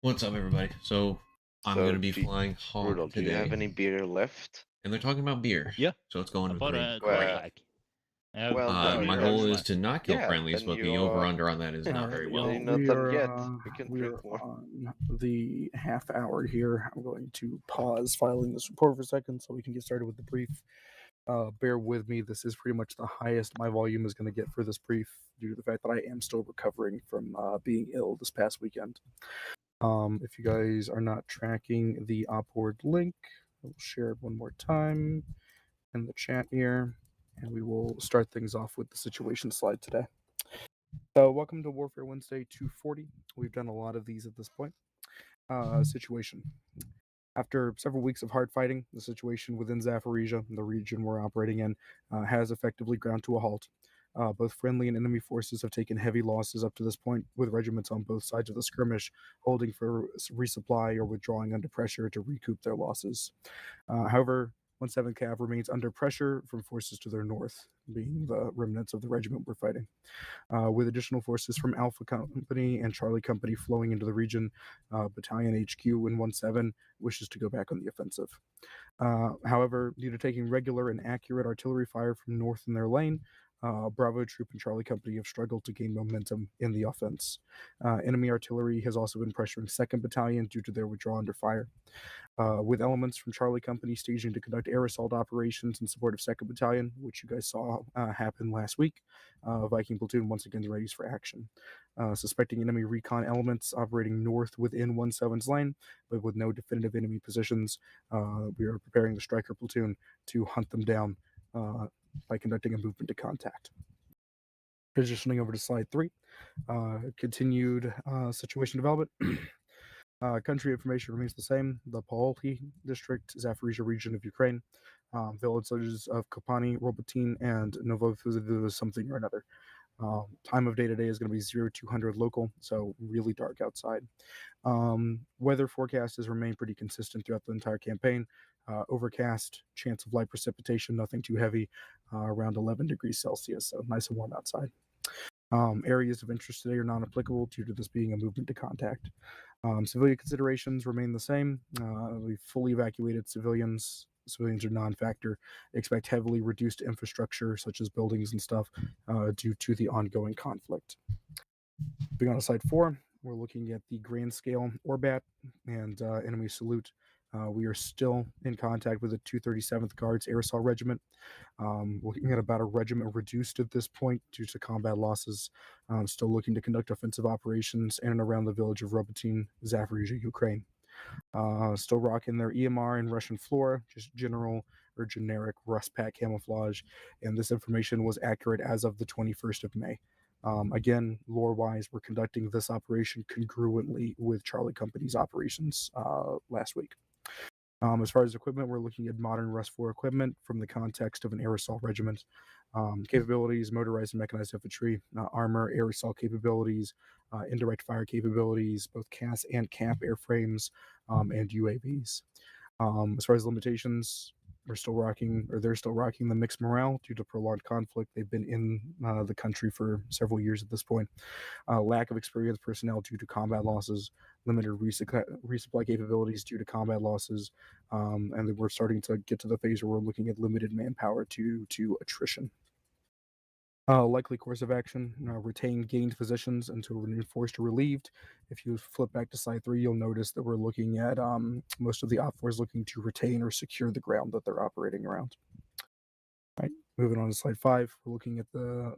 What's up, everybody? So I'm So, going to be flying Rudolph, Hawk do you have today, any beer left? and they're talking about beer. Yeah, So it's going I with bought green. a quart Well, pack. I have well, then My you goal have. is to not kill Yeah, friendlies, then but you the are. over/under on that is All not right, very Then well. you're y'all. not done yet. We can We drink are more. on the half hour here. I'm going to pause filing this report for a second so we can get started with the brief. Bear with me. This is pretty much the highest my volume is going to get for this brief due to the fact that I am still recovering from being ill this past weekend. If you guys are not tracking the upward link, I'll share it one more time in the chat here, and we will start things off with the situation slide today. So, welcome to Warfare Wednesday 240. We've done a lot of these at this point. Situation. After several weeks of hard fighting, the situation within Zaporizhia, the region we're operating in, has effectively ground to a halt. Both friendly and enemy forces have taken heavy losses up to this point, with regiments on both sides of the skirmish holding for resupply or withdrawing under pressure to recoup their losses. However, 17th Cav remains under pressure from forces to their north, being the remnants of the regiment we're fighting. With additional forces from Alpha Company and Charlie Company flowing into the region, Battalion HQ in 17 wishes to go back on the offensive. However, due to taking regular and accurate artillery fire from north in their lane, Bravo Troop and Charlie Company have struggled to gain momentum in the offense. Enemy artillery has also been pressuring 2nd Battalion due to their withdrawal under fire. With elements from Charlie Company staging to conduct air assault operations in support of 2nd Battalion, which you guys saw happen last week. Viking platoon once again ready for action. Suspecting enemy recon elements operating north within 17's lane, but with no definitive enemy positions, we are preparing the striker platoon to hunt them down by conducting a movement to contact. Positioning over to slide 3, continued situation development. Country information remains the same. The Polty district, Zaporizhia region of Ukraine, villages of Kopani, Robotin, and Novo something or another. Time of day today is going to be 0200 local, so really dark outside. Weather forecast has remained pretty consistent throughout the entire campaign. Overcast, chance of light precipitation, nothing too heavy, around 11 degrees Celsius, so nice and warm outside. Areas of interest today are non-applicable due to this being a movement to contact. Civilian considerations remain the same. We've fully evacuated civilians. Civilians are non-factor. Expect heavily reduced infrastructure, such as buildings and stuff, due to the ongoing conflict. Being on slide 4, we're looking at the grand scale Orbat and enemy salute. We are still in contact with the 237th Guards Air Assault Regiment. Looking at about a regiment reduced at this point due to combat losses. Still looking to conduct offensive operations in and around the village of Robotin, Zaporizhia, Ukraine. Still rocking their EMR and Russian Flora, just general or generic Rust Pack camouflage, and this information was accurate as of the 21st of May. Again, lore-wise, we're conducting this operation congruently with Charlie Company's operations last week. As far as equipment, we're looking at modern Rust 4 equipment from the context of an air assault regiment. Capabilities, motorized and mechanized infantry, armor, air assault capabilities, indirect fire capabilities, both CAS and CAP airframes, and UAVs. As far as limitations, they're still rocking the mixed morale due to prolonged conflict. They've been in the country for several years at this point. Lack of experienced personnel due to combat losses, limited resupply capabilities due to combat losses, and then we're starting to get to the phase where we're looking at limited manpower due to attrition. Likely course of action, retain gained positions until reinforced or relieved. If you flip back to slide 3, you'll notice that we're looking at most of the op force looking to retain or secure the ground that they're operating around. Right, moving on to slide 5, we're looking at the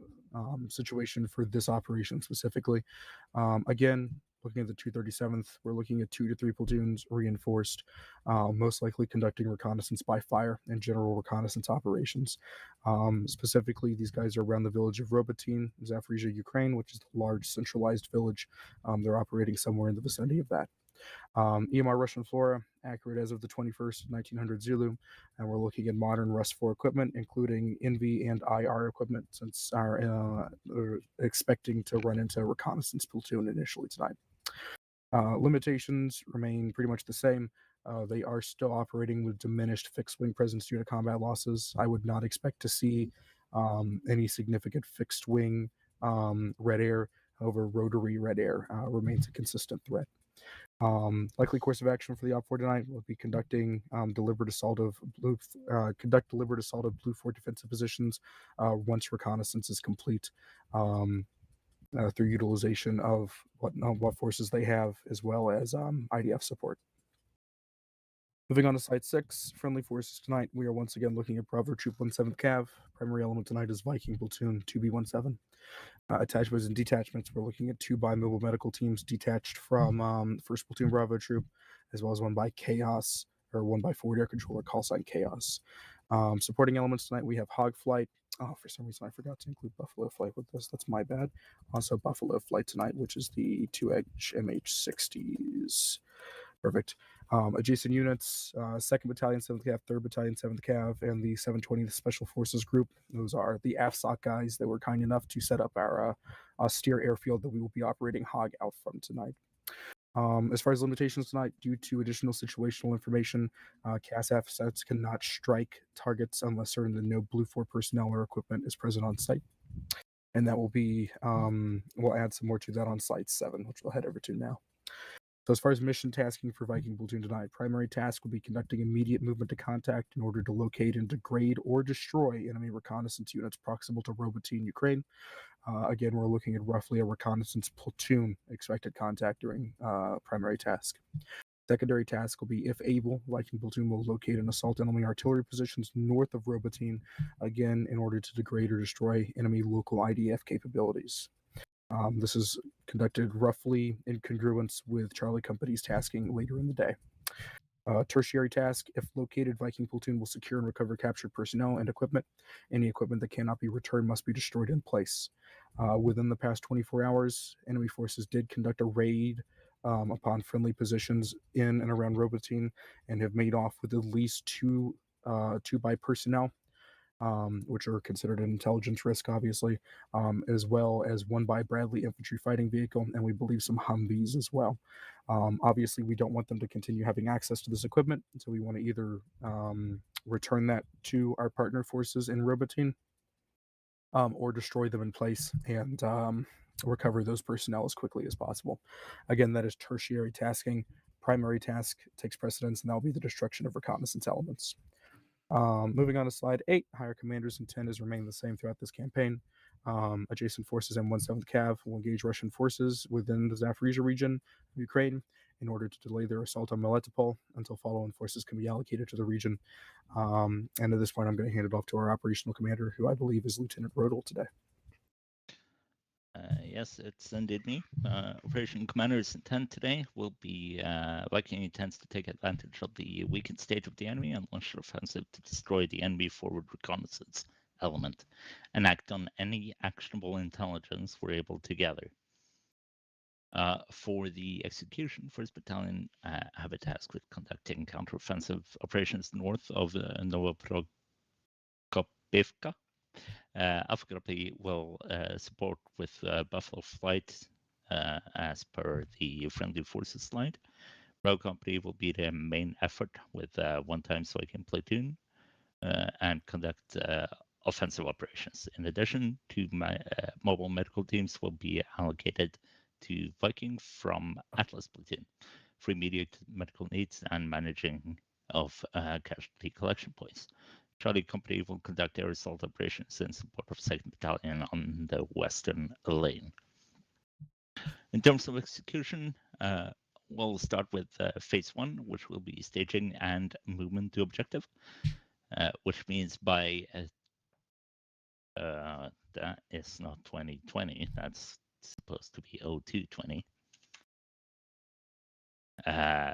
situation for this operation specifically. Again, looking at the 237th, we're looking at 2 to 3 platoons reinforced, most likely conducting reconnaissance by fire and general reconnaissance operations. Specifically, these guys are around the village of Robotin, Zaporizhia, Ukraine, which is the large centralized village. They're operating somewhere in the vicinity of that. EMR Russian Flora, accurate as of the 21st, 1900 Zulu, and we're looking at modern Rust 4 equipment, including NV and IR equipment, since are expecting to run into a reconnaissance platoon initially tonight. Limitations remain pretty much the same. They are still operating with diminished fixed wing presence due to combat losses. I would not expect to see any significant fixed wing red air However, rotary red air remains a consistent threat. Likely course of action for the Op 4 tonight will be conducting deliberate assault of blue fort defensive positions once reconnaissance is complete, through utilization of what forces they have, as well as IDF support. Moving on to Site 6, friendly forces tonight, we are once again looking at Bravo Troop 17th Cav. Primary element tonight is Viking Platoon 2B17. Attachments and detachments, we're looking at 2 bi-mobile medical teams detached from 1st Platoon Bravo Troop, as well as 1 by Chaos, or 1 by Forward Air Controller, call sign Chaos. Supporting elements tonight, we have Hog Flight. Oh, for some reason I forgot to include Buffalo Flight with this. That's my bad. Also Buffalo Flight tonight, which is the 2H MH60s. Perfect. Adjacent units, 2nd Battalion, 7th Cav, 3rd Battalion, 7th Cav, and the 720th Special Forces Group. Those are the AFSOC guys that were kind enough to set up our austere airfield that we will be operating HOG out from tonight. As far as limitations tonight, due to additional situational information, CASAF sets cannot strike targets unless certain that no Blue 4 personnel or equipment is present on site. And that will be, we'll add some more to that on Site 7, which we'll head over to now. So as far as mission tasking for Viking Platoon tonight, primary task will be conducting immediate movement to contact in order to locate and degrade or destroy enemy reconnaissance units proximal to Robotyne, Ukraine. Again, we're looking at roughly a reconnaissance platoon expected contact during primary task. Secondary task will be, if able, Viking Platoon will locate and assault enemy artillery positions north of Robotyne, again, in order to degrade or destroy enemy local IDF capabilities. This is conducted roughly in congruence with Charlie Company's tasking later in the day. Tertiary task, if located, Viking Platoon will secure and recover captured personnel and equipment. Any equipment that cannot be returned must be destroyed in place. Within the past 24 hours, enemy forces did conduct a raid upon friendly positions in and around Robotyne and have made off with at least two by personnel, which are considered an intelligence risk, obviously, as well as 1 by Bradley infantry fighting vehicle, and we believe some Humvees as well. Obviously, we don't want them to continue having access to this equipment, so we want to either return that to our partner forces in Robotyne, or destroy them in place and recover those personnel as quickly as possible. Again, that is tertiary tasking. Primary task takes precedence, and that will be the destruction of reconnaissance elements. Moving on to slide 8, higher commanders' intent has remained the same throughout this campaign. Adjacent forces M17 Cav will engage Russian forces within the Zaporizhzhia region of Ukraine in order to delay their assault on Melitopol until follow-on forces can be allocated to the region. And at this point, I'm going to hand it off to our operational commander, who I believe is Lieutenant Rodel today. Yes, it's indeed me. Operation Commander's intent today will be Viking intends to take advantage of the weakened state of the enemy and launch an offensive to destroy the enemy forward reconnaissance element and act on any actionable intelligence we're able to gather. For the execution, 1st Battalion have a task with conducting counteroffensive operations north of Novopokrovka. Alpha Gruppe will support with Buffalo Flight as per the friendly forces slide. Rogue Company will be the main effort with 1 times Viking Platoon and conduct offensive operations. In addition, 2 mobile medical teams will be allocated to Viking from Atlas Platoon for immediate medical needs and managing of casualty collection points. Charlie Company will conduct air assault operations in support of 2nd Battalion on the western lane. In terms of execution, we'll start with phase 1, which will be staging and movement to objective, which means by that is not 2020, that's supposed to be 0220. By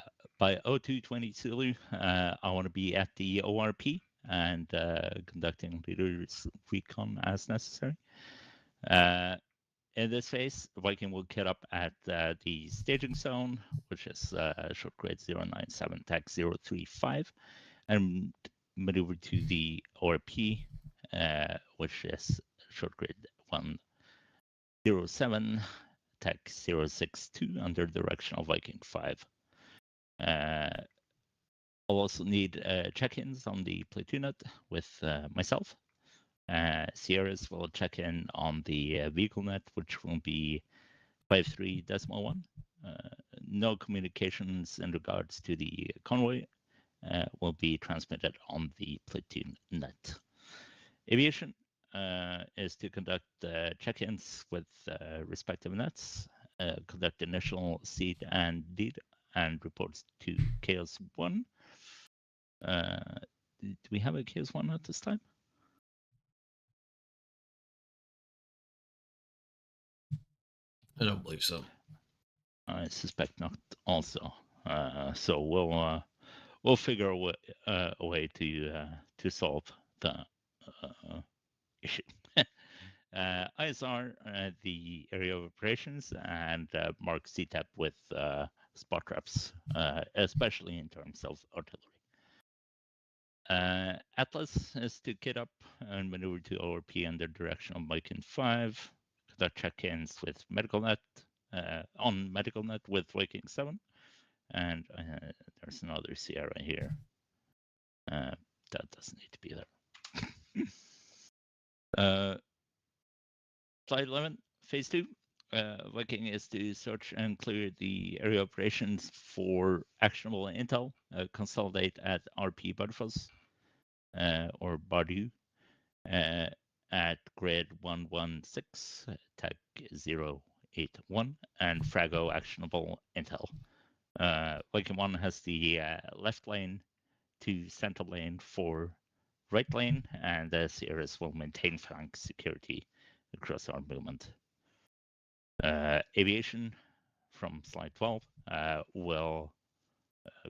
0220 Zulu, I want to be at the ORP and conducting leaders recon as necessary. In this phase, Viking will get up at the staging zone, which is short grade 097 TAC 035, and maneuver to the ORP, which is short grade 107 TAC 062 under the direction of Viking 5. I'll also need check-ins on the platoonette with myself. Sierras will check in on the vehicle net, which will be 53.1. No communications in regards to the convoy will be transmitted on the platoon net. Aviation is to conduct check-ins with respective nets, conduct initial seed and deed, and reports to Chaos 1. Do we have a Chaos 1 at this time? I don't believe so. I suspect not. Also, so we'll figure a way to solve the issue. ISR, the area of operations, and mark CTAP with spot traps, especially in terms of artillery. Atlas is to kit up and maneuver to ORP in the direction of Viking 5. Conduct check-ins with MedicalNet on MedicalNet with Viking 7. And there's another Sierra here. That doesn't need to be there. Slide 11, phase 2. Viking is to search and clear the area operations for actionable intel, consolidate at RP Bardufoss or Bardu at grid 116, tag 081, and Frago actionable intel. Viking 1 has the left lane to center lane for right lane, and the Sierras will maintain flank security across our movement. Aviation from slide 12 will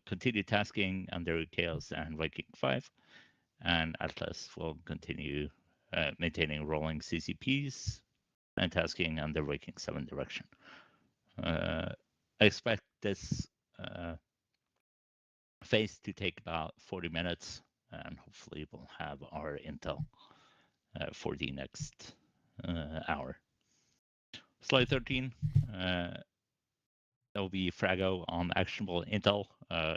continue tasking under Chaos and Viking 5, and Atlas will continue maintaining rolling CCPs and tasking under Viking 7 direction. I expect this phase to take about 40 minutes, and hopefully we'll have our intel for the next hour. Slide 13. There will be Frago on actionable intel.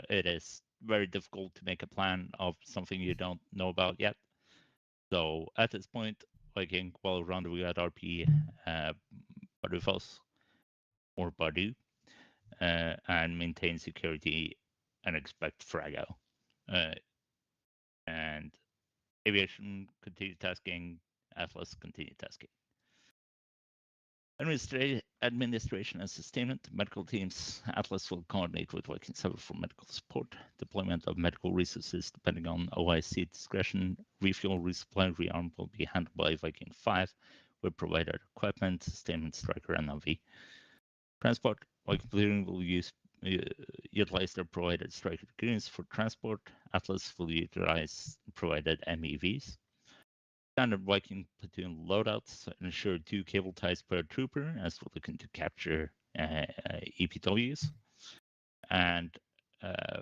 It is very difficult to make a plan of something you don't know about yet. So at this point, Viking will rendezvous at RP Bardufoss or Bardu and maintain security and expect Frago. And Aviation continue tasking, Atlas continue tasking. Administration and sustainment, medical teams. Atlas will coordinate with Viking 7 for medical support, deployment of medical resources depending on OIC discretion. Refuel, resupply, rearm will be handled by Viking 5 with provided equipment, sustainment striker, and NAV. Transport, Viking platoon will utilize their provided striker clearance for transport. Atlas will utilize provided MEVs. Standard Viking platoon loadouts ensure 2 cable ties per trooper, as we're looking to capture EPWs, and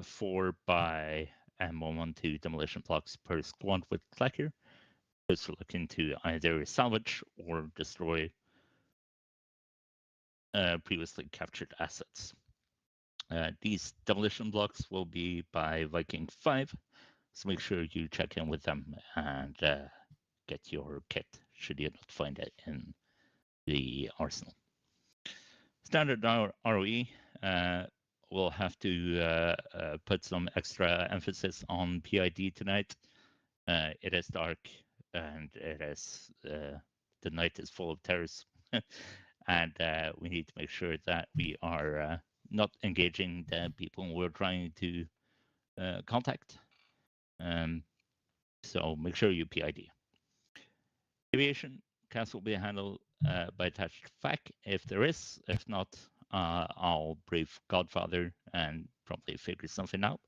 4 by M112 demolition blocks per squad with clacker. Those are looking to either salvage or destroy previously captured assets. These demolition blocks will be by Viking 5, so make sure you check in with them and get your kit should you not find it in the arsenal. Standard ROE will have to put some extra emphasis on PID tonight. It is dark and it is the night is full of terrors, and we need to make sure that we are not engaging the people we're trying to contact. So make sure you PID. Aviation, CAS will be handled by attached FAC if there is. If not, I'll brief Godfather and probably figure something out.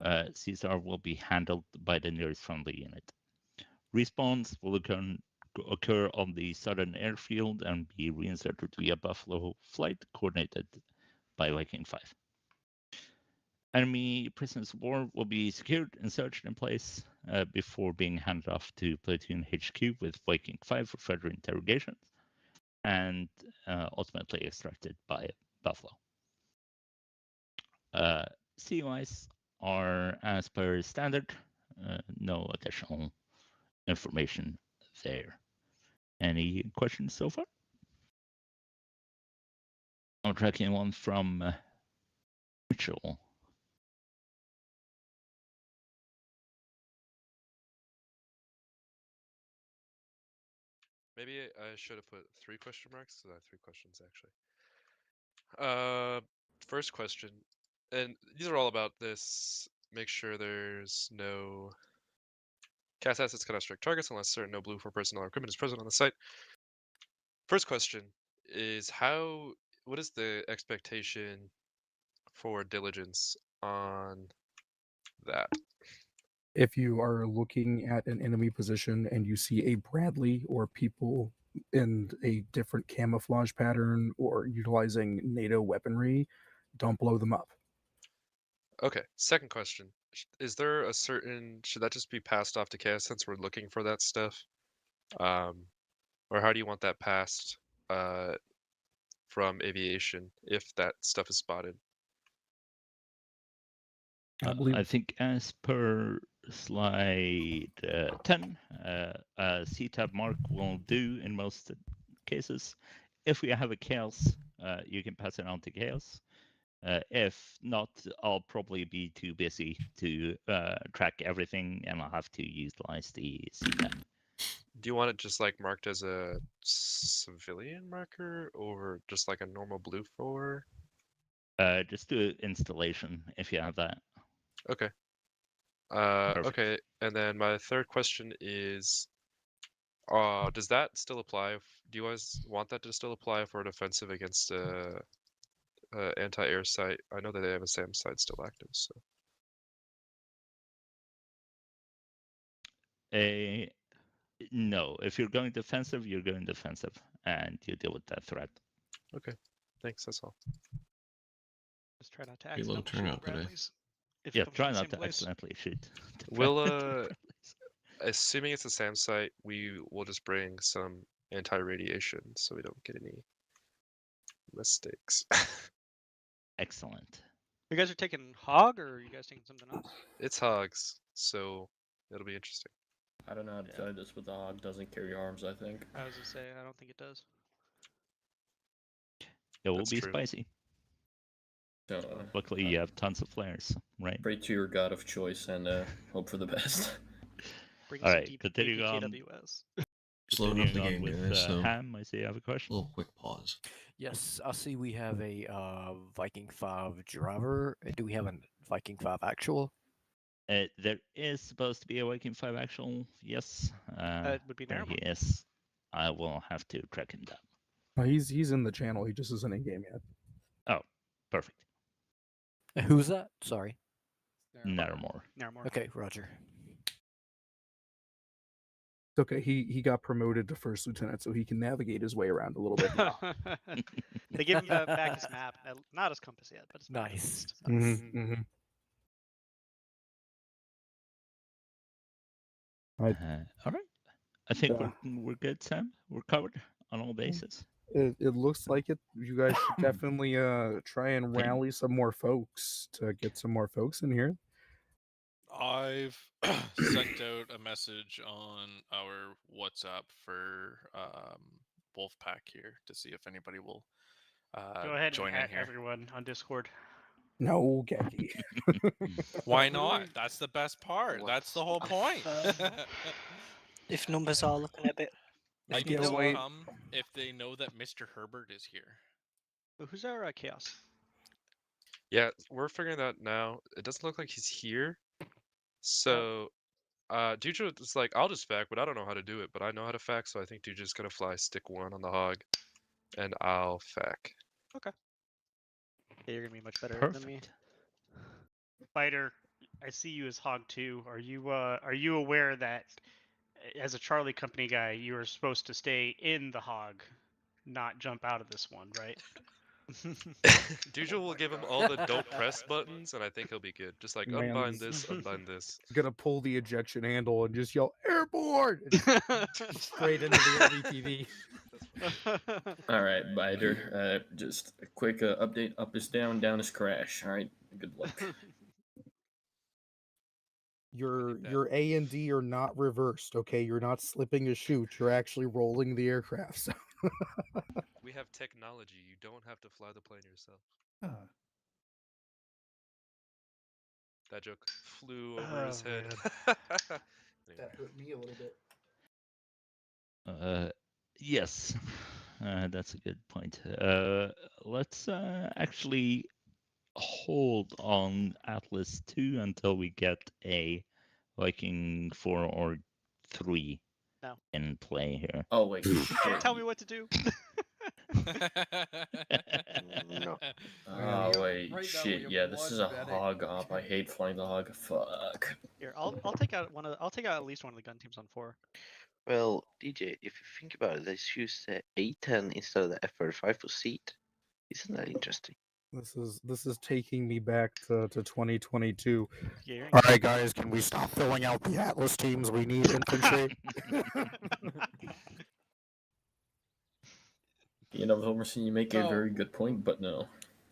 CSR will be handled by the nearest friendly unit. Respawns will occur on the southern airfield and be reinserted via Buffalo flight coordinated by Viking 5. Enemy prisoners of war will be secured and searched in place before being handed off to Platoon HQ with Viking 5 for further interrogations and ultimately extracted by Buffalo. COIs are as per standard, no additional information there. Any questions so far? I'm tracking one from Mitchell. Maybe I should have put 3 question marks because I have 3 questions actually. First question, and these are all about this. Make sure there's no cast assets cannot strike targets unless certain no blue for personnel or equipment is present on the site. First question is what is the expectation for diligence on that? If you are looking at an enemy position and you see a Bradley or people in a different camouflage pattern or utilizing NATO weaponry, don't blow them up. Okay, second question. Is there a certain, should that just be passed off to chaos since we're looking for that stuff? Or how do you want that passed from aviation if that stuff is spotted? I believe I think as per slide 10, a C-tab mark will do in most cases. If we have a chaos, you can pass it on to chaos. If not, I'll probably be too busy to track everything, and I'll have to utilize the C-tab. Do you want it just like marked as a civilian marker or just like a normal blue for? Just do installation if you have that. Okay. Perfect. Okay, and then my third question is, does that still apply? Do you guys want that to still apply for an offensive against a anti-air site? I know that they have a SAM site still active, so. No, if you're going defensive, you're going defensive, and you deal with that threat. Okay, thanks. That's all. Just try not to Pretty low accidentally shoot turnout the today. Bradleys. If it Yeah, comes from try the not same to place. accidentally shoot. the We'll Bradleys. assuming it's a SAM site, we will just bring some anti-radiation so we don't get any mistakes. Excellent. You guys are taking hog, or are you guys taking something else? It's hogs, so it'll be interesting. I don't know how to tell this, but the hog doesn't carry arms, I think. I was gonna say I don't think it does. It will That's be true. spicy. So, Luckily, you have tons of flares, right? pray to your god of choice and hope for the best. Bring All some right, deep continuing on. KWS. Slowing up the Continuing game, on with guys. So, Ham, I see you have a question. little quick pause. Yes, I see we have a Viking 5 driver. Do we have a Viking 5 actual? There is supposed to be a Viking 5 actual, yes. It would be Where he Naramon. is, I will have to track him down. he's in the channel. He just isn't in game yet. Oh, perfect. Who's that? Sorry. Naramore. Naramon. Okay, Roger. It's okay. He got promoted to first lieutenant, so he can navigate his way around a little bit now. They give him back his map. Not his compass yet, but his map at Nice. least. nice. All right. I think Yeah. we're good, Sam. We're covered on all bases. It looks like it. You guys should definitely try and Okay. rally some more folks to get some more folks in here. I've sent out a message on our WhatsApp for Wolfpack here to see if anybody will Go ahead join and in add here. everyone on Discord. No, Gaggy. Why not? That's the best part. What? That's the whole point. If numbers are looking a bit. I Give can away- only come if they know that Mr. Herbert is here. Who's our chaos? Yeah, we're figuring that out now. It doesn't look like he's here. So, Dujo is like, I'll just fact, but I don't know how to do it. But I know how to fact, so I think Dujo's gonna fly stick 1 on the hog, and I'll fact. Yeah, you're gonna be much better than me. Perfect. Spider, I see you as Hog 2. Are you aware that as a Charlie Company guy, you are supposed to stay in the hog, not jump out of this one, right? Dujo will give him all the don't press buttons, and I think he'll be good. Just like Man, unbind this- this, unbind this. Gonna pull the ejection handle and just yell airborne and straight into the RVTV. All right, Bider. Just a quick update: up is down, down is crash. All right, good luck. Your A and D are not reversed. Okay, you're not slipping a chute. You're actually rolling the aircraft. So We have technology. You don't have to fly the plane yourself. That joke flew over his Oh, head. That hurt me a little bit. Yes, that's a good point. Let's actually hold on Atlas 2 until we get a Viking 4 or 3 No. in play here. Oh wait, Don't shit. tell me what to do. No. Oh wait, right now we shit. have Yeah, this one is a medic. hog op. I hate flying the hog. Fuck. Here, I'll take out I'll take out at least one of the gun teams on 4. Well, DJ, if you think about it, let's use the A10 instead of the F-35 for seat. Isn't that interesting? This is taking me back to 2022. Yeah, you're in All right, guys, can we stop filling out the Atlas teams? We need infantry. You know, Homerson, you make a No. very good point, but no.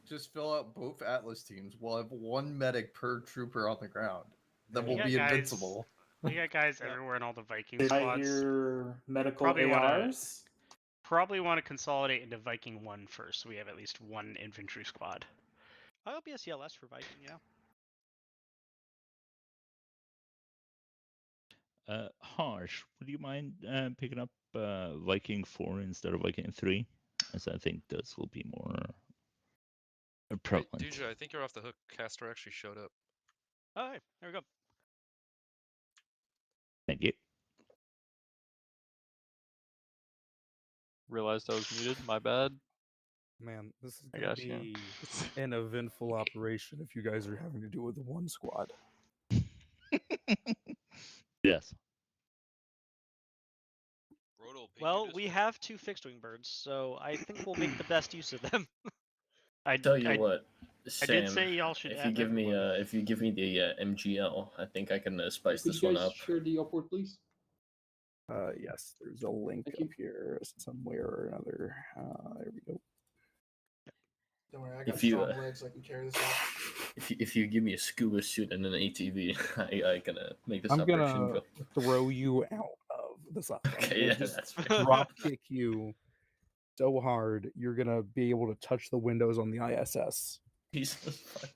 Just fill out both Atlas teams. We'll have one medic per trooper on the ground. Then We we'll got be guys- invincible. We got guys everywhere in all the Viking Did I squads. hear medical Probably ARs? Probably want to consolidate into Viking 1 first, so we have at least one infantry squad. I'll be a CLS for Viking, yeah. Harsh, would you mind picking up Viking 4 instead of Viking 3? As I think those will be more Wait, prevalent. DJ, I think you're off the hook. Castor actually showed up. Oh, hey, there we go. Thank you. Realized I was muted. My bad. Man, this is I gonna got you. be an eventful operation if you guys are having to do with one squad. Yes. Well, we have 2 fixed wing birds, so I think we'll make the best use of them. I Tell you what, I Sam. did say y'all should if have you give me everyone. if you give me the MGL, I think I can spice Could this you one guys up. share the upward, please? Yes, there's a link Thank up you. here somewhere or another. There we go. Don't worry, I got If you strong legs. I can carry this off. if you give me a scuba suit and an ATV, I can make this I'm operation gonna go. throw you out of this up. I'm Okay, gonna yeah, just that's fair. drop kick you so hard you're gonna be able to touch the windows on the ISS. Jesus fuck.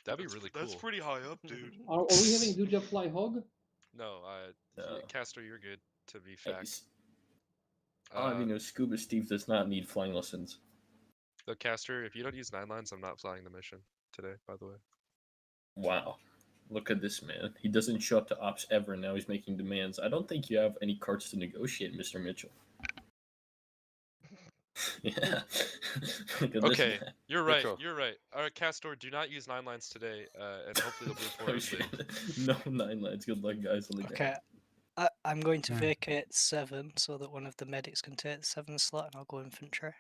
That'd be really cool. That's pretty high up, dude. Are we having Duja fly hog? No, No. Castor, you're good to be Hey, fact. all of you know, Scuba Steve does not need flying lessons. So Castor, if you don't use 9 lines, I'm not flying the mission today, by the way. Wow. Look at this man. He doesn't show up to ops ever, and now he's making demands. I don't think you have any cards to negotiate, Mr. Mitchell. Yeah. Look at this Okay, man. you're right. Mitchell. You're right. All right, Castor, do not use 9 lines today, and hopefully they'll be Oh, important. shit. No 9 lines. Good luck, guys. On the Okay, I'm going to vacate 7 so that one of the medics can take the 7th slot, and I'll go infantry.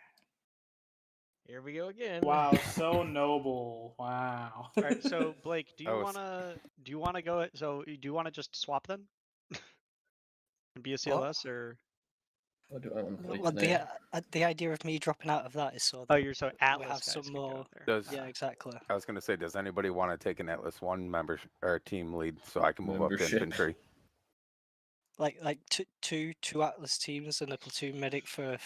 Here we go again. Wow, so noble. Wow. All right, so Blake, do you That was- wanna go? So do you wanna just swap then, and be a CLS or? What do I want to play Well, today? the idea of me dropping out of that is so that Oh, you're so we Atlas have guys some can get more. out there. Does Yeah, exactly. I was gonna say, does anybody want to take an Atlas 1 member or team lead so I can move up to Membership. infantry? Like two Atlas teams and a platoon medic for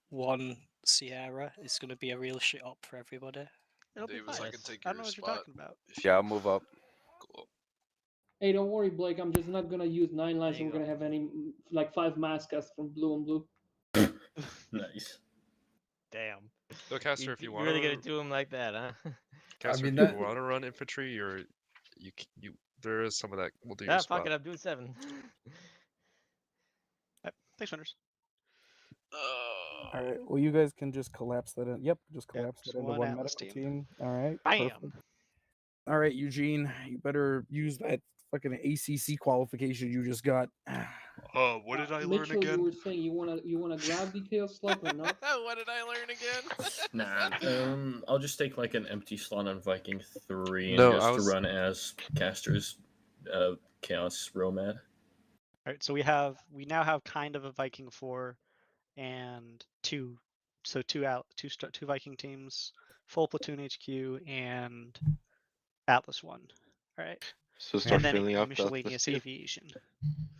one Sierra is going to be a real shit up for everybody. It'll be Davis, fine. I can take I don't your know what you're spot. talking about. Yeah, I'll move up. Cool. Hey, don't worry, Blake. I'm just not gonna use 9 lines. There And you we're gonna have any like 5 mascots from Blue and Blue. Nice. Damn. So Castor, if you want really gonna do him like that, huh? Castor, mean, if that- you want to run infantry, you there is some of that. We'll do Ah, your fuck spot. it, I'm doing 7. Thanks, winners. All right. Well, you guys can just collapse that in. Yep, just Yeah, collapse just that into one one Atlas medical team. team. All right. Bam. Perfect. All right, Eugene, you better use that fucking ACC qualification you just got. What did I learn Mitchell, you again? were saying you wanna grab detail slot or not? What did I learn again? Nah, I'll just take like an empty slot on Viking 3 and No, I just was- run as Caster's Chaos Romad. All right, so we now have kind of a Viking 4 and two Viking teams, full platoon HQ and Atlas 1. All right. So And start then filling up the miscellaneous atlas aviation.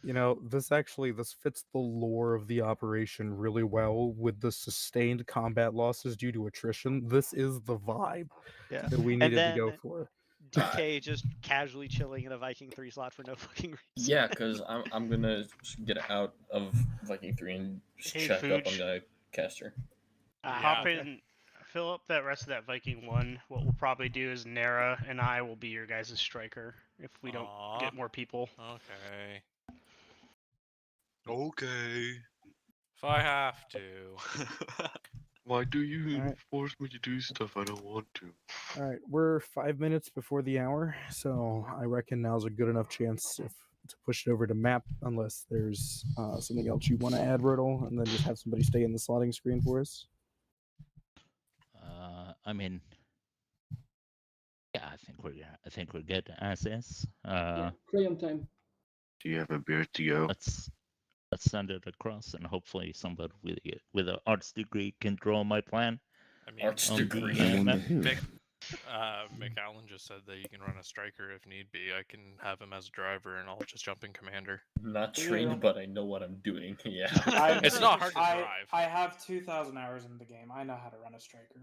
You know, this fits the lore of the operation really well with the sustained combat losses due to attrition. This is the vibe Yeah. that we And needed to go then for. DK just casually chilling in a Viking 3 slot for no fucking reason. Yeah, because I'm gonna get out of Viking 3 and just Hey, check up on Fuge. the caster. Hop in, fill up that rest of that Viking 1. What we'll probably do is Nara and I will be your guys' striker if we don't get more people. Okay. Okay. If I have to. Why do you Alright. force me to do stuff I don't want to? All right, we're 5 minutes before the hour, so I reckon now's a good enough chance to push it over to map, unless there's something else you want to add, Rodol, and then just have somebody stay in the slotting screen for us. I mean, yeah, I think we're good as is. Crayon time. Do you have a beer to go? Let's send it across, and hopefully somebody with an arts degree can draw my plan. I mean, Arts on the, degree. map. McAllen just said that you can run a striker if need be. I can have him as a driver, and I'll just jump in commander. I'm not trained, but I know what I'm doing. Yeah. It's not hard to drive. I have 2,000 hours in the game. I know how to run a striker.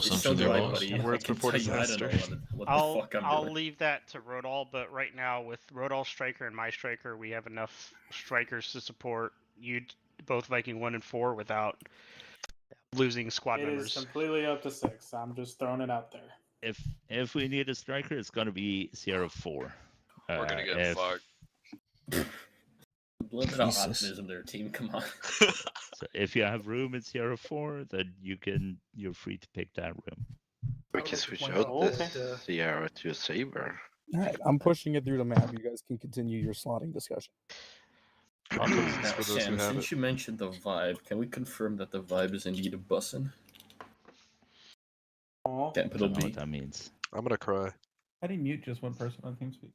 So do I, buddy. Words I can before tell you, I don't disaster. know what the I'll fuck I'm I'll doing. leave that to Rodol, but right now with Rodol's striker and my striker, we have enough strikers to support you both Viking 1 and 4 without losing squad It members. is completely up to 6. I'm just throwing it out there. If we need a striker, it's gonna be Sierra 4. We're gonna get fucked. Blended out optimism there, team. Come on. So if you have room in Sierra 4, then you're free to pick that room. We can switch out this Sierra to a Saber. All right, I'm pushing it through the map. You guys can continue your slotting discussion. Now, for those who Sam, have since it. you mentioned the vibe, can we confirm that the vibe is indeed a bussin'? Capital Don't know B. what that means. I'm gonna cry. How do you mute just one person on TeamSpeak?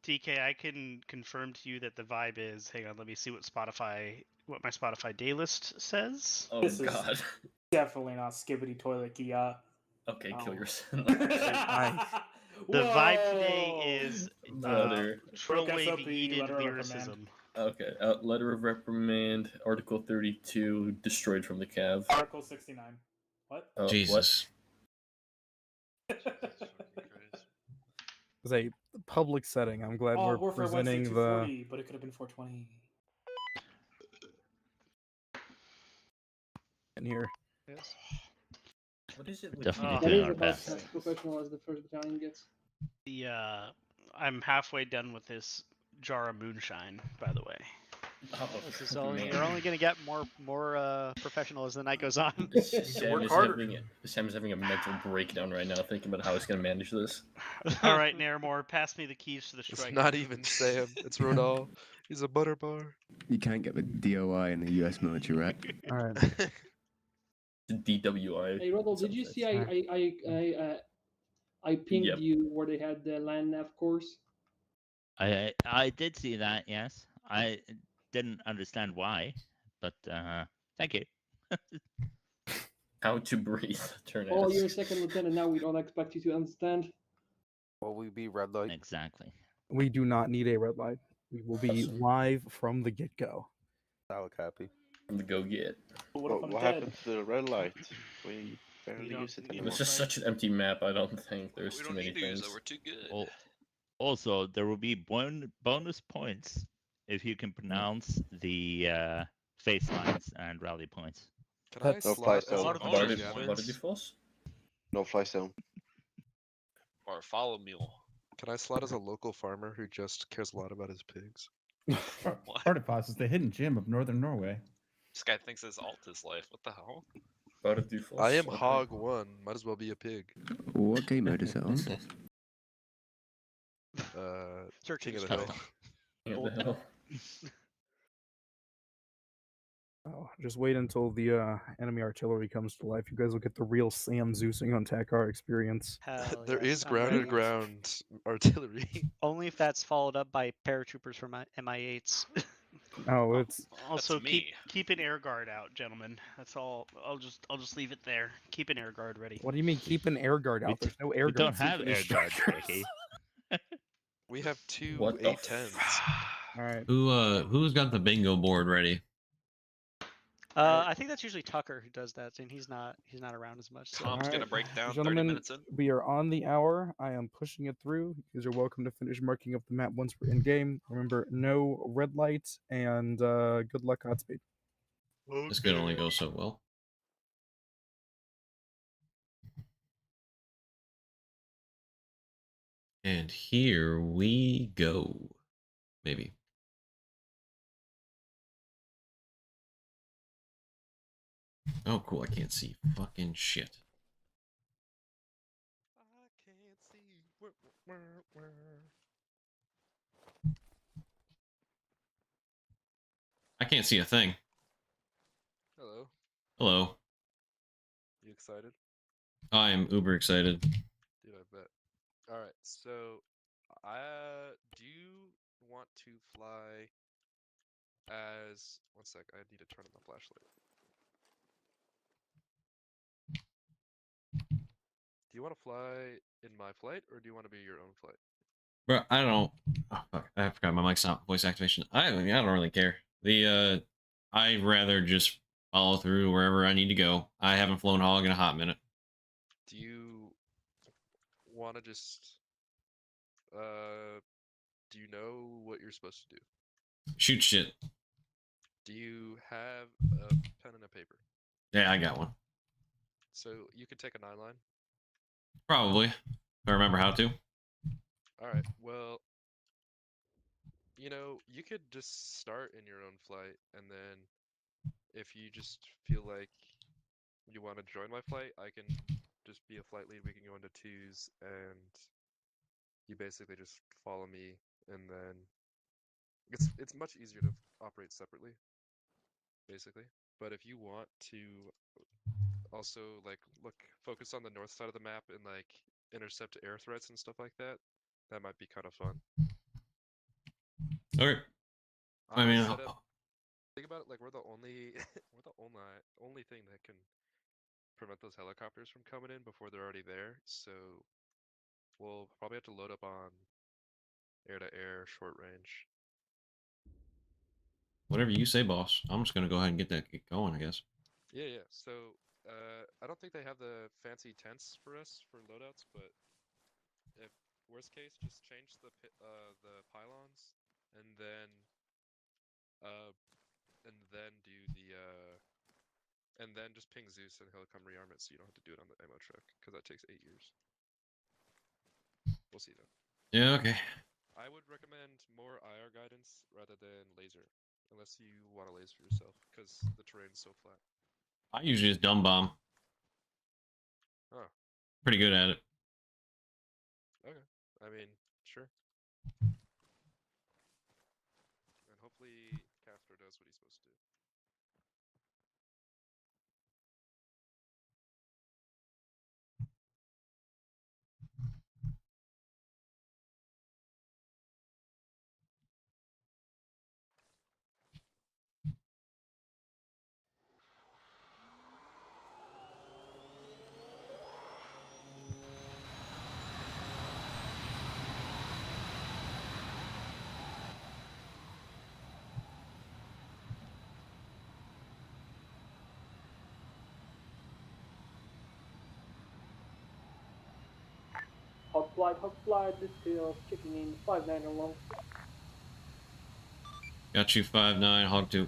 DK, I can confirm to you that the vibe is. Hang on, let me see what my Spotify day list says. Oh This is god. definitely not Skibbity Toilet Kia. Okay, kill yourself. The vibe today is Letter. Trillwave Eden lyricism. Okay, letter of reprimand, Article 32, destroyed from the Cav. Article 69. What? Jesus. It's a public setting. I'm glad we're for presenting Wednesday the. 240, but it could have been 420. In here. Yes. What is it? Definitely That doing is our about best. as professional as the first battalion gets. I'm halfway done with this jar of moonshine, by the way. This is only, you're only going to get more professional as the night goes on. Sam's having a mental breakdown right now, thinking about how he's going to manage this. All right, Naramore, pass me the keys to the It's striker. not even Sam. It's Rodol. He's a butter bar. You can't get the DOI in the US military, right? All right. DWI. Hey, Rodol, did you see I pinged Yep. you where they had the land nav course? I did see that. Yes, I didn't understand why, but thank you. How to breathe. Turn Oh, you're a second lieutenant now. We don't expect you to understand. Will we be red light? Exactly. We do not need a red light. We will be live from the get go. Solid copy. From the go get. What happened to the red light? We barely use it anymore. It's just such an empty map. I don't think there's too many things. We're too good. Also, there will be bonus points if you can pronounce the face lines and rally points. Can I No fly slot zone. No fly zone. Or follow mule. Can I slot as a local farmer who just cares a lot about his pigs? Artifact is the hidden gem of northern Norway. This guy thinks his alt is life. What the hell? Bardufoss. I am Hog 1. Might as well be a pig. What game mode is it on? King of the Hill. King of the Hill. Oh, just wait until the enemy artillery comes to life. You guys will get the real Sam Zeusing on Takar experience. There is I'm ready. ground artillery. Only if that's followed up by paratroopers from MI8s. No, it's Also, me. keep an air guard out, gentlemen. That's all. I'll just leave it there. Keep an air guard ready. what do you mean keep an air guard out? There's no air We don't guards have in these air guards, structures. Ricky. We have two What the A10s. All right. Who's got the bingo board ready? I think that's usually Tucker who does that, and he's not around as much. So. Tom's All gonna right, break down 30 gentlemen, minutes in. we are on the hour. I am pushing it through. You guys are welcome to finish marking up the map once we're in game. Remember, no red light, and good luck, Godspeed. This could only go so well. And here we go. Maybe. Oh, cool. I can't see fucking shit. I can't see. Where? I can't see a thing. Hello. Hello. You excited? I am uber excited. Dude, I bet. All right. So, do you want to fly as? One sec. I need to turn on my flashlight. Do you want to fly in my flight, or do you want to be your own flight? Bro, I don't. Oh, fuck. I forgot my mic's not voice activation. I don't really care. I'd rather just follow through wherever I need to go. I haven't flown hog in a hot minute. Do you want to just do you know what you're supposed to do? Shoot shit. Do you have a pen and a paper? Yeah, I got one. So you could take a 9-line. Probably. If I remember how to. All right. Well, you could just start in your own flight, and then if you just feel like you want to join my flight, I can just be a flight lead. We can go into twos, and you basically just follow me, and then it's much easier to operate separately, basically. But if you want to also focus on the north side of the map and intercept air threats and stuff like that, that might be kind of fun. Okay. I mean, think about it, we're the only only thing that can prevent those helicopters from coming in before they're already there. So we'll probably have to load up on air-to-air short range. whatever you say, boss. I'm just gonna go ahead and get going, I guess. Yeah. So I don't think they have the fancy tents for us for loadouts, but if worst case, just change the pylons, and then do the and then just ping Zeus and he'll come rearm it, so you don't have to do it on the ammo truck because that takes 8 years. We'll see though. Yeah. Okay. I would recommend more IR guidance rather than laser, unless you want to laser yourself because the terrain's so flat. I usually just dumb bomb. Huh. Pretty good at it. Okay. I mean, sure. And hopefully Castro does what he's supposed to do. Hot flight, this is checking in 5-9 along. Got you 5-9, hog 2.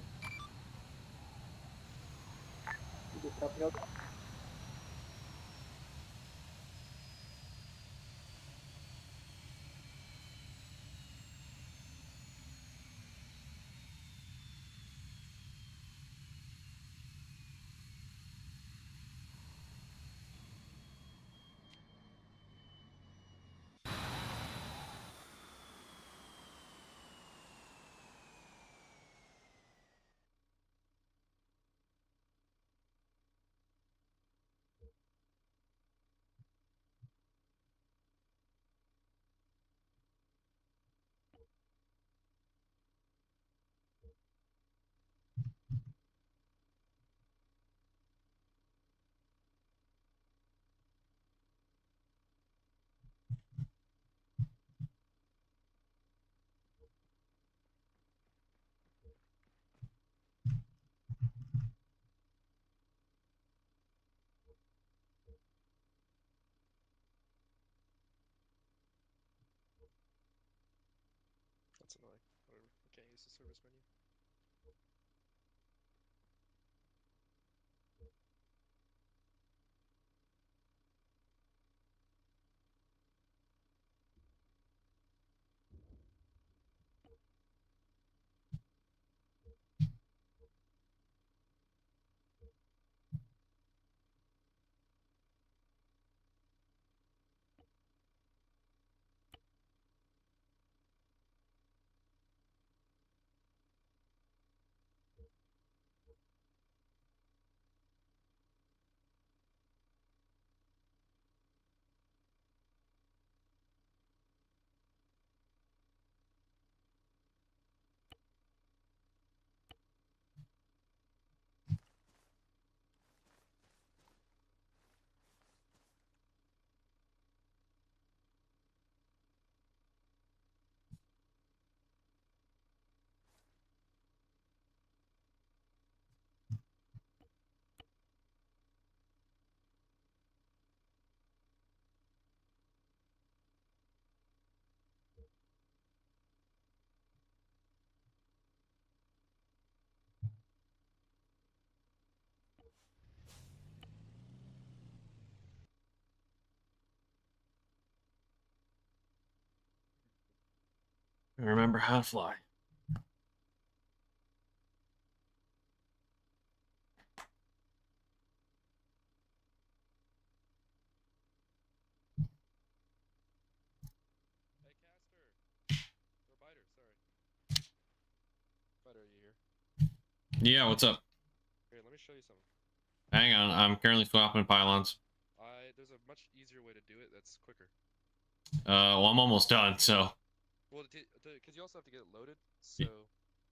Just copy out. That's annoying. Whatever. I can't use the service menu. Remember how to fly. Hey, Caster. Or Biter, sorry. Biter, are you here? Yeah, what's up? Here, let me show you something. Hang on, I'm currently swapping pylons. There's a much easier way to do it that's quicker. Well, I'm almost done, so. Well, because you also have to get it loaded, so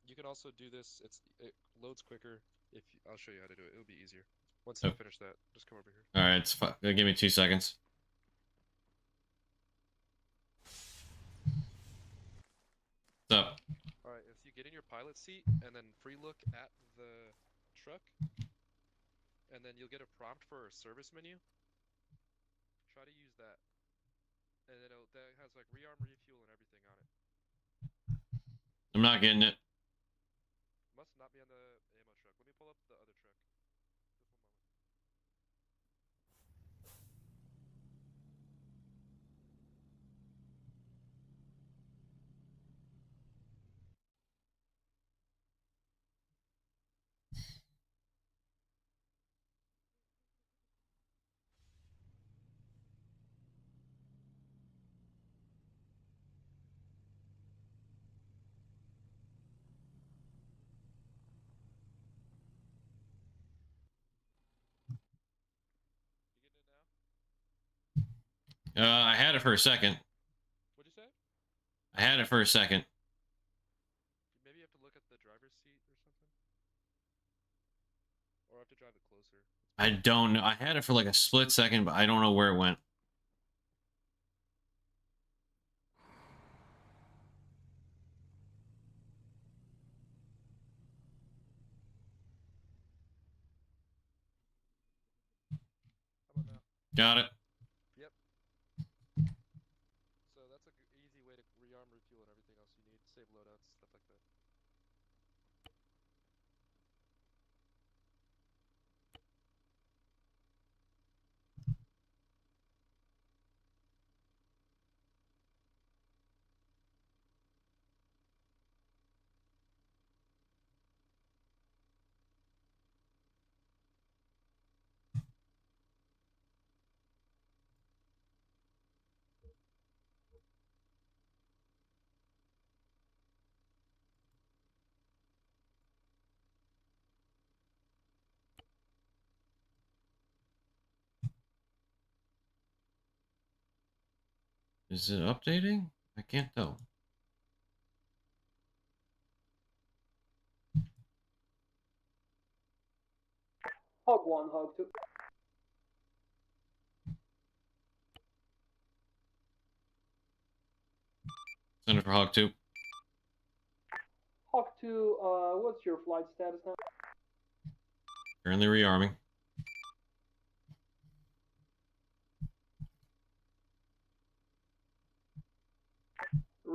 you can also do this. It loads quicker. I'll show you how to do it. It'll be easier. Once you finish that, just come over here. All right, give me 2 seconds. What's up? All right, if you get in your pilot seat and then free look at the truck, and then you'll get a prompt for a service menu. Try to use that, and then that has like rearm, refuel, and everything on it. I'm not getting it. Must not be on the ammo truck. Let me pull up the other truck. Just 1 moment. I had it for a second. What'd you say? I had it for a second. Maybe you have to look at the driver's seat or something, or have to drive it closer. I don't know. I had it for like a split second, but I don't know where it went. How about now? Got it. Yep. So that's a easy way to rearm, refuel, and everything else you need. Save loadouts, stuff like that. Is it updating? I can't tell. Hog 1, Hog 2. Send it for Hog 2. Hog 2, what's your flight status now? Currently rearming.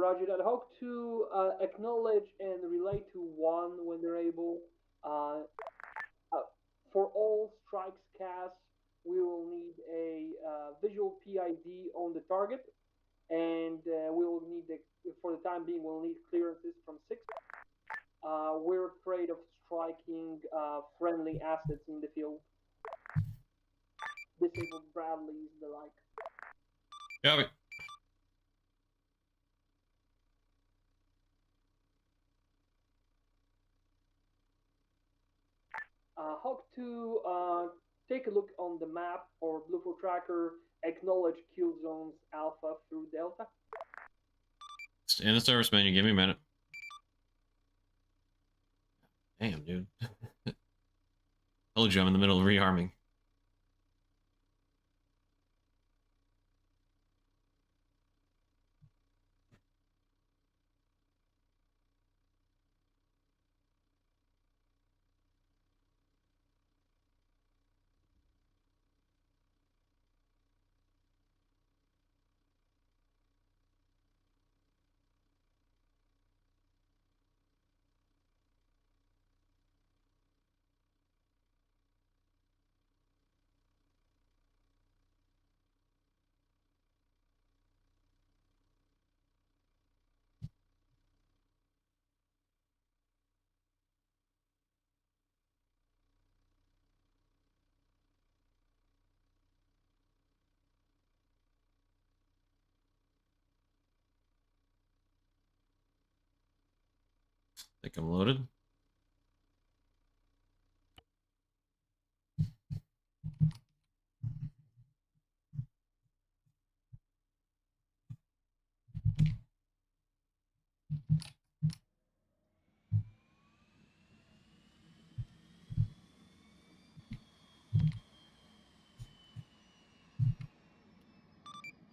Roger that. Hawk 2, acknowledge and relay to 1 when they're able. For all strikes cast, we will need a visual PID on the target, and we will need, for the time being, we'll need clearances from 6. We're afraid of striking friendly assets in the field. Disabled Bradleys, the like. Copy. Hawk 2, take a look on the map or Bluefoot tracker, acknowledge kill zones Alpha through Delta. In the service menu, give me a minute. Damn, dude. Told you I'm in the middle of rearming. Think I'm loaded.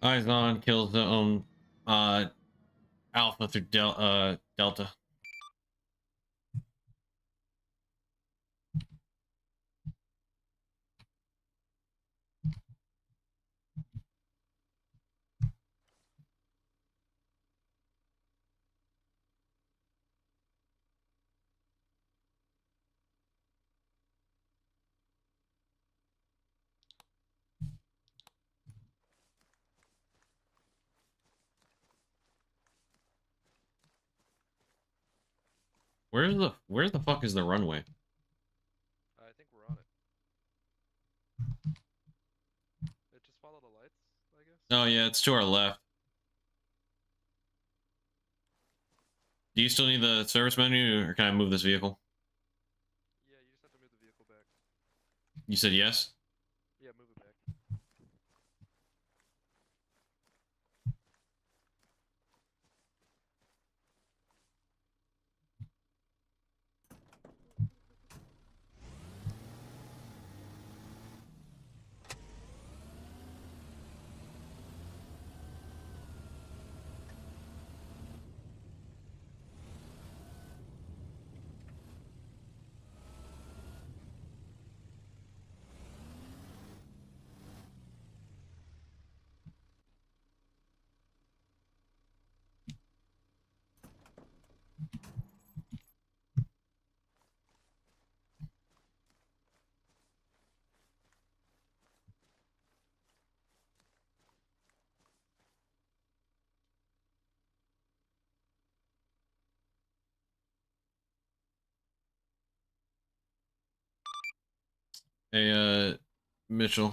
Eyes on, kill zone, Alpha through Delta. Where the fuck is the runway? I think we're on it. Just follow the lights, I guess. Oh yeah, it's to our left. Do you still need the service menu, or can I move this vehicle? Yeah, you just have to move the vehicle back. You said yes? Yeah, move it back. Hey, Mitchell.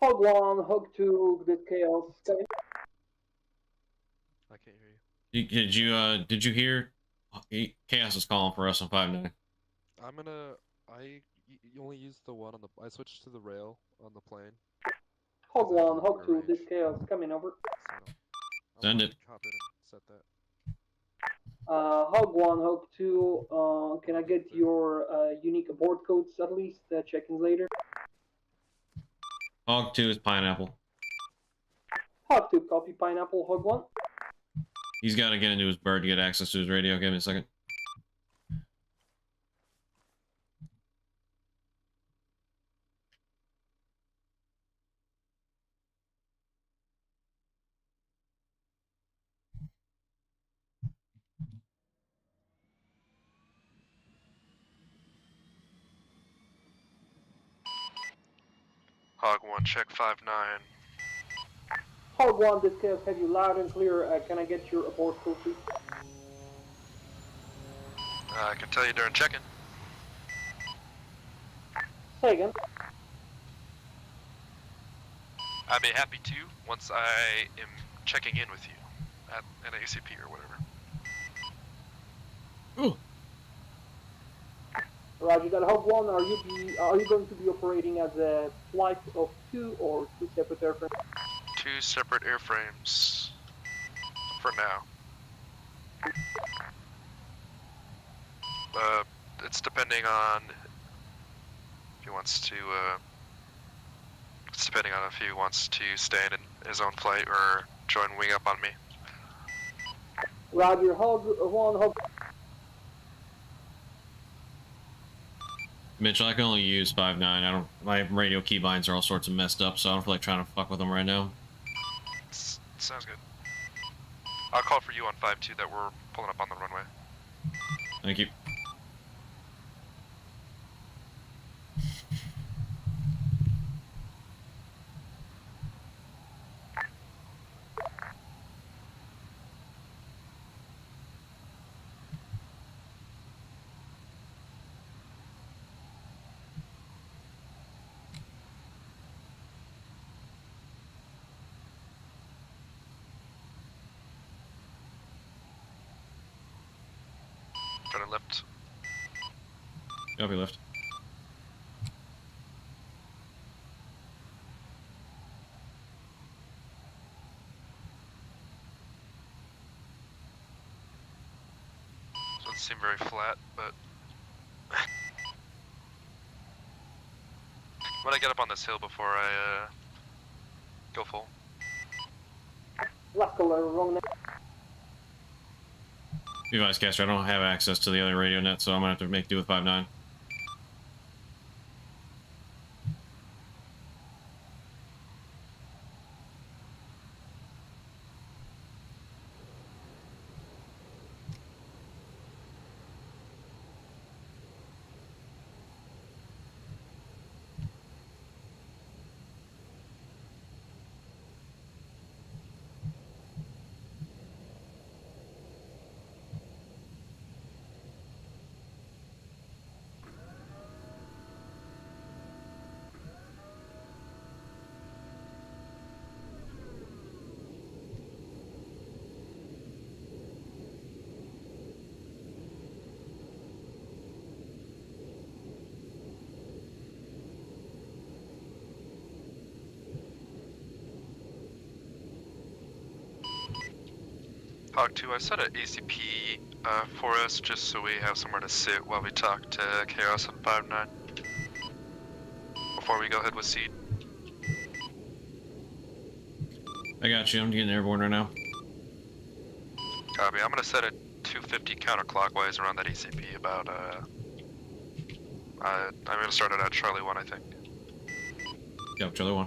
Hog 1, Hog 2, this chaos. I can't hear you. Did you hear? Chaos is calling for us on 5-9. I'm gonna. You only use the one on the. I switched to the rail on the plane. Hog 1, Hog 2, this chaos, coming over. Send it. Hop in and set that. Hog 1, Hog 2, can I get your unique abort codes at least? Check-ins later. Hog 2 is pineapple. Hog 2, copy pineapple, Hog 1. He's got to get into his bird to get access to his radio. Give me a second. Hog 1, check 5-9. Hog 1, this case have you loud and clear. Can I get your abort code, please? I can tell you during check-in. Say again. I'd be happy to once I am checking in with you at an ACP or whatever. Ooh. Roger that. Hog 1, are you going to be operating as a flight of 2 or 2 separate airframes? 2 separate airframes for now. It's depending on if he wants to. It's depending on if he wants to stay in his own flight or join wing up on me. Roger. Hog 1, Hog. Mitchell, I can only use 5-9. I don't. My radio keybinds are all sorts of messed up, so I don't feel like trying to fuck with them right now. Sounds good. I'll call for you on 5-2 that we're pulling up on the runway. Thank you. Trying to lift. Copy lift. Doesn't seem very flat, but when I get up on this hill before I go full. Left color, wrong name. Be advised, Caster, I don't have access to the other radio net, so I'm gonna have to make do with 5-9. Hog 2, I set an ACP for us just so we have somewhere to sit while we talk to Chaos on 5-9 before we go ahead with seed. I got you. I'm getting airborne right now. Copy. I'm gonna set a 250 counterclockwise around that ACP about I'm gonna start it at Charlie 1, I think. Yep, Charlie 1.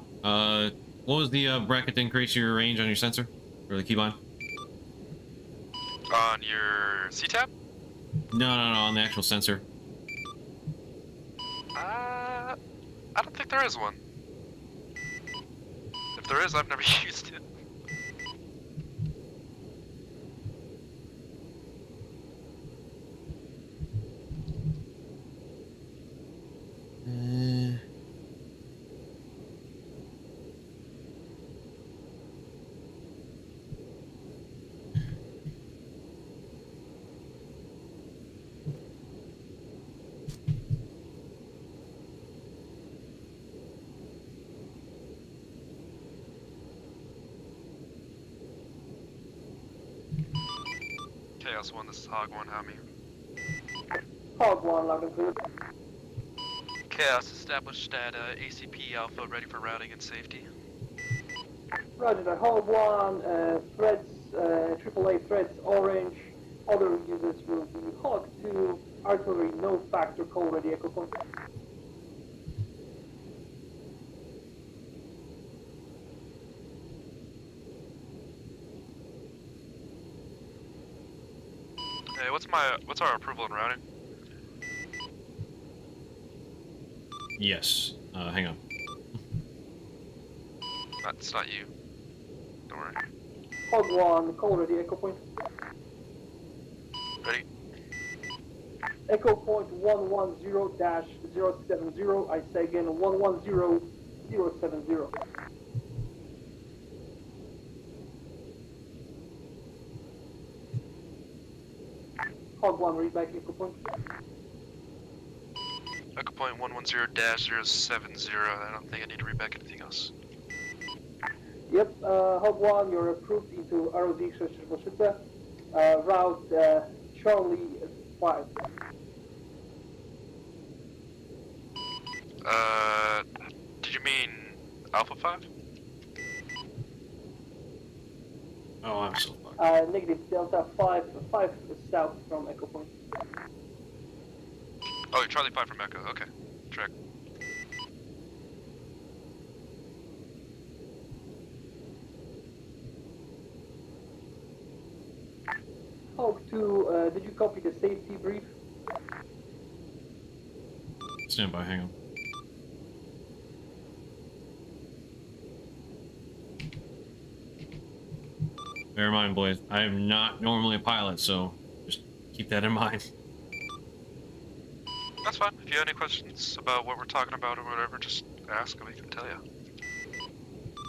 What was the bracket to increase your range on your sensor? Or the keybind? On your C-tab? No, on the actual sensor. I don't think there is one. If there is, I've never used it. Chaos 1, this is Hog 1, how me? Hog 1, loud and clear. Chaos established at ACP Alpha, ready for routing and safety. Roger that. Hog 1, threads AAA threats orange. Other users will be Hawk 2, artillery no factor, call ready echo point. Hey, what's our approval and routing? Yes. Hang on. It's not you. Don't worry. Hog 1, call ready echo point. Ready? Echo point 110-070. I say again 110-070. Hog 1, read back echo point. Echo point 110-070. I don't think I need to read back anything else. Yep, Hog 1, you're approved into ROD route Charlie 5. Did you mean Alpha 5? Oh, I'm so fucked. Negative Delta 5 south from Echo Point. Oh, you're Charlie 5 from Echo. Okay. Track. Hog 2, did you copy the safety brief? Stand by, hang on. Bear in mind, boys, I am not normally a pilot, so just keep that in mind. That's fine. If you have any questions about what we're talking about or whatever, just ask and we can tell you.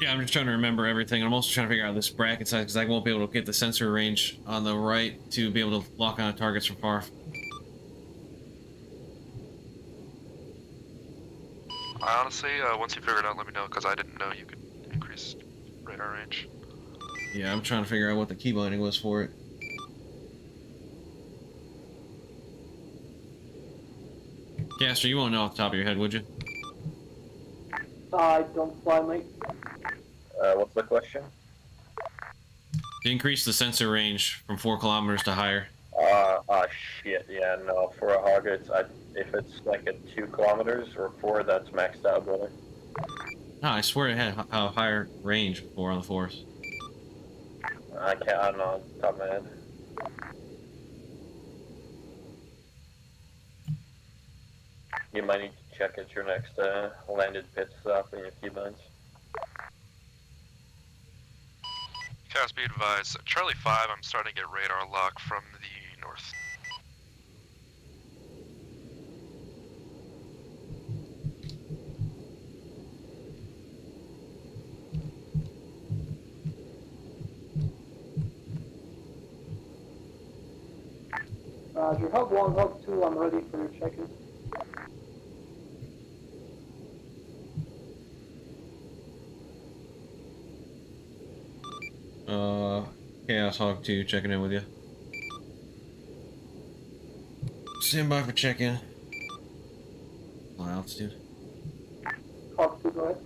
Yeah, I'm just trying to remember everything. I'm also trying to figure out this bracket size because I won't be able to get the sensor range on the right to be able to lock on targets from far. I honestly, once you figure it out, let me know, because I didn't know you could increase radar range. Yeah, I'm trying to figure out what the key binding was for it. Caster, you won't know off the top of your head, would you? I don't fly, mate. What's the question? To increase the sensor range from 4 kilometers to higher. Shit, yeah, no, for a hog, if it's like at 2 kilometers or 4, that's maxed out, brother. No, I swear it had a higher range before on the force. I don't know, off the top of my head. You might need to check at your next landed pit stop in your keybinds. Chaos, be advised. Charlie 5, I'm starting to get radar lock from the north. Roger, Hog 1, Hog 2, I'm ready for your check-in. Chaos Hog 2 checking in with you. Stand by for check-in. Low altitude. Hog 2, go ahead.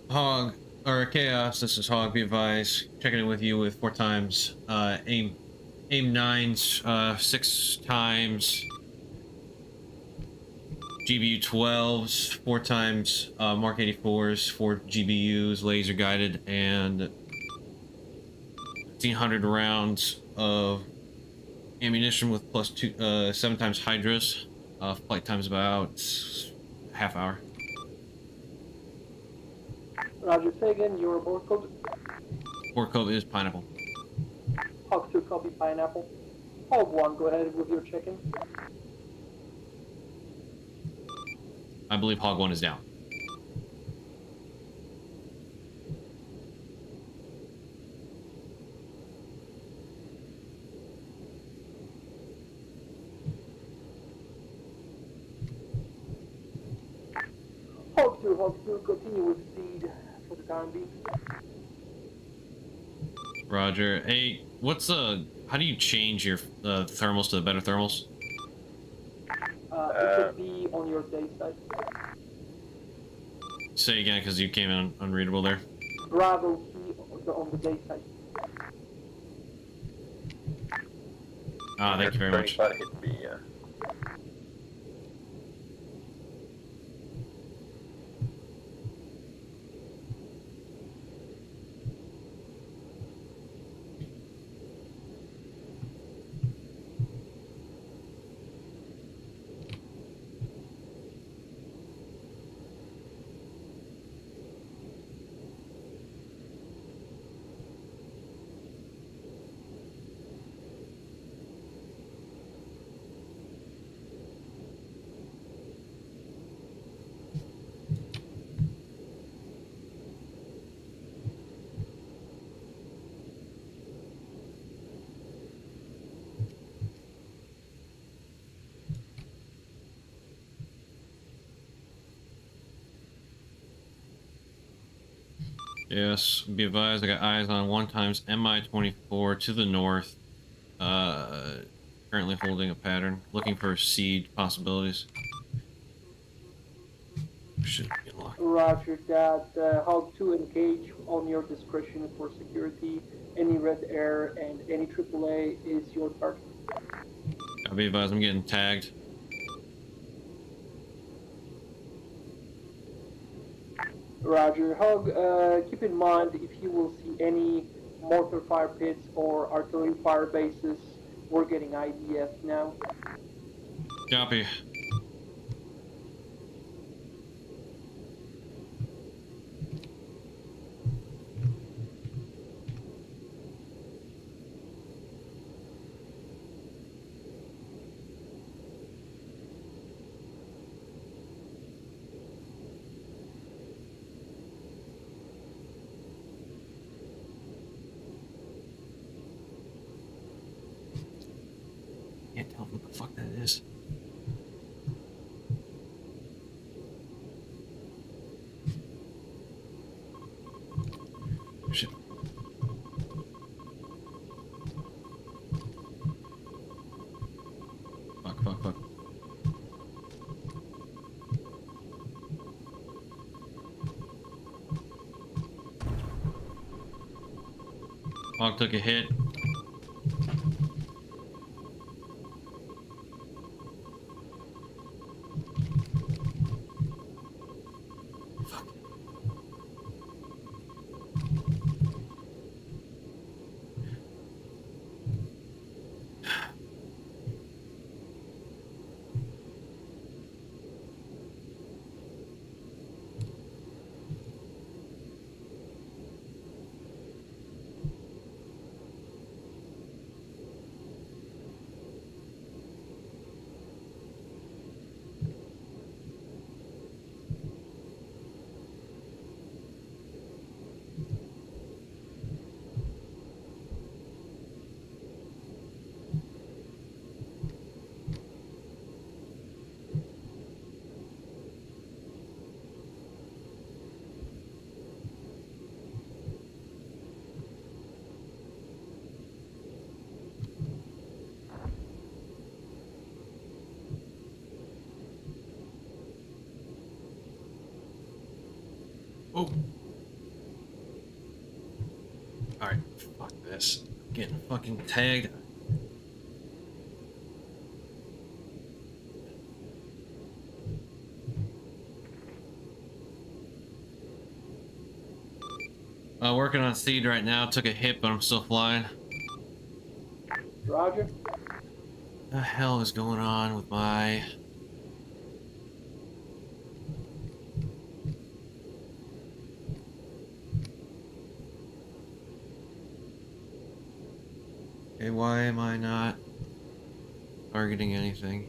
Hog, or Chaos, this is Hog, be advised. Checking in with you with 4 times. Aim 9s, 6 times. GBU 12s, 4 times Mark 84s, 4 GBUs, laser guided, and 1,500 rounds of ammunition with plus 7 times Hydras. Flight time's about half hour. Roger, say again, your board code? Board code is Pineapple. Hog 2, copy Pineapple. Hog 1, go ahead with your check-in. I believe Hog 1 is down. Hog 2, continue with speed for the time being. Roger. Hey, what's how do you change your thermals to the better thermals? It would be on your day side. Say again, because you came in unreadable there. Bravo key on the day side. Ah, thank you very much. Hit B, yeah. Yes, be advised, I got eyes on 1x MI-24 to the north. Currently holding a pattern, looking for seed possibilities. Should be locked. Roger that. Hog 2 engage on your discretion for security. Any red air and any AAA is your target. I'll be advised, I'm getting tagged. Roger. Hog, keep in mind if you will see any mortar fire pits or artillery fire bases, we're getting IDF now. Copy. Can't tell what the fuck that is. Shit. Fuck. Hog took a hit. Oh. Alright, fuck this. I'm getting fucking tagged. Working on seed right now. Took a hit, but I'm still flying. Roger. The hell is going on with my... Okay, why am I not targeting anything?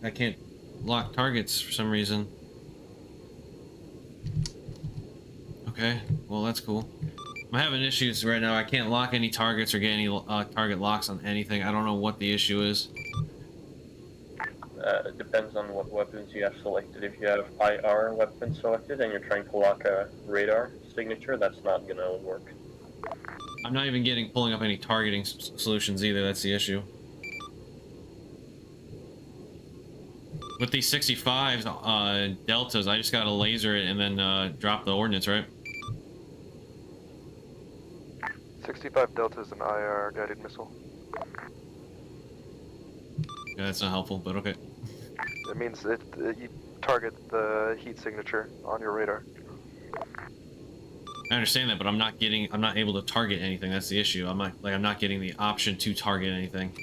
I can't lock targets for some reason. Okay, well that's cool. I'm having issues right now. I can't lock any targets or get any target locks on anything. I don't know what the issue is. It depends on what weapons you have selected. If you have IR weapon selected and you're trying to lock a radar signature, that's not gonna work. I'm not even pulling up any targeting solutions either. That's the issue. With these 65 deltas, I just gotta laser it and then drop the ordnance, right? 65 Delta is an IR guided missile. Yeah, that's not helpful, but okay. It means you target the heat signature on your radar. I understand that, but I'm not able to target anything. That's the issue. I'm not getting the option to target anything.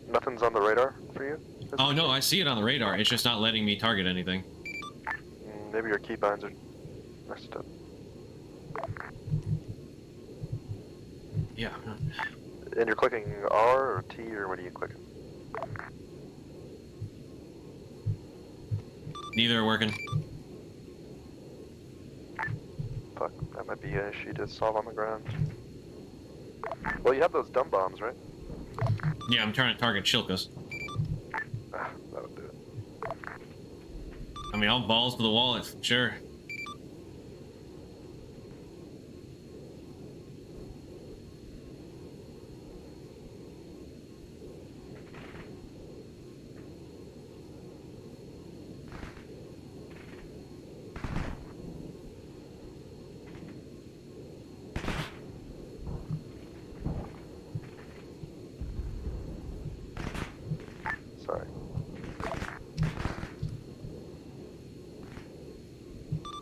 Nothing's on the radar for you? Oh no, I see it on the radar. It's just not letting me target anything. Maybe your keybinds are messed up. Yeah. And you're clicking R or T, or what are you clicking? Neither are working. Fuck, that might be an issue to solve on the ground. Well, you have those dumb bombs, right? Yeah, I'm trying to target Chilkas. That'll do it. I mean, I'll balls to the wall, sure. Sorry.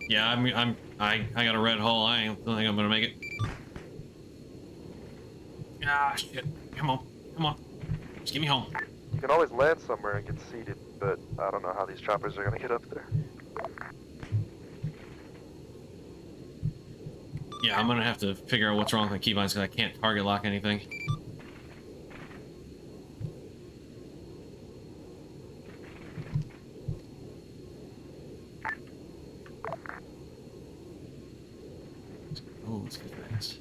Yeah, I got a red hull. I don't think I'm gonna make it. Ah, shit. Come on. Come on. Just get me home. You can always land somewhere and get seated, but I don't know how these choppers are gonna get up there. Yeah, I'm gonna have to figure out what's wrong with my keybinds because I can't target lock anything. Oh, let's get fast.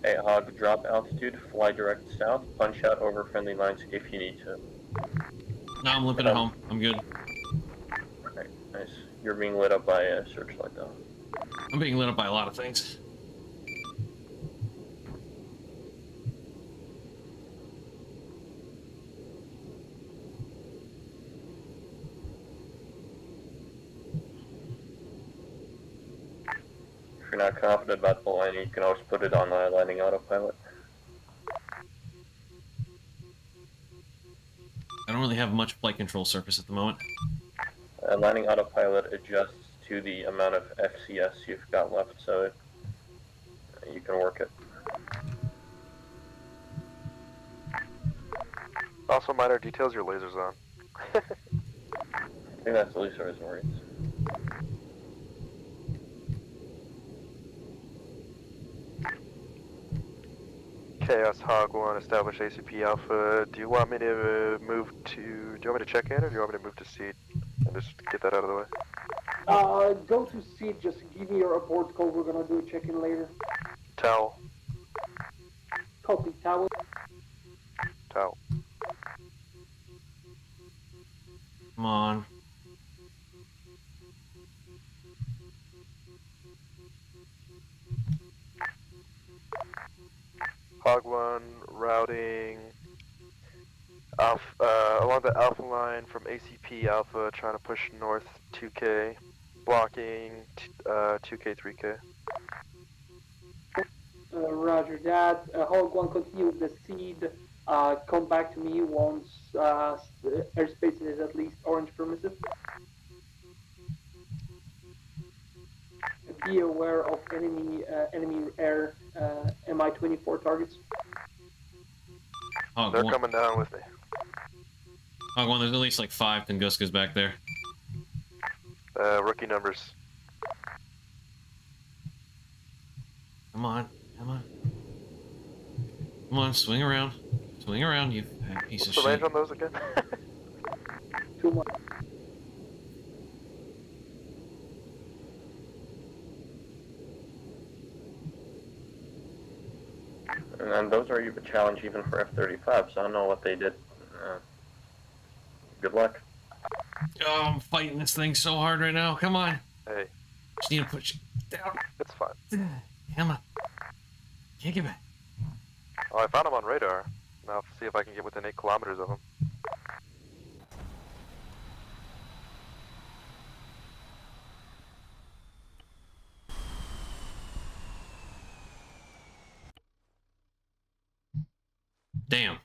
Hey, Hog, drop altitude, fly direct south, punch out over friendly lines if you need to. No, I'm limping at home. I'm good. Alright, nice. You're being lit up by a searchlight, though. I'm being lit up by a lot of things. If you're not confident about the line, you can always put it on landing autopilot. I don't really have much flight control surface at the moment. Landing autopilot adjusts to the amount of FCS you've got left, so you can work it. Also, minor details, your laser's on. I think that's at least our worries. Chaos Hog 1, establish ACP Alpha. Do you want me to check in, or do you want me to move to seed and just get that out of the way? Go to seed, just give me your abort code, we're gonna do a check-in later. Towel. Copy, towel. Towel. Come on. Hog 1, routing along the Alpha line from ACP Alpha, trying to push north 2K, blocking 2K, 3K. Roger that. Hog 1, continue with the seed. Come back to me once airspace is at least orange permissive. Be aware of enemy air Mi-24 targets. Hog They're one. coming down with me. Hog 1, there's at least like 5 Tunguskas back there. Rookie numbers. Come on. Come on. Come on, swing around. Swing around, you piece What's of the shit. range on those again? 2 miles. And those are a challenge even for F-35, so I don't know what they did. Good luck. Oh, I'm fighting this thing so hard right now. Come on. Hey. Just need to push down. It's fine. Come on. Can't get back. Oh, I found him on radar. Now I'll see if I can get within 8 kilometers of him. Damn.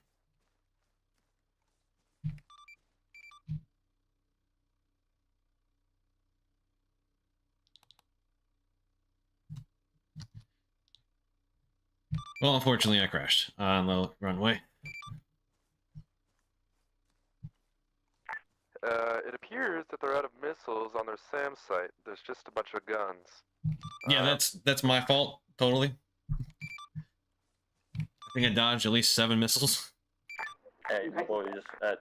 Well, unfortunately, I crashed on the runway. It appears that they're out of missiles on their SAM site. There's just a bunch of guns. Yeah, that's my fault, totally. I think I dodged at least 7 missiles. Hey, boys,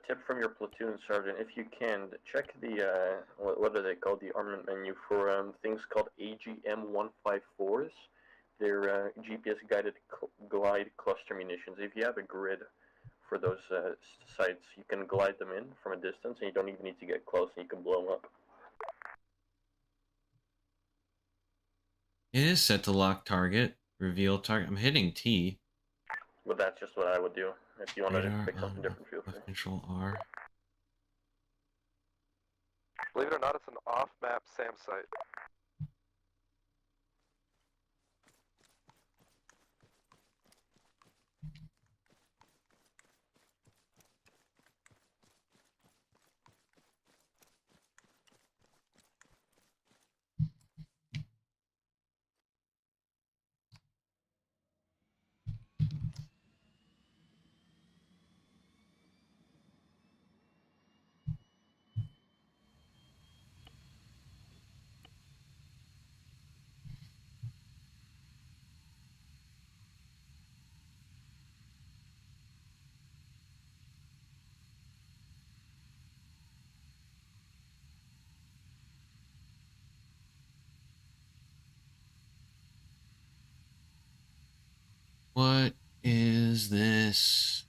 tip from your platoon sergeant, if you can, check the, what are they called, the armament menu for things called AGM-154s. They're GPS-guided glide cluster munitions. If you have a grid for those sites, you can glide them in from a distance, and you don't even need to get close, and you can blow them up. It is set to lock target, reveal target. I'm hitting T. But that's just what I would do. If you want to Radar pick something different, feel free. Control R. Believe it or not, it's an off-map SAM site. What is this?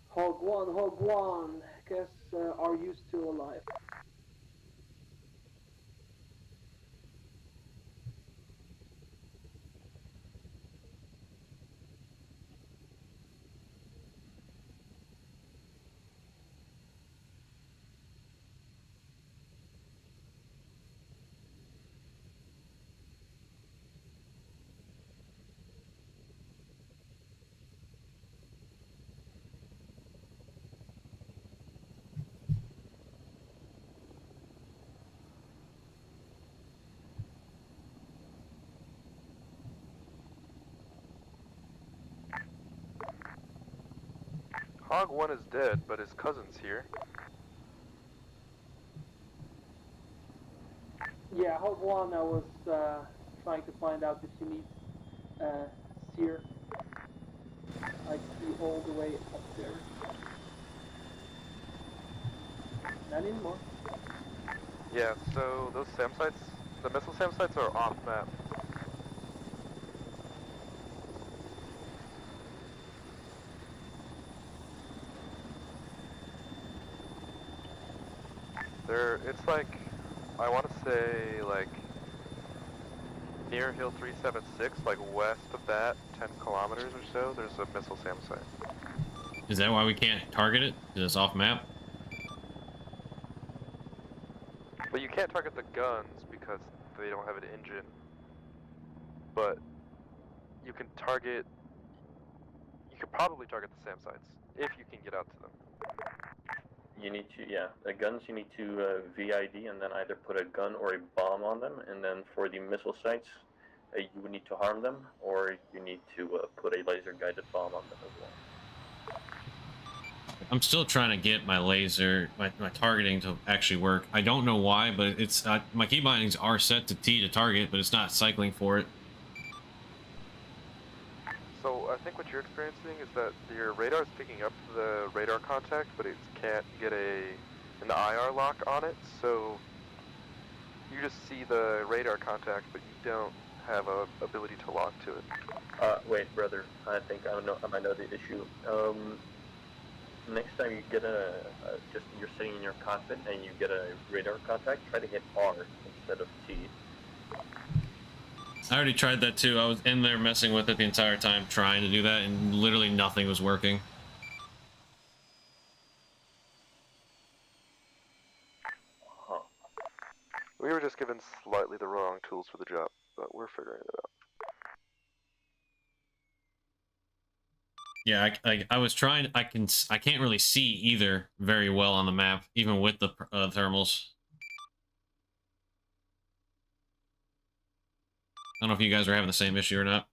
Hog one. Guess, are you still alive? Hog 1 is dead, but his cousin's here. Yeah, Hog one, I was trying to find out if you need sear. I see all the way up there. Not anymore. Yeah, so those SAM sites, the missile SAM sites are off-map. It's like, I want to say, like, near Hill 376, like west of that, 10 kilometers or so, there's a missile SAM site. Is that why we can't target it? Because it's off map? But you can't target the guns because they don't have an engine. But you can target, you could probably target the SAM sites, if you can get out to them. You need to, yeah, the guns you need to VID and then either put a gun or a bomb on them, and then for the missile sites, you would need to harm them, or you need to put a laser-guided bomb on them as well. I'm still trying to get my laser, my targeting to actually work. I don't know why, but it's my key bindings are set to T to target, but it's not cycling for it. So I think what you're experiencing is that your radar is picking up the radar contact, but it can't get an IR lock on it. So you just see the radar contact, but you don't have a ability to lock to it. Wait, brother. I think I might know the issue. Next time you get just you're sitting in your cockpit and you get a radar contact, try to hit R instead of T. I already tried that too. I was in there messing with it the entire time, trying to do that, and literally nothing was working. Huh. We were just given slightly the wrong tools for the job, but we're figuring it out. Yeah, I was trying. I can't really see either very well on the map, even with the thermals. I don't know if you guys are having the same issue or not.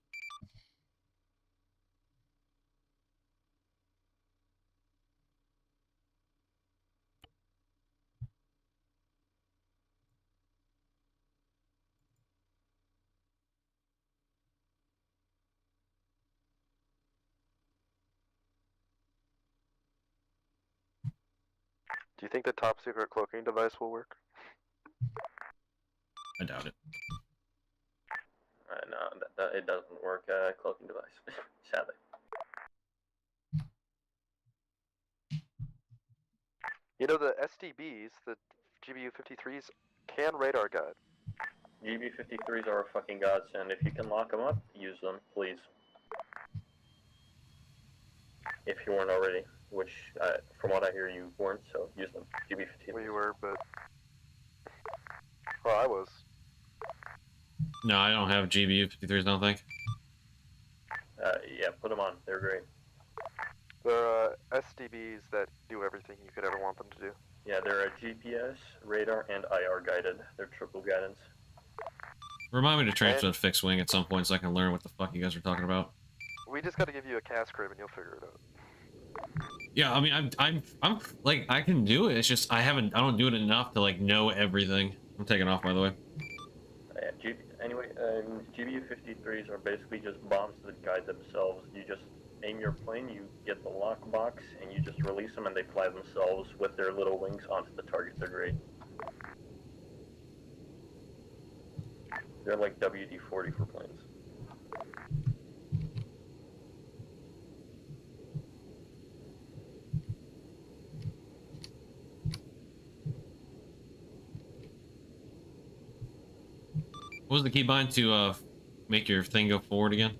Do you think the top secret cloaking device will work? I doubt it. No, it doesn't work. Cloaking device, sadly. You know, the SDBs, the GBU-53s, can radar guide. GB-53s are a fucking godsend. If you can lock them up, use them, please. If you weren't already, which, from what I hear, you weren't, so use them. GB-53s. We were, but... Well, I was. No, I don't have GBU-53s, I don't think. Yeah, put them on. They're great. They're SDBs that do everything you could ever want them to do. Yeah, they're GPS, radar, and IR guided. They're triple guidance. Remind me to transfer to fixed wing at some point so I can learn what the fuck you guys are talking about. We just got to give you a cast crib and you'll figure it out. Yeah, I mean, I'm like, I can do it. It's just I don't do it enough to like know everything. I'm taking off, by the way. Anyway, GBU-53s are basically just bombs that guide themselves. You just aim your plane, you get the lockbox, and you just release them, and they fly themselves with their little wings onto the target. They're great. They're like WD-40 for planes. What was the keybind to make your thing go forward again?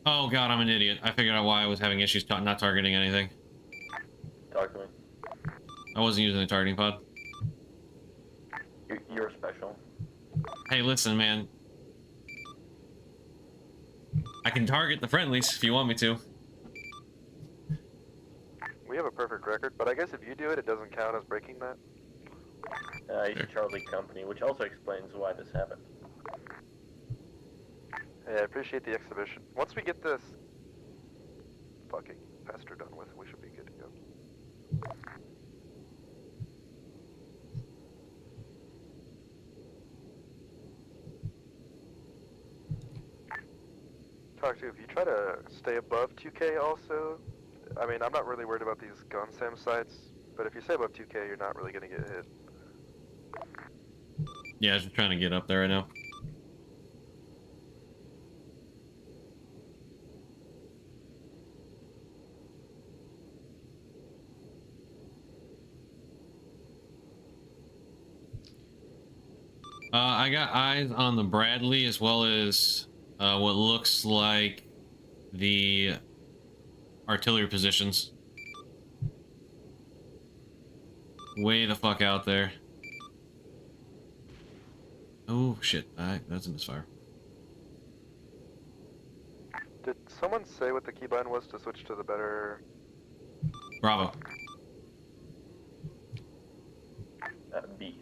Oh god, I'm an idiot. I figured out why I was having issues not targeting anything. Talk to me. I wasn't using the targeting pod. You're special. Hey, listen, man. I can target the friendlies if you want me to. We have a perfect record, but I guess if you do it, it doesn't count as breaking that. He's Charlie Company, which also explains why this happened. Hey, I appreciate the exhibition. Once we get this fucking pester done with, we should be good to go. Talk to you, if you try to stay above 2K also, I mean, I'm not really worried about these gun SAM sites, but if you stay above 2K, you're not really going to get hit. Yeah, I was just trying to get up there right now. I got eyes on the Bradley as well as what looks like the artillery positions. Way the fuck out there. Oh shit, that's a misfire. Did someone say what the keybind was to switch to the better... Bravo. B.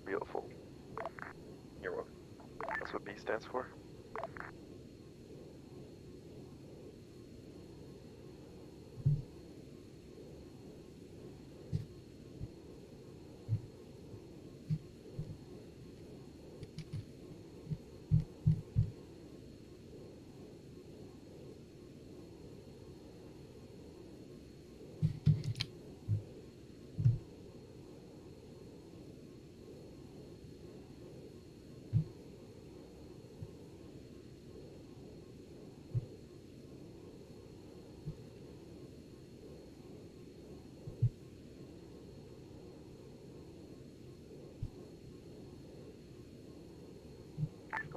Beautiful. You're welcome. That's what B stands for.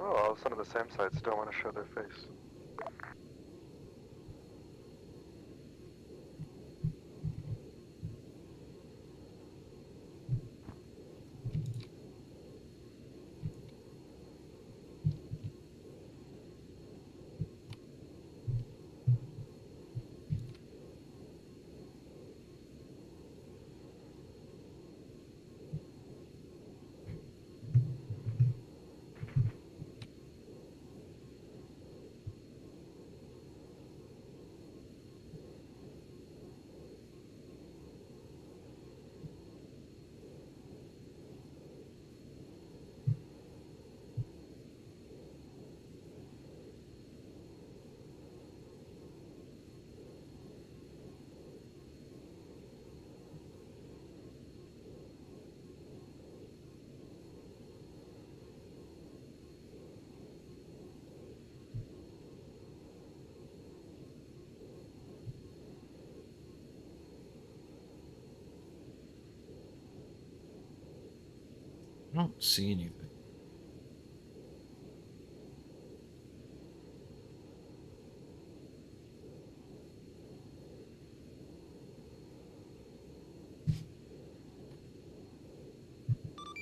Oh, all of a sudden the SAM sites don't want to show their face. I don't see anything.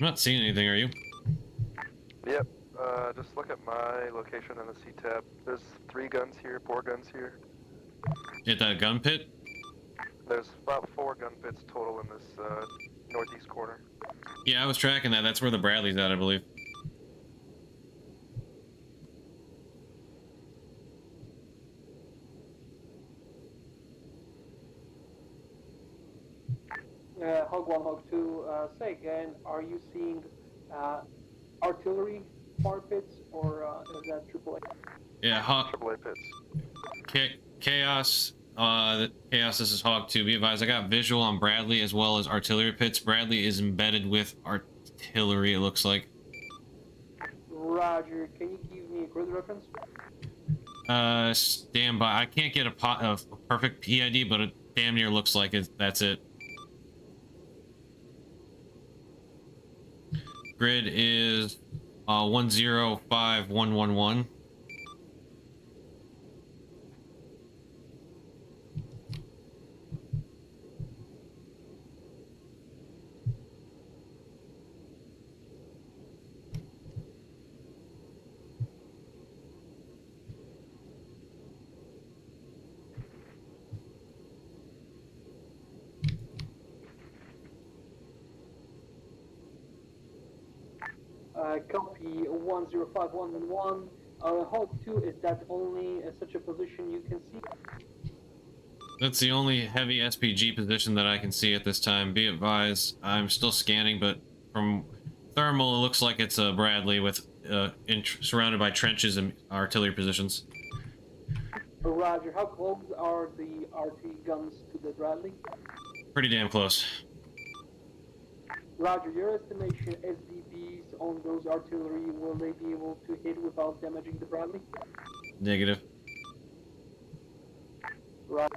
I'm not seeing anything, are you? Yep. Just look at my location in the C tab. There's 3 guns here, 4 guns here. At that gun pit? There's about 4 gun pits total in this northeast corner. Yeah, I was tracking that. That's where the Bradley's at, I believe. Hog 1, Hog 2, say again, are you seeing artillery far pits or is that AAA? Yeah, AAA pits. Chaos. Chaos, this is Hawk 2. Be advised, I got visual on Bradley as well as artillery pits. Bradley is embedded with artillery, it looks like. Roger, can you give me a grid reference? Stand by. I can't get a perfect PID, but it damn near looks like that's it. Grid is 105111. Copy 105111. Hog 2, is that only such a position you can see? That's the only heavy SPG position that I can see at this time. Be advised, I'm still scanning, but from thermal, it looks like it's a Bradley with surrounded by trenches and artillery positions. Roger, how close are the RT guns to the Bradley? Pretty damn close. Roger, your estimation SDBs on those artillery, will they be able to hit without damaging the Bradley? Negative. Roger.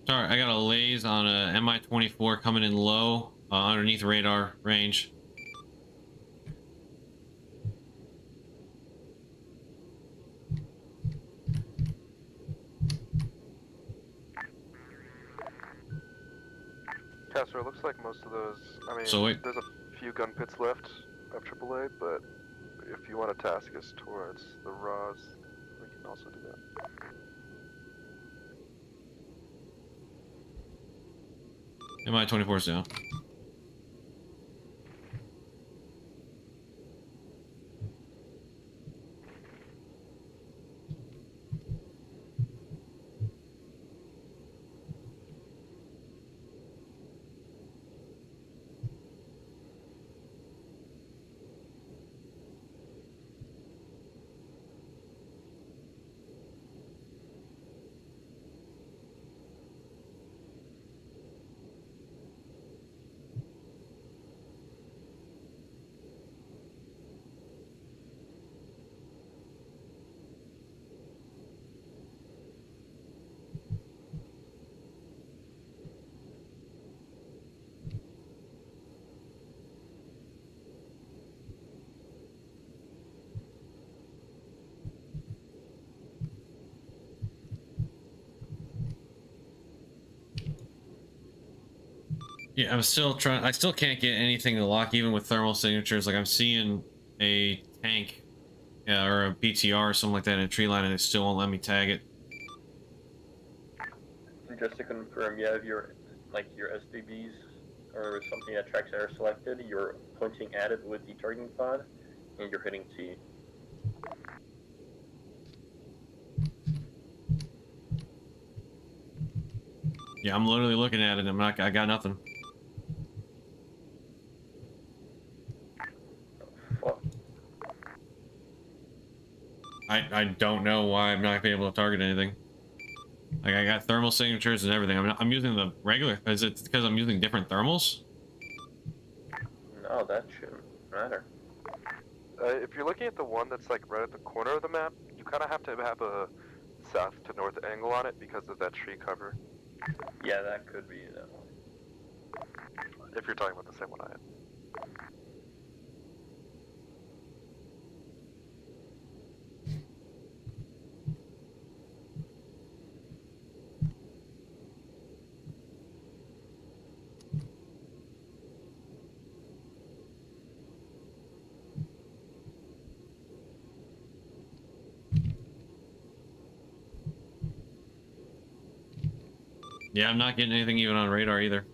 Sorry, I got a laze on a Mi-24 coming in low, underneath radar range. Casper, it looks like most of those, I mean, So wait. there's a few gun pits left of AAA, but if you want to task us towards the RAWs, we can also do that. Mi-24's down. Yeah, I'm still trying. I still can't get anything to lock, even with thermal signatures. Like I'm seeing a tank or a BTR or something like that in a tree line, and it still won't let me tag it. Just to confirm, you have your SDBs or something that tracks air selected. You're pointing at it with the targeting pod, and you're hitting T. Yeah, I'm literally looking at it. I got nothing. Fuck. I don't know why I'm not being able to target anything. Like I got thermal signatures and everything. I'm using the regular. Is it because I'm using different thermals? No, that shouldn't matter. If you're looking at the one that's like right at the corner of the map, you kind of have to have a south to north angle on it because of that tree cover. Yeah, that could be that one. If you're talking about the same one I had. Yeah, I'm not getting anything even on radar either.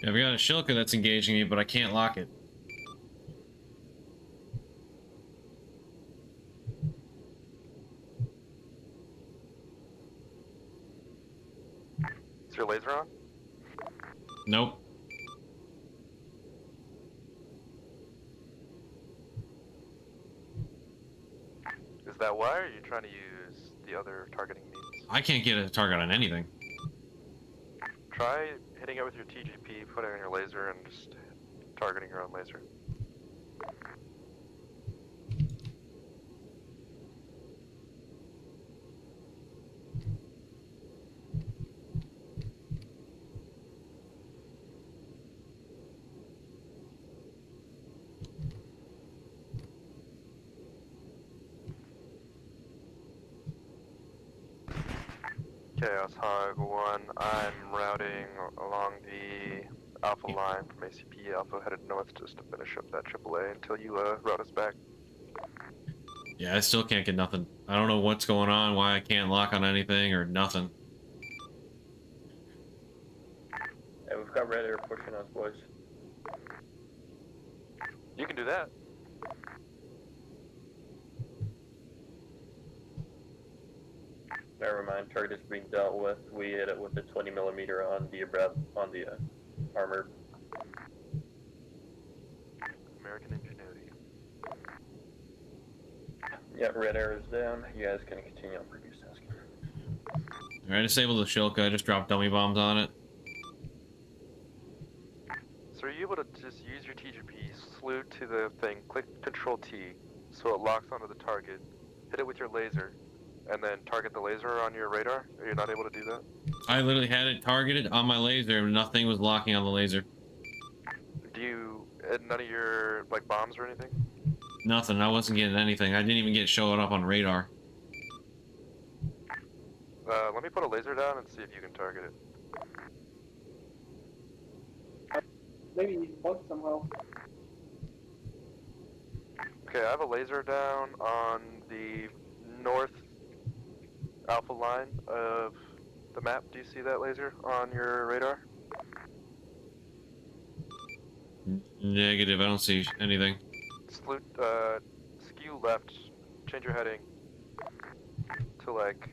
Yeah, we got a Shilka that's engaging me, but I can't lock it. Is your laser on? Nope. Is that why, or are you trying to use the other targeting means? I can't get a target on anything. Try hitting it with your TGP, putting on your laser, and just targeting your own laser. Chaos Hog 1, I'm routing along the Alpha line from ACP Alpha headed north just to finish up that AAA until you route us back. Yeah, I still can't get nothing. I don't know what's going on, why I can't lock on anything or nothing. Hey, we've got red air pushing us, boys. You can do that. Never mind, target is being dealt with. We hit it with the 20mm on the armor. American ingenuity. Yeah, red air is down. You guys can continue on previous tasking. Alright, disable the Shilka. I just dropped dummy bombs on it. So are you able to just use your TGP, salute to the thing, click Control T, so it locks onto the target, hit it with your laser, and then target the laser on your radar? Are you not able to do that? I literally had it targeted on my laser and nothing was locking on the laser. Do you, none of your, like, bombs or anything? Nothing. I wasn't getting anything. I didn't even get showing up on radar. Let me put a laser down and see if you can target it. Maybe he's bugged somehow. Okay, I have a laser down on the north Alpha line of the map. Do you see that laser on your radar? Negative. I don't see anything. Salute, skew left, change your heading, to like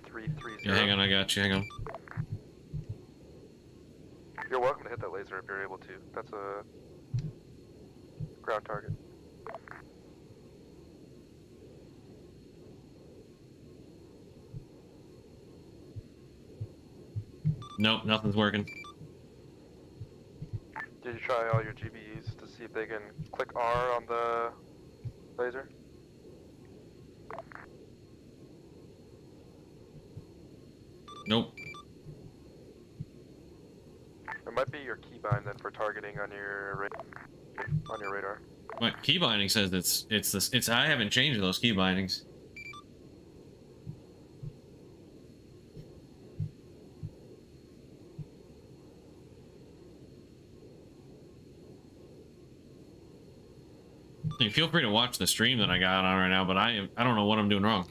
330. Yeah, hang on, I got you. Hang on. You're welcome to hit that laser if you're able to. That's a ground target. Nope, nothing's working. Did you try all your GBUs to see if they can click R on the laser? Nope. It might be your keybind then for targeting on your radar. My key binding says it's I haven't changed those key bindings. Hey, feel free to watch the stream that I got on right now, but I don't know what I'm doing wrong.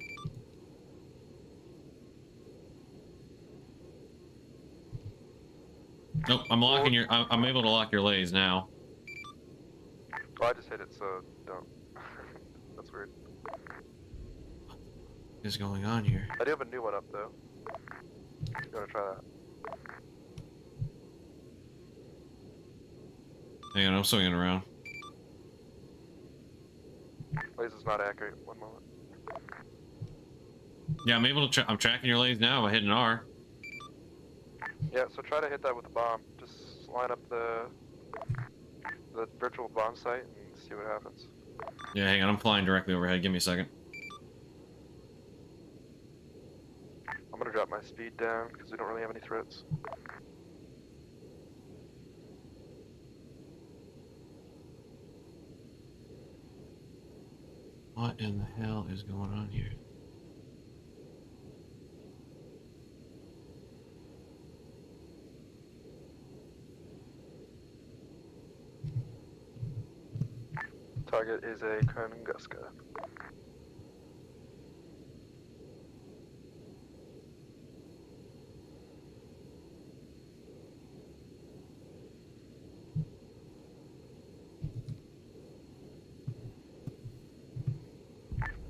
Nope, I'm able to lock your lays now. Oh, I just hit it, so don't. That's weird. What is going on here? I do have a new one up though. You wanna try that? Hang on, I'm swinging around. Laser's not accurate. One moment. Yeah, I'm able to. I'm tracking your lays now by hitting R. Yeah, so try to hit that with the bomb. Just line up the virtual bomb site and see what happens. Yeah, hang on, I'm flying directly overhead. Give me a second. I'm gonna drop my speed down because we don't really have any threats. What in the hell is going on here? Target is a Tunguska.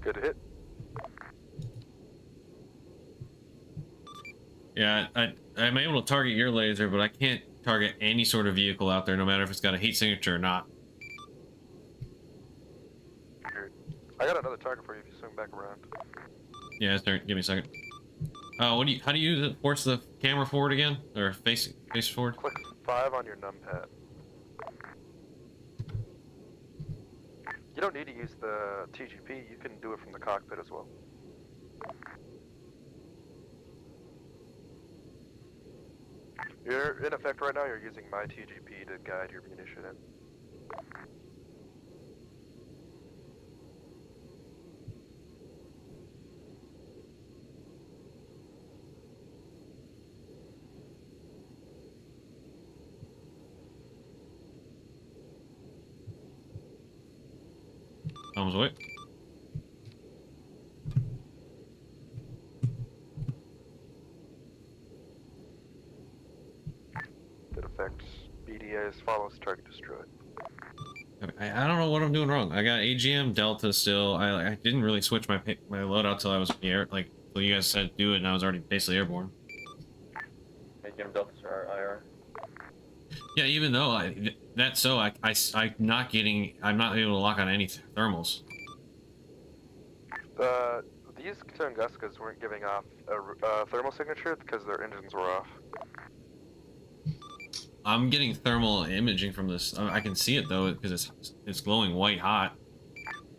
Good hit. Yeah, I'm able to target your laser, but I can't target any sort of vehicle out there, no matter if it's got a heat signature or not. I got another target for you if you swing back around. Yeah, give me a second. How do you use it? Force the camera forward again, or face forward? Click 5 on your numpad. You don't need to use the TGP, you can do it from the cockpit as well. You're, in effect right now, you're using my TGP to guide your munition in. Thumbs away. That affects BDA as follows: target destroyed. I don't know what I'm doing wrong. I got AGM Delta still. I didn't really switch my loadout till I was in the air, like till you guys said do it, and I was already basically airborne. AGM Deltas are IR. Yeah, even though I'm not able to lock on any thermals. These Tunguskas weren't giving off a thermal signature because their engines were off. I'm getting thermal imaging from this. I can see it though because it's glowing white hot.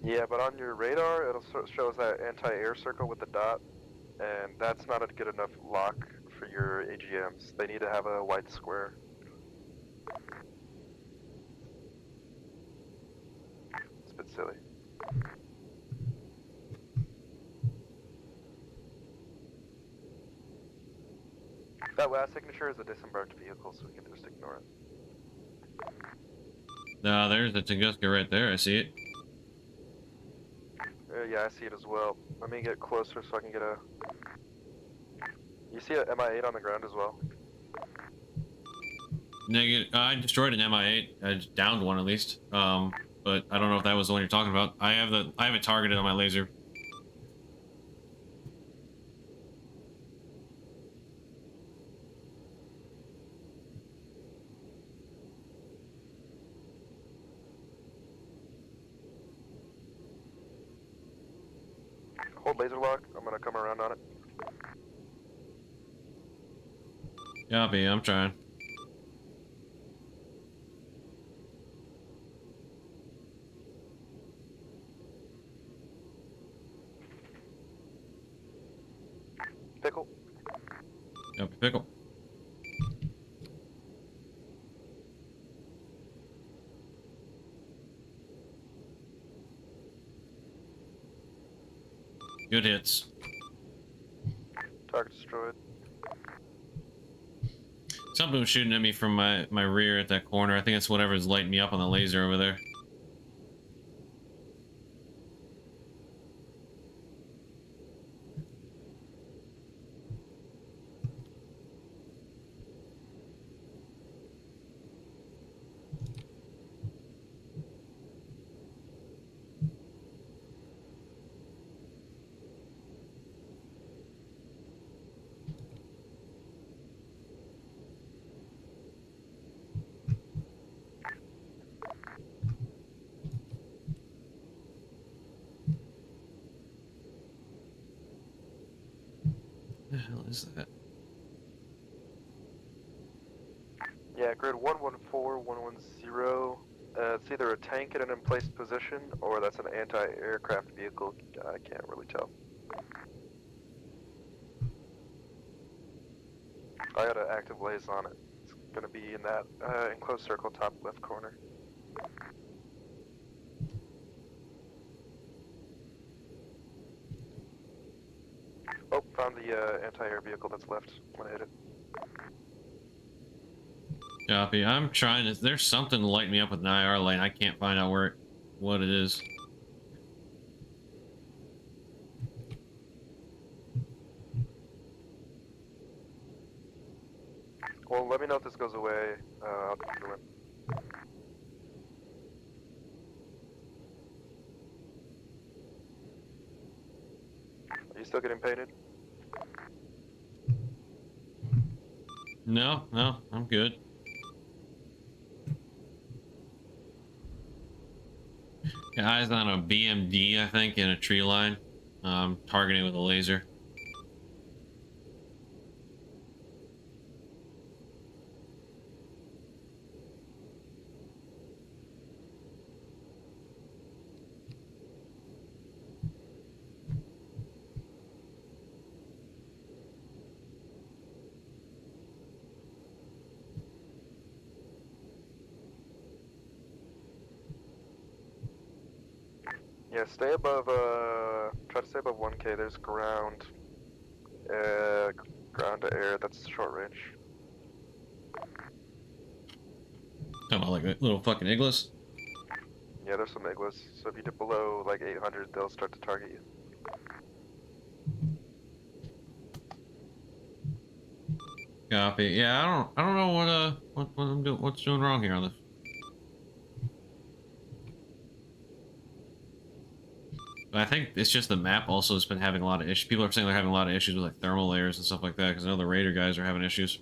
Yeah, but on your radar, it'll shows that anti-air circle with the dot, and that's not a good enough lock for your AGMs. They need to have a white square. It's a bit silly. That last signature is a disembarked vehicle, so we can just ignore it. No, there's the Tunguska right there. I see it. Yeah, I see it as well. Let me get closer so I can get a... You see a MI8 on the ground as well? Negative. I destroyed an MI8. I downed one at least. But I don't know if that was the one you're talking about. I have it targeted on my laser. Hold laser lock. I'm gonna come around on it. Copy, I'm trying. Pickle. Copy, pickle. Good hits. Target destroyed. Something was shooting at me from my rear at that corner. I think it's whatever's lighting me up on the laser over there. The hell is that? Yeah, grid 114110. It's either a tank in an emplaced position or that's an anti-aircraft vehicle. I can't really tell. I got an active laze on it. It's gonna be in that enclosed circle top left corner. Oh, found the anti-air vehicle that's left. I'm gonna hit it. Copy. I'm trying to. There's something to light me up with an IR light. I can't find out what it is. Well, let me know if this goes away. I'll go through it. Are you still getting painted? No, I'm good. Got eyes on a BMD, I think, in a tree line. Targeting with a laser. Yeah, stay above, try to stay above 1K. There's ground. Ground to air, that's short range. Talking about like little fucking igloos. Yeah, there's some igloos. So if you dip below like 800, they'll start to target you. Copy. Yeah, I don't know what I'm doing. What's doing wrong here on this. But I think it's just the map also has been having a lot of issues. People are saying they're having a lot of issues with like thermal layers and stuff like that because I know the Raider guys are having issues.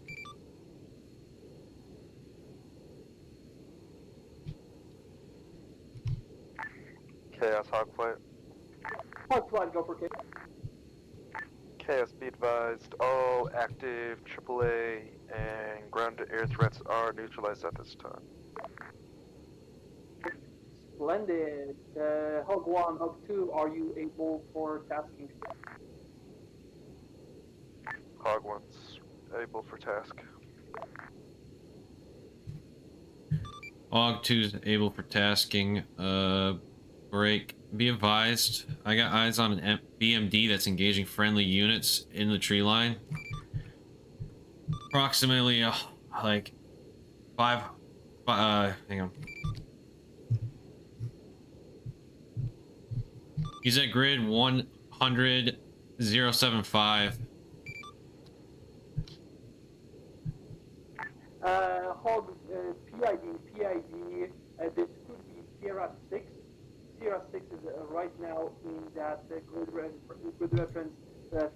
Chaos Hogflight. Hogflight, go for K. Chaos, be advised, all active AAA and ground to air threats are neutralized at this time. Splendid. Hog 1, Hog 2, are you able for tasking? Hog 1's able for task. Hog 2's able for tasking. Break. Be advised, I got eyes on an BMD that's engaging friendly units in the tree line. Approximately, like, hang on. He's at grid 100-075. Hog PID, this could be Sierra 6. Sierra 6 is right now in that grid reference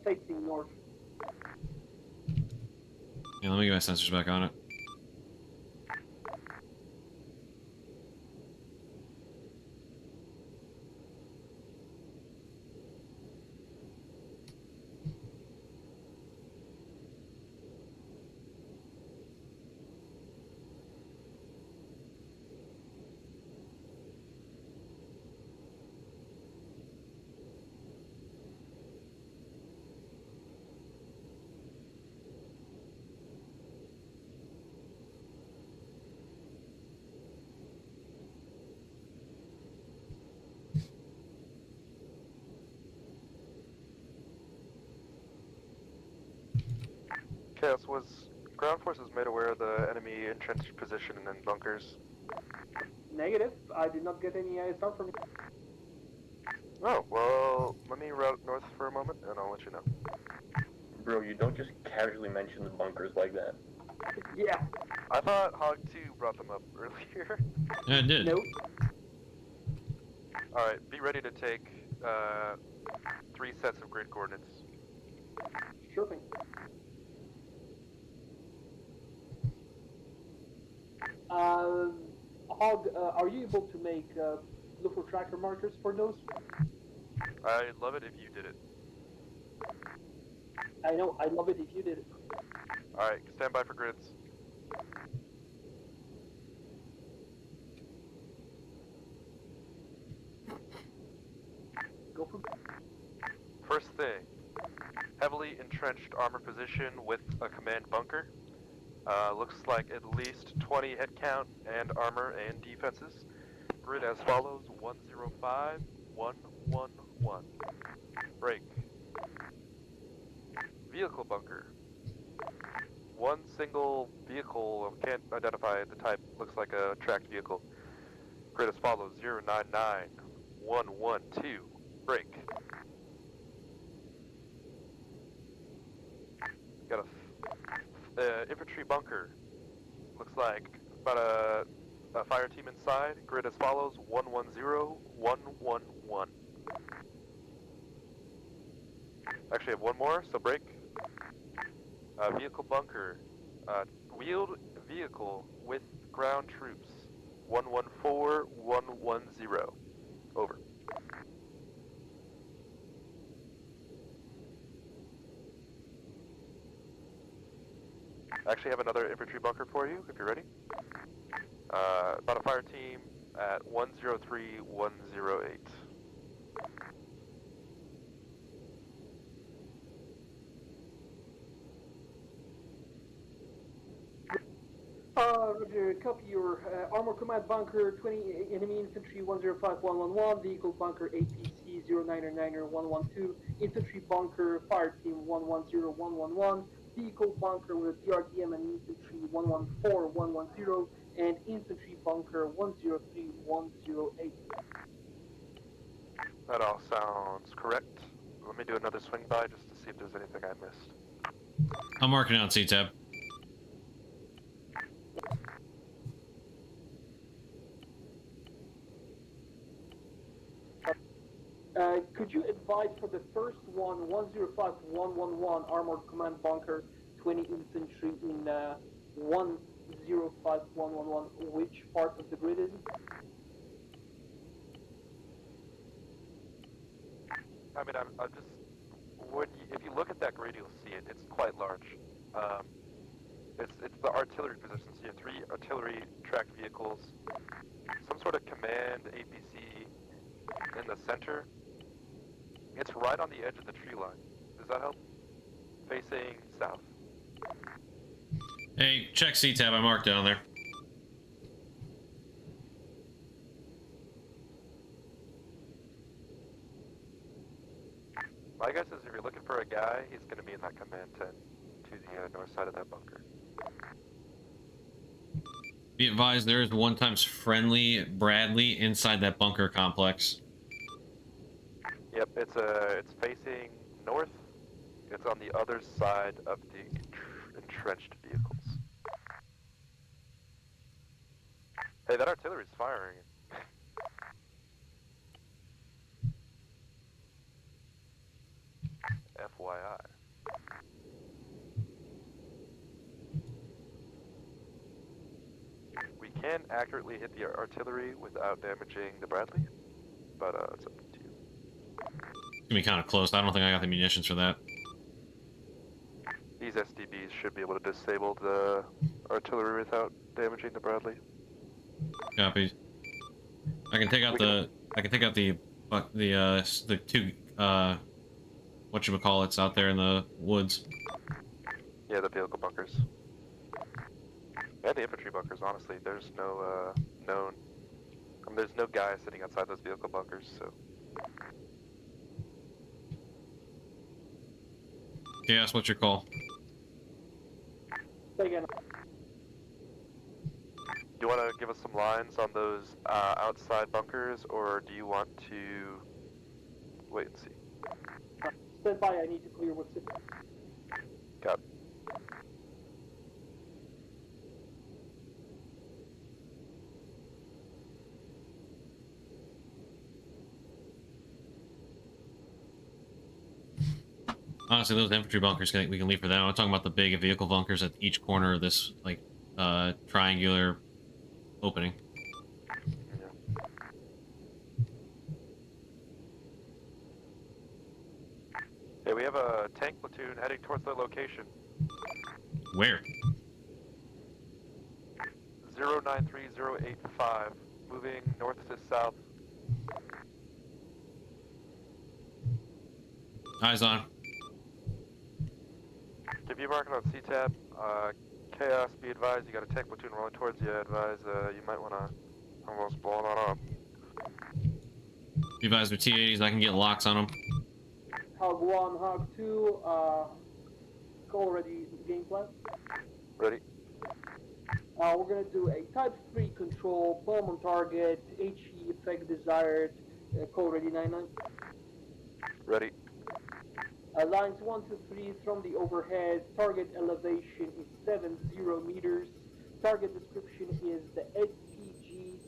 facing north. Yeah, let me get my sensors back on it. Chaos, was ground forces made aware of the enemy entrenched position and then bunkers? Negative. I did not get any ISR from you. Oh, well, let me route north for a moment, and I'll let you know. Bro, you don't just casually mention the bunkers like that. Yeah. I thought Hog 2 brought them up earlier. Yeah, it did. Nope. Alright, be ready to take 3 sets of grid coordinates. Sure thing. Hog, are you able to make local tracker markers for those? I'd love it if you did it. I know, I'd love it if you did it. Alright, stand by for grids. Go for First thing, heavily entrenched armor position with a command bunker. Looks like at least 20 head count and armor and defenses. Grid as follows: 105, 111. Break. Vehicle bunker. One single vehicle, can't identify the type, looks like a tracked vehicle. Grid as follows: 099, 112. Break. Got a infantry bunker. Looks like about a fire team inside. Grid as follows: 110, 111. Actually, I have one more, so break. Vehicle bunker. Wheeled vehicle with ground troops. 114, 110. Over. I actually have another infantry bunker for you, if you're ready. About a fire team at 103, 108. Roger, copy your armor command bunker, 20 enemy infantry 105 111, vehicle bunker APC 0999 112, infantry bunker fire team 110 111, vehicle bunker with DRDM and infantry 114 110, and infantry bunker 103 108. That all sounds correct. Let me do another swing by just to see if there's anything I missed. I'm marking out C-Tab. Could you advise for the first one, 105 111 armored command bunker, 20 infantry in 105 111, which part of the grid is it? I mean, I'm just, if you look at that grid, you'll see it. It's quite large. It's the artillery positions. You have 3 artillery tracked vehicles, some sort of command APC in the center. It's right on the edge of the tree line. Does that help? Facing south. Hey, check C-Tab. I marked down there. My guess is if you're looking for a guy, he's going to be in that command tent to the north side of that bunker. Be advised, there is 1 friendly Bradley inside that bunker complex. Yep, it's facing north. It's on the other side of the entrenched vehicles. Hey, that artillery's firing. FYI. We can accurately hit the artillery without damaging the Bradley, but it's up to you. It's gonna be kind of close. I don't think I got the munitions for that. These SDBs should be able to disable the artillery without damaging the Bradley. Copy. I can take out the 2 whatchamacallits out there in the woods. Yeah, the vehicle bunkers. And the infantry bunkers, honestly. There's no there's no guy sitting outside those vehicle bunkers, so. Chaos, what's your call? Say again. Do you want to give us some lines on those outside bunkers, or do you want to wait and see? Stand by, I need to clear what's it. Got it. Honestly, those infantry bunkers we can leave for now. I'm talking about the big vehicle bunkers at each corner of this like triangular opening. Hey, we have a tank platoon heading towards their location. Where? 093085, moving north to south. Eyes on. Give you a marking on C-tab. Chaos, be advised, you got a tank platoon rolling towards you. Advise you might want to almost blow that up. You guys with T-80s, I can get locks on them. Hog 1, Hog 2, call ready game plan. Ready. We're going to do a type 3 control, bomb on target, HE effect desired, call ready 99. Ready. Lines 1 to 3 from the overhead, target elevation is 70 meters, target description is the SPG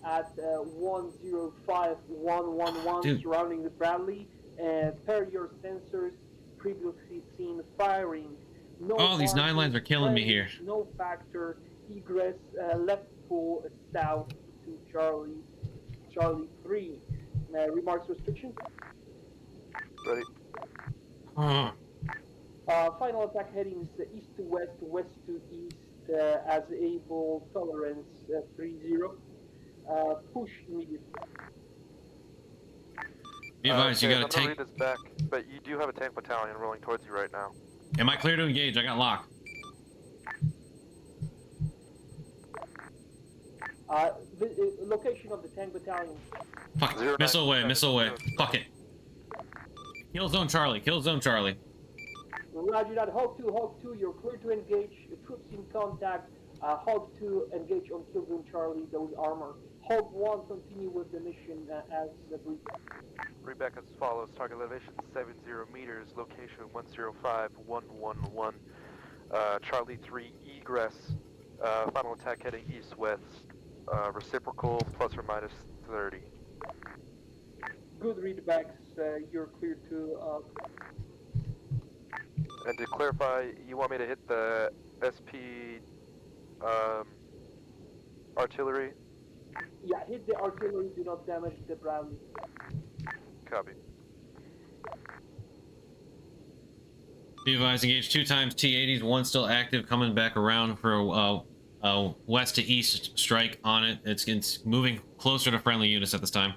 at 105111 surrounding the Bradley, pair your sensors, previously seen firing. No Oh, these 9 lines are killing me here. No factor, egress, left pull south to Charlie 3. Remarks restrictions? Ready. Final attack headings east to west, west to east, as able, tolerance 30. Push immediately. Be advised, you got a I'm tank. gonna read this back, but you do have a tank battalion rolling towards you right now. Am I clear to engage? I got lock. The location of the tank battalion. Fuck. Missile away, missile away. Fuck it. Kill zone Charlie, kill zone Charlie. Roger that. Hog 2, you're clear to engage. Troops in contact. Hog 2, engage on kill zone Charlie, those armor. Hog 1, continue with the mission as briefed. Read back as follows. Target elevation 70 meters, location 105111. Charlie 3, egress. Final attack heading east-west. Reciprocal plus or minus 30. Good readbacks. You're clear to... And to clarify, you want me to hit the SP artillery? Yeah, hit the artillery, do not damage the Bradley. Copy. Be advised, engage 2 times T-80s, 1 still active, coming back around for a west to east strike on it. It's moving closer to friendly units at this time.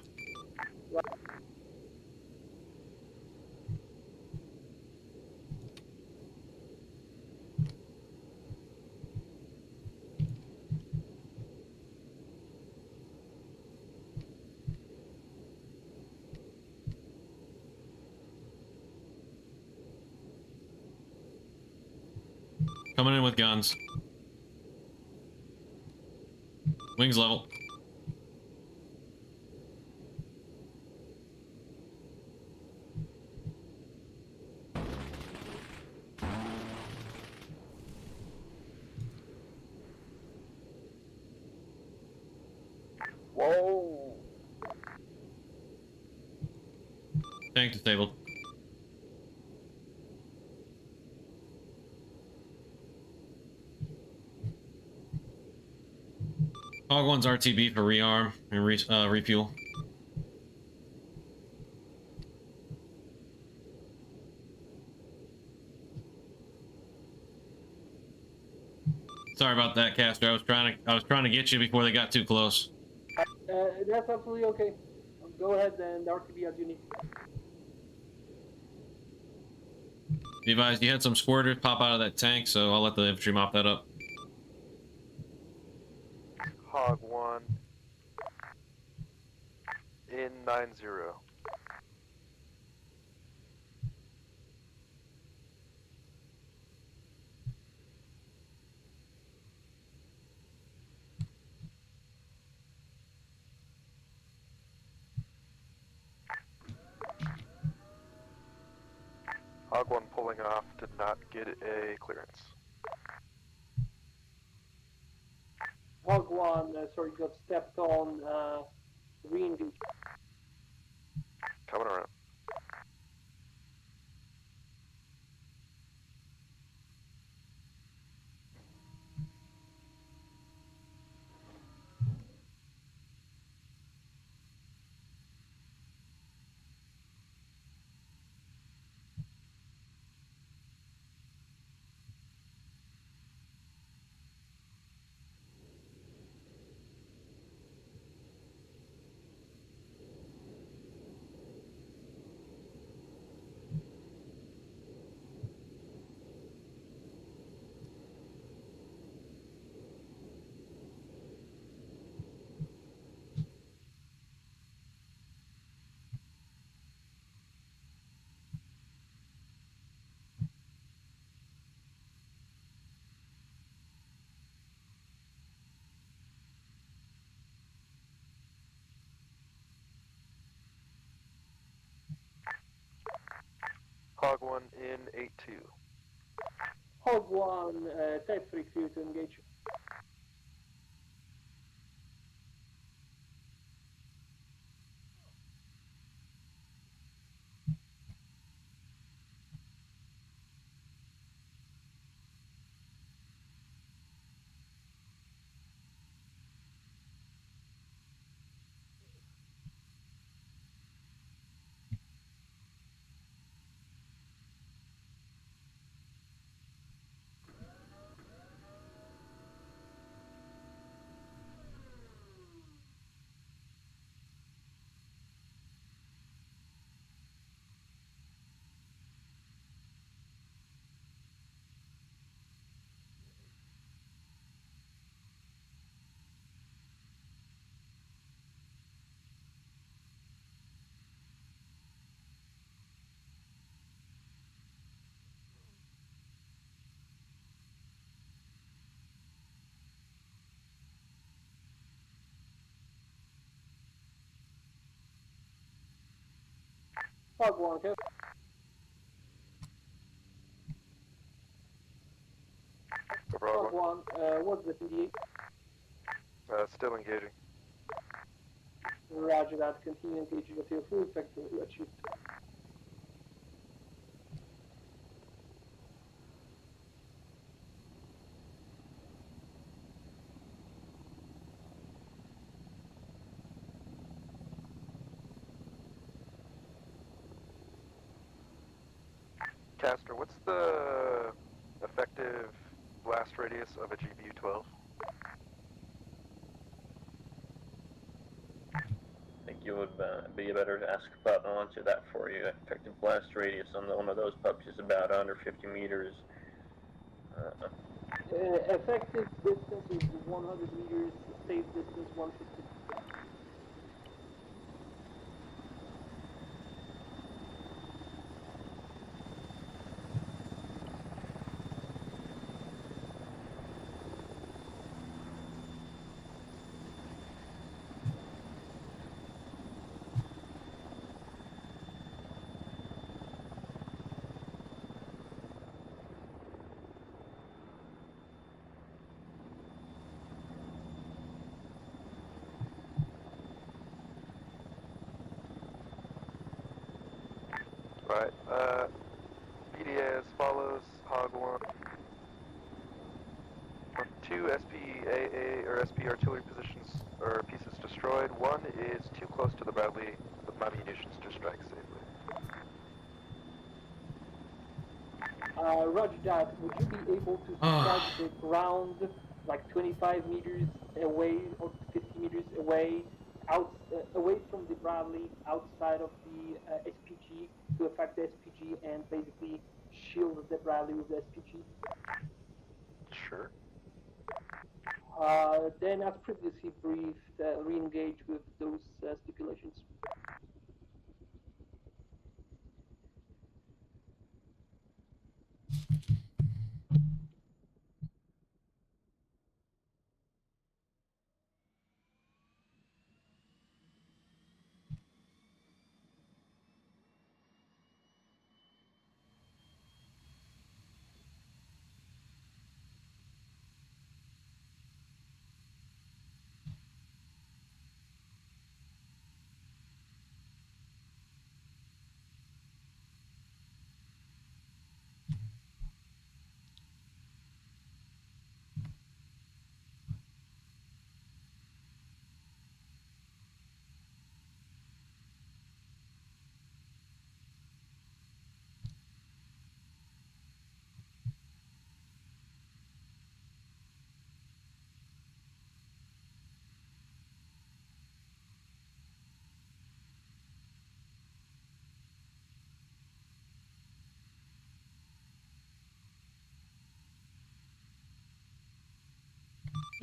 Coming in with guns. Wings level. Whoa! Tank disabled. Hog 1's RTB for rearm and refuel. Sorry about that, Castro. I was trying to get you before they got too close. That's absolutely okay. Go ahead and RTB as you need. Be advised, you had some squirters pop out of that tank, so I'll let the infantry mop that up. Hog 1 in 90. Hog 1 pulling off did not get a clearance. Hog 1, sorry, got stepped on, re-engage. Coming around. Hog 1 in 8-2. Hog 1, type 3 clear to engage. Hog 1, okay. Hog 1, what's the PD? Still engaging. Roger that, continue engaging until full effect achieved. Caster, what's the effective blast radius of a GBU-12? I think you would be better to ask about. I'll answer that for you. Effective blast radius on one of those pups is about 150 meters. Effective distance is 100 meters, safe distance 150. Right, PDA as follows, Hog 1. 2 SPAA or SP artillery positions or pieces destroyed. 1 is too close to the Bradley with my munitions to strike safely. Roger that, would you be able to strike the ground like 25 meters away or 50 meters away, away from the Bradley, outside of the SPG, to affect the SPG and basically shield the Bradley with the SPG? Sure. Then, as previously briefed, re-engage with those stipulations.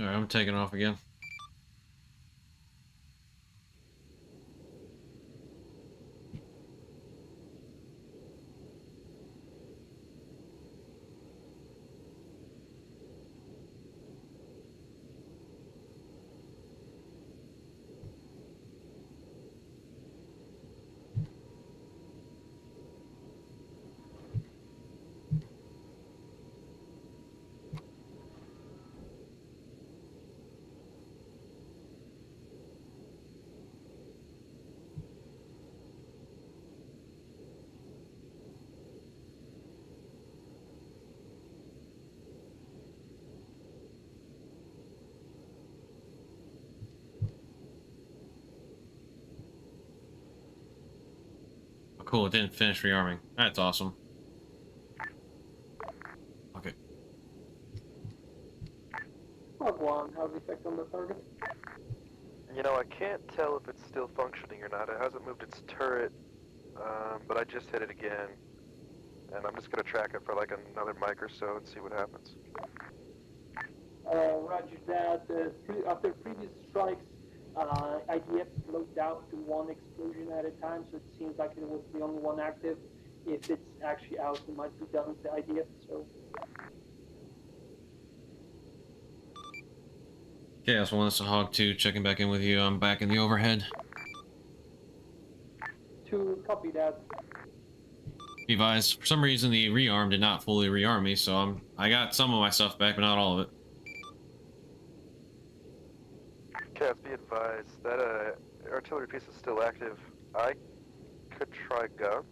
Alright, I'm taking off again. Oh, cool, it didn't finish rearming. That's awesome. Okay. Hog 1, how's the effect on the target? You know, I can't tell if it's still functioning or not. It hasn't moved its turret, but I just hit it again. And I'm just going to track it for like another mic or so and see what happens. Roger that. After previous strikes, IDF slowed down to one explosion at a time, so it seems like it was the only one active. If it's actually out, it might be done with the IDF, so... Chaos 1, it's a Hog 2, checking back in with you. I'm back in the overhead. 2, copy that. Be advised, for some reason the rearm did not fully rearm me, so I got some of my stuff back, but not all of it. Chaos, be advised, that artillery piece is still active. I could try guns.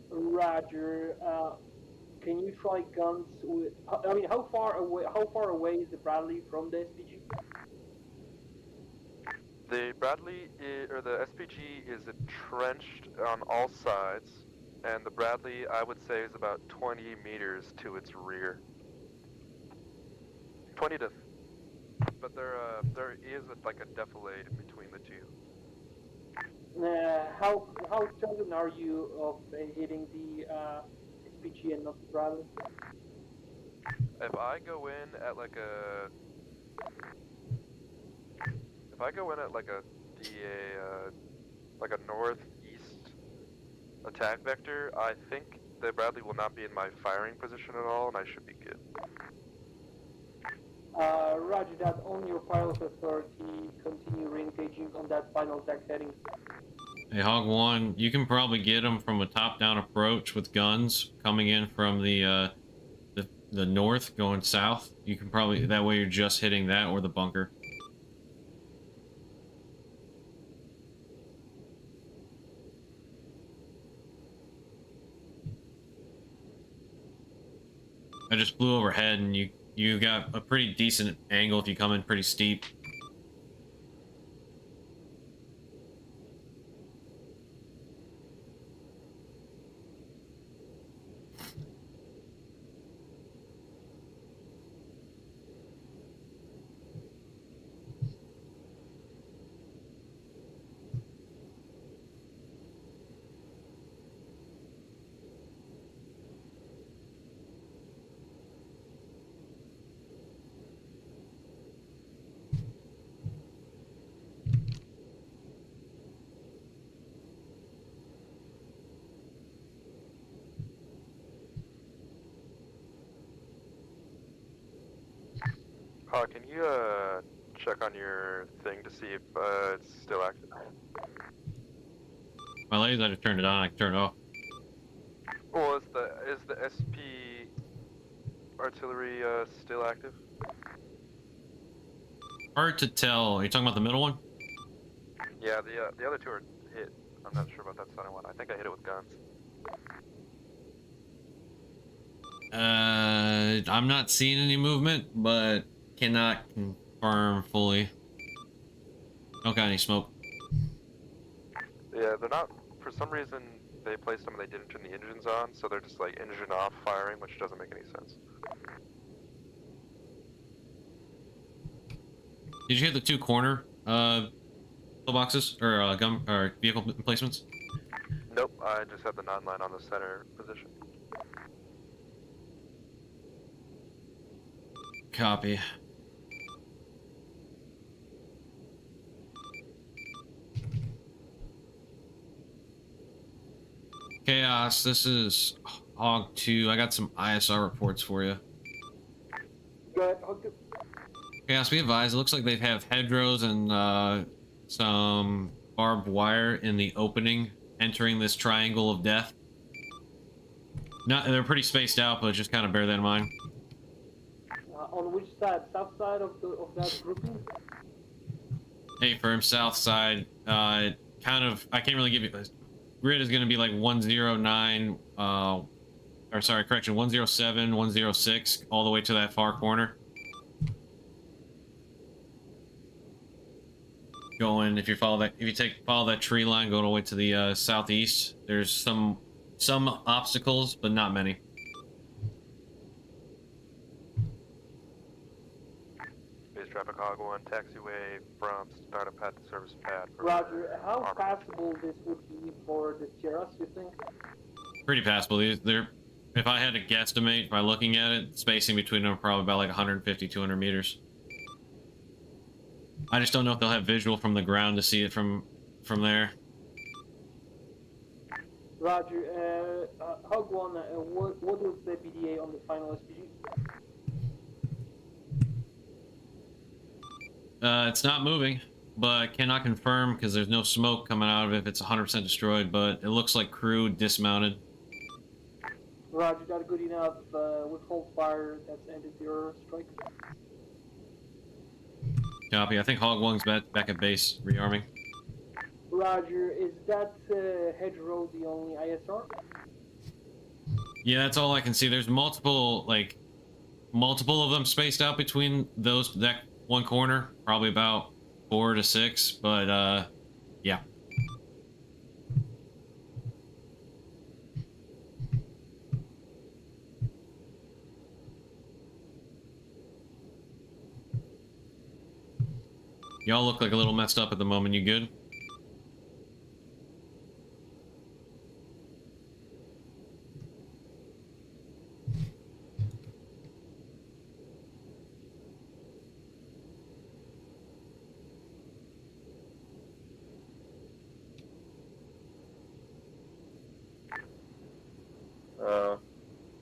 Roger. Can you try guns with... I mean, how far away is the Bradley from the SPG? The Bradley, or the SPG is entrenched on all sides, and the Bradley, I would say, is about 20 meters to its rear. 20 to... But there is like a defilade in between the two. How certain are you of hitting the SPG and not the Bradley? If I go in at like a... If I go in at like a northeast attack vector, I think the Bradley will not be in my firing position at all, and I should be good. Roger that. On your pilot authority, continue re-engaging on that final attack heading. Hey, Hog 1, you can probably get them from a top-down approach with guns coming in from the north, going south. You can probably... That way you're just hitting that or the bunker. I just flew overhead, and you got a pretty decent angle if you come in pretty steep. Can you check on your thing to see if it's still active? My lasers, I just turned it on, I can turn it off. Well, is the SP artillery still active? Hard to tell. Are you talking about the middle one? Yeah, the other two are hit. I'm not sure about that center one. I think I hit it with guns. I'm not seeing any movement, but cannot confirm fully. Don't got any smoke. Yeah, they're not... For some reason, they placed them and they didn't turn the engines on, so they're just like engine off firing, which doesn't make any sense. Did you hit the two corner boxes or gun or vehicle emplacements? Nope, I just had the non-line on the center position. Copy. Chaos, this is Hog 2. I got some ISR reports for you. Go ahead, Hog 2. Chaos, be advised, it looks like they have hedgerows and some barbed wire in the opening entering this triangle of death. They're pretty spaced out, but just kind of bear that in mind. On which side? South side of that grouping? Hey, firm, south side. Kind of, I can't really give you. Grid is going to be like 109, or sorry, correction, 107, 106, all the way to that far corner. Going, if you follow that, follow that tree line, going all the way to the southeast. There's some obstacles, but not many. Base traffic Hog 1, taxiway from startup pad to service pad. Roger. How passable this would be for the Sierras, you think? Pretty passable. They're, if I had to guesstimate by looking at it, spacing between them are probably about like 150, 200 meters. I just don't know if they'll have visual from the ground to see it from there. Roger. Hog 1, what was the BDA on the final SPG? It's not moving, but I cannot confirm because there's no smoke coming out of it if it's 100% destroyed, but it looks like crew dismounted. Roger, that good enough. Withhold fire, that's ended your strike. Copy. I think Hog 1's back at base, rearming. Roger, is that hedgerow the only ISR? Yeah, that's all I can see. There's multiple of them spaced out between that one corner, probably about 4 to 6, but yeah. Y'all look like a little messed up at the moment. You good?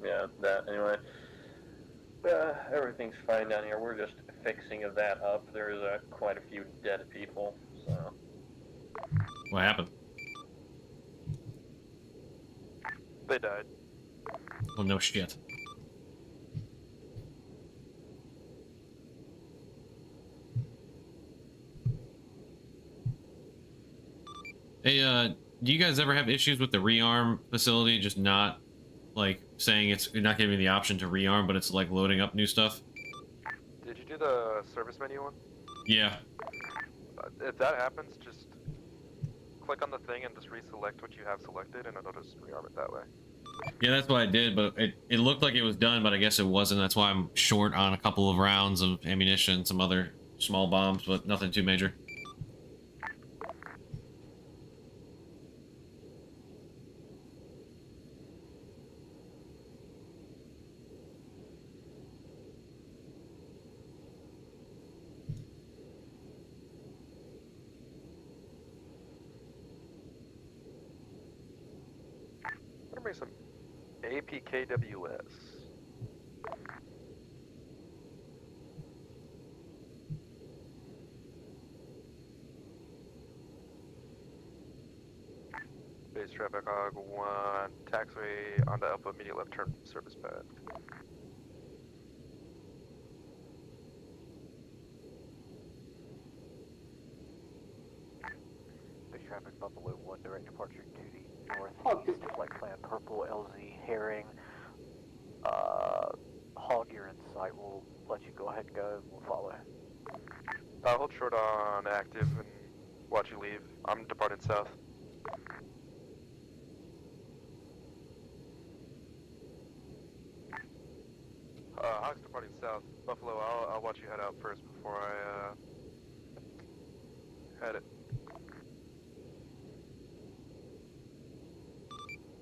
Yeah, that anyway. Everything's fine down here. We're just fixing that up. There's quite a few dead people, so. What happened? They died. Oh, no shit. Hey, do you guys ever have issues with the rearm facility just not, like, saying it's not giving me the option to rearm, but it's, like, loading up new stuff? Did you do the service menu one? Yeah. If that happens, just click on the thing and just reselect what you have selected, and it'll just rearm it that way. Yeah, that's what I did, but it looked like it was done, but I guess it wasn't. That's why I'm short on a couple of rounds of ammunition, some other small bombs, but nothing too major. Let me make some APKWS. Base traffic Hog 1, taxiway onto Alpha, immediate left turn from service pad. Base traffic Buffalo 1, direct departure duty northeast, flight plan purple, LZ, herring. Hog, you're in sight. We'll let you go ahead and go. We'll follow. I'll hold short on active and watch you leave. I'm departing south. Hog's departing south. Buffalo, I'll watch you head out first before I head it.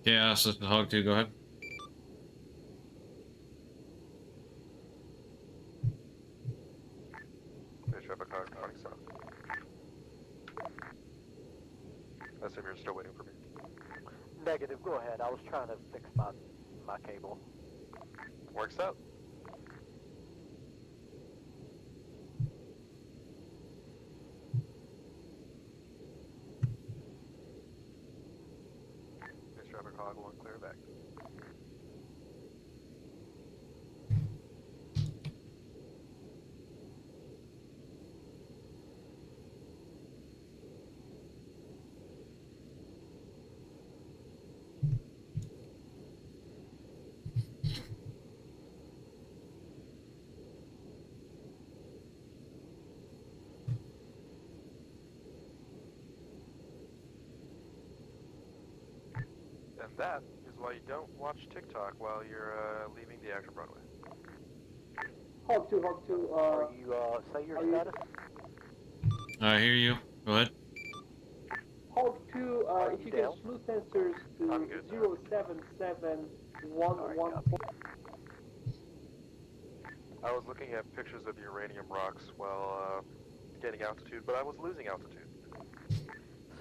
Yeah, so Hog 2, go ahead. negative. Go ahead. I was trying to fix my cable. Works out. Base traffic hog 1, clear back. And that is why you don't watch TikTok while you're leaving the active runway. Hog 2, Are you, say your status? I hear you. Go ahead. Hog 2, if you can slew sensors to 0771114. I was looking at pictures of uranium rocks while gaining altitude, but I was losing altitude.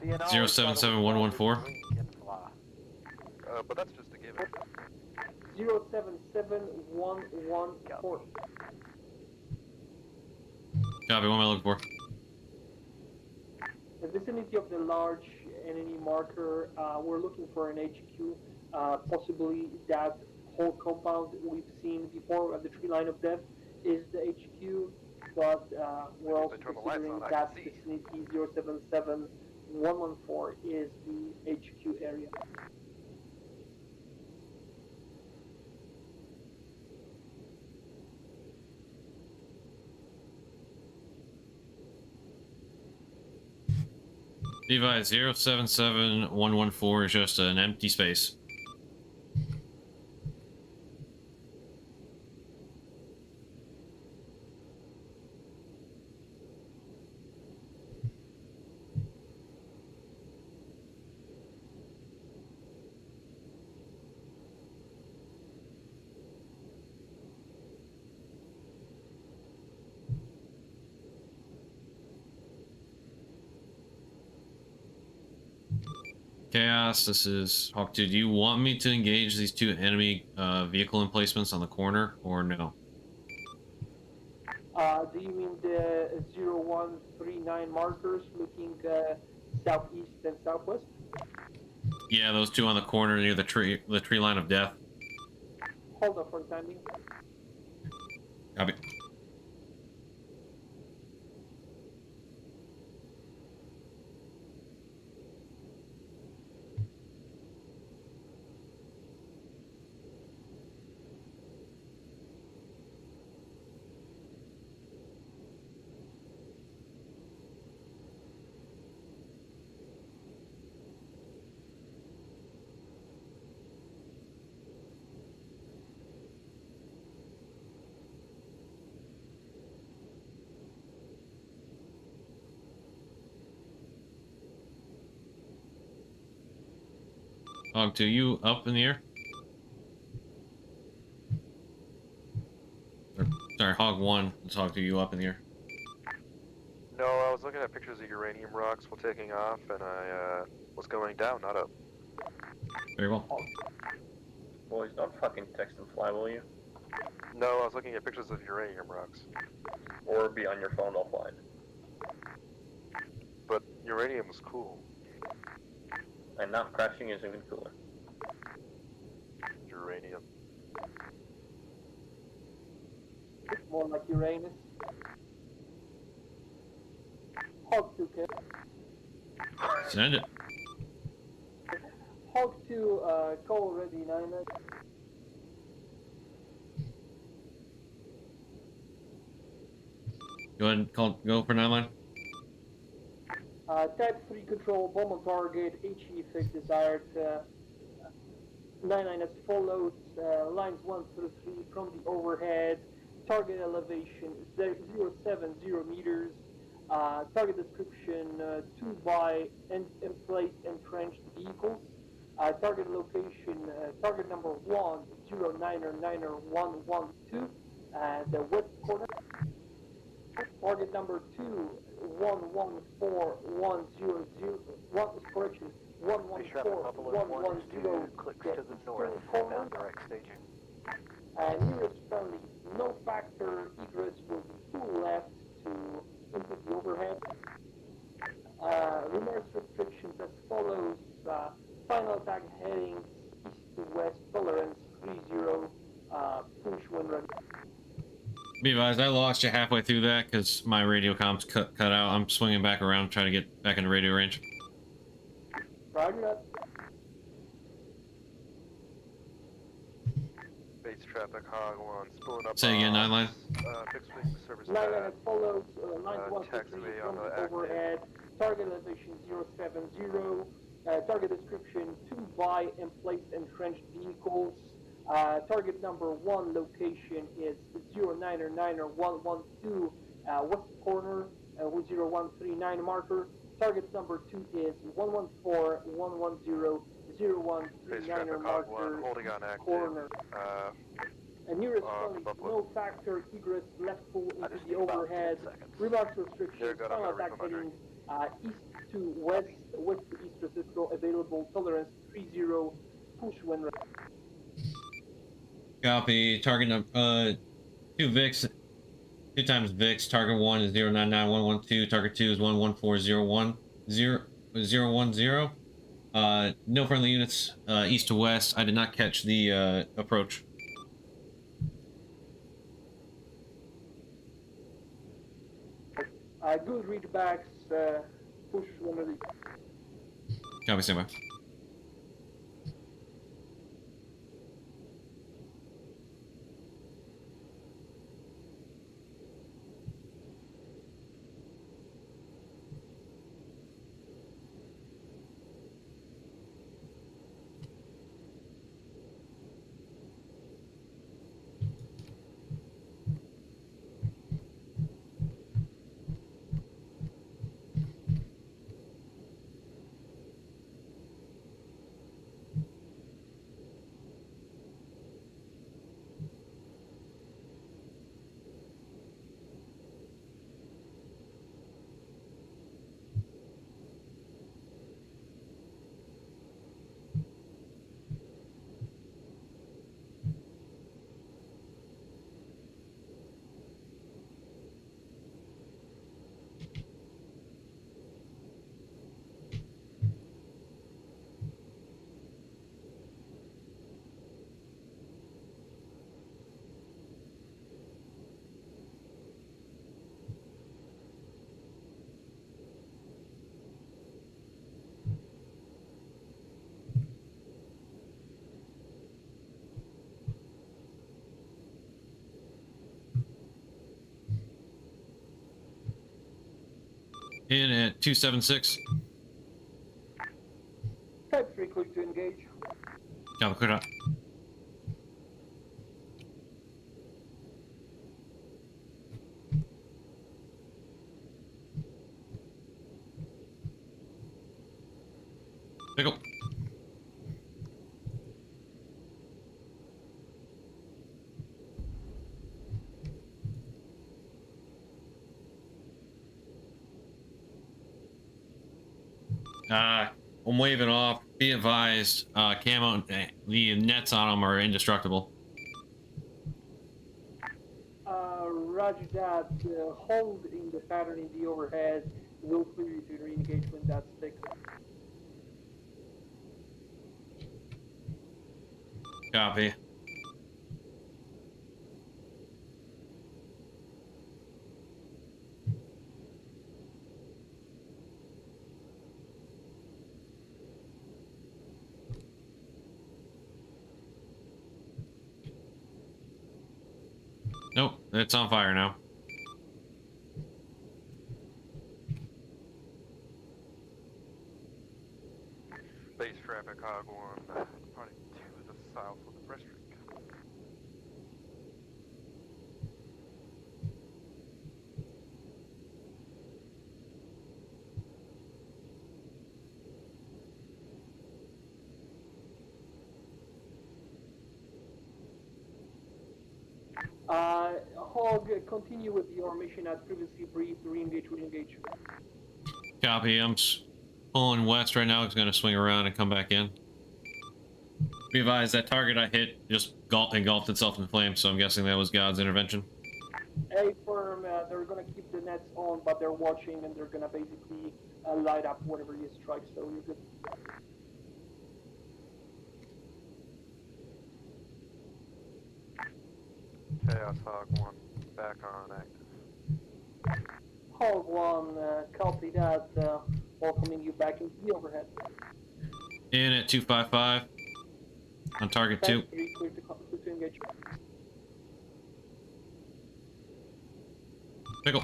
077114. But that's just a given. 0771114. Copy. What am I looking for? The vicinity of the large enemy marker, we're looking for an HQ, possibly that whole compound we've seen before at the tree line of death is the HQ, but we're also considering that vicinity 077114 is the HQ area. Levi 077114 is just an empty space. Chaos, this is Hawk 2. Do you want me to engage these two enemy vehicle emplacements on the corner, or no? Do you mean the 0139 markers looking southeast and southwest? Yeah, those two on the corner near the tree line of death. Hold on for the time being. Copy. Hog 2, you up in the air? Or, sorry, Hog 1, let's Hog 2, you up in the air? No, I was looking at pictures of uranium rocks while taking off, and I was going down, not up. Very well. Boys, don't fucking text and fly, will you? No, I was looking at pictures of uranium rocks. Or be on your phone offline. But uranium was cool. And not crashing is even cooler. Uranium. More like Uranus. Hog 2, kid. Send it. Hog 2, call ready, 9. Go ahead and go for 9 line. Type 3 control, bomb on target, HE effect desired. 9 as follows, lines 1 through 3 from the overhead, target elevation 070 meters, target description 2 by emplaced entrenched vehicles, target location, target number 1, 0990112, the west corner. Target number 2, 114100, correction, Base traffic Buffalo 1 is 2 clicks to the north, bound direct staging. Nearest friendly, no factor egress will be full left to input the overhead. Remarks restrictions as follows. Final attack headings east to west, tolerance 30, push when ready. Be advised, I lost you halfway through that because my radio comms cut out. I'm swinging back around trying to get back into radio range. Roger that. Base traffic Hog 1, spooling up. Say again, 9-line. Fixed wing service 9 pad. as follows. 9123 taxiway from on the the active. overhead. Target elevation 070. Target description: 2 buy and place entrenched vehicles. Target number 1 location is 0990112 west corner with 0139 marker. Target number 2 is 114110 0139 marker holding on active. corner. Nearest friendly, no factor egress left full into the overhead. Remarks restrictions, final attack heading east to west, west to east reciprocal, available tolerance 30, push when ready. Copy. Target number 2 VIX, 2 times VIX. Target 1 is 099112. Target 2 is 114010. No friendly units east to west. I did not catch the approach. Good readbacks, push when ready. Copy, standby. In at 276. Type 3, click to engage. Copy, clear out. Pickle. I'm waving off. Be advised, camo, the nets on them are indestructible. Roger that. Hold in the pattern in the overhead will clear you to re-engage when that's fixed. Copy. Nope, it's on fire now. Base traffic Hog 1, departing to the south of the breaststroke. Hog, continue with your mission as previously briefed. Re-engage, re-engage. Copy. I'm pulling west right now. It's going to swing around and come back in. Be advised, that target I hit just engulfed itself in flames, so I'm guessing that was God's intervention. A firm, they're gonna keep the nets on, but they're watching and they're gonna basically light up whatever you strike, so you're good. Chaos Hog 1 back on active. Hog 1, copy that, welcoming you back into the overhead. In at 255. On target 2. 3, clear to engage. Pickle.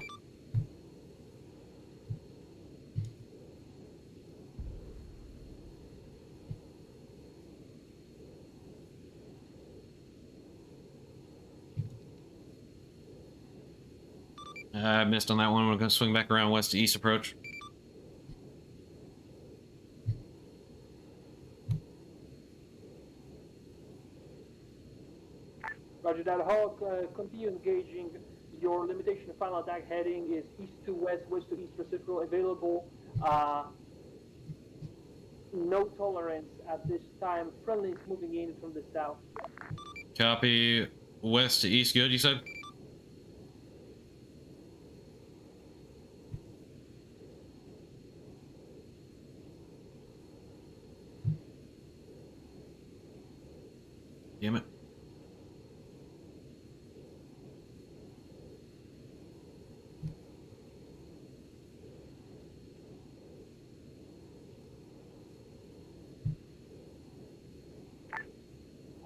I missed on that one. We're going to swing back around west to east approach. Roger that, Hog, continue engaging. Your limitation of final attack heading is east to west, west to east reciprocal available. No tolerance at this time. Friendly is moving in from the south. Copy. West to east, good, you said? Damn it.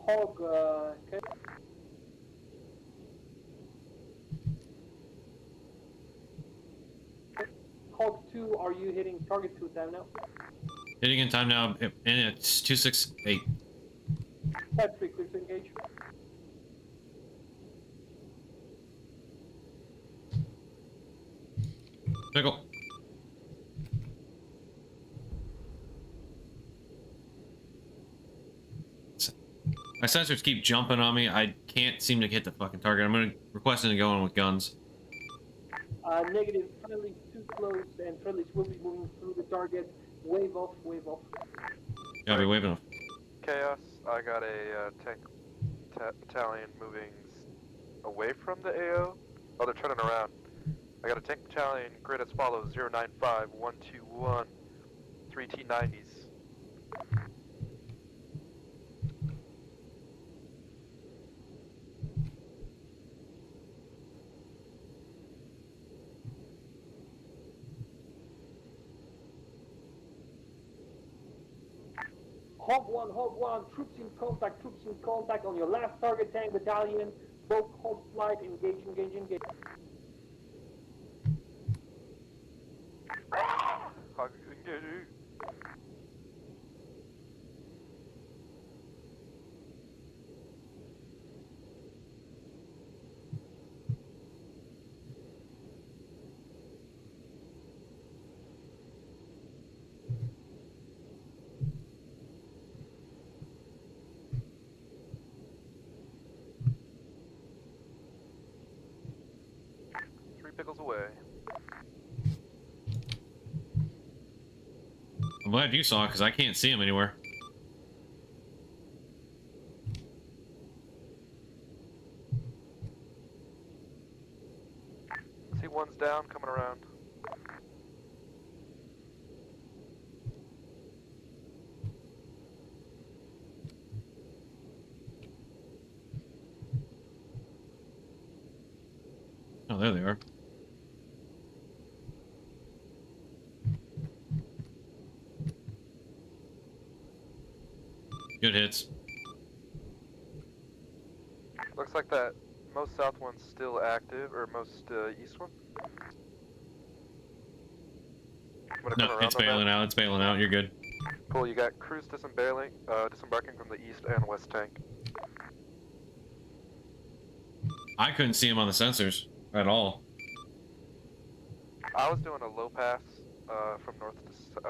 Hog, okay. Hog 2, are you hitting target 2 time now? Hitting in time now, and it's 268. Type 3, clear to engage. Pickle. My sensors keep jumping on me. I can't seem to hit the fucking target. I'm going to request to go in with guns. Negative, friendlies too close, and friendlies will be moving through the target. Wave off, wave off. Gotta be waving off. Chaos, I got a tank battalion moving away from the AO. Oh, they're turning around. I got a tank battalion grid as follows: 095, 121, 3 T90s. Hog 1, troops in contact on your last target tank battalion. Both Hog flight, engage. Hog engaging. Pickles away. I'm glad you saw it, because I can't see him anywhere. See one's down, coming around. Oh, there they are. Good hits. Looks like that most south one's still active, or most east one. No, it's bailing out. It's bailing out. You're good. Cool, you got crews disembarking from the east and west tank. I couldn't see him on the sensors at all. I was doing a low pass from north to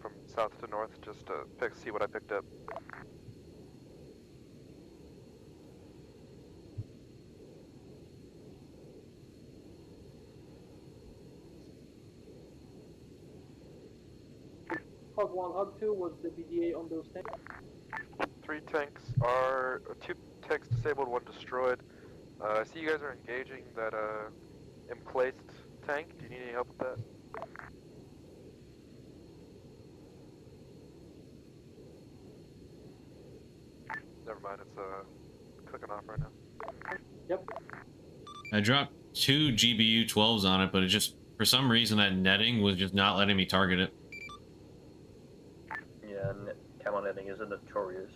from south to north, just to see what I picked up. Hog 1, Hog 2, what's the BDA on those tanks? 2 tanks disabled, 1 destroyed. I see you guys are engaging that emplaced tank. Do you need any help with that? Never mind, it's clicking off right now. Yep. I dropped 2 GBU 12s on it, but it just, for some reason, that netting was just not letting me target it. Yeah, camo netting is a notorious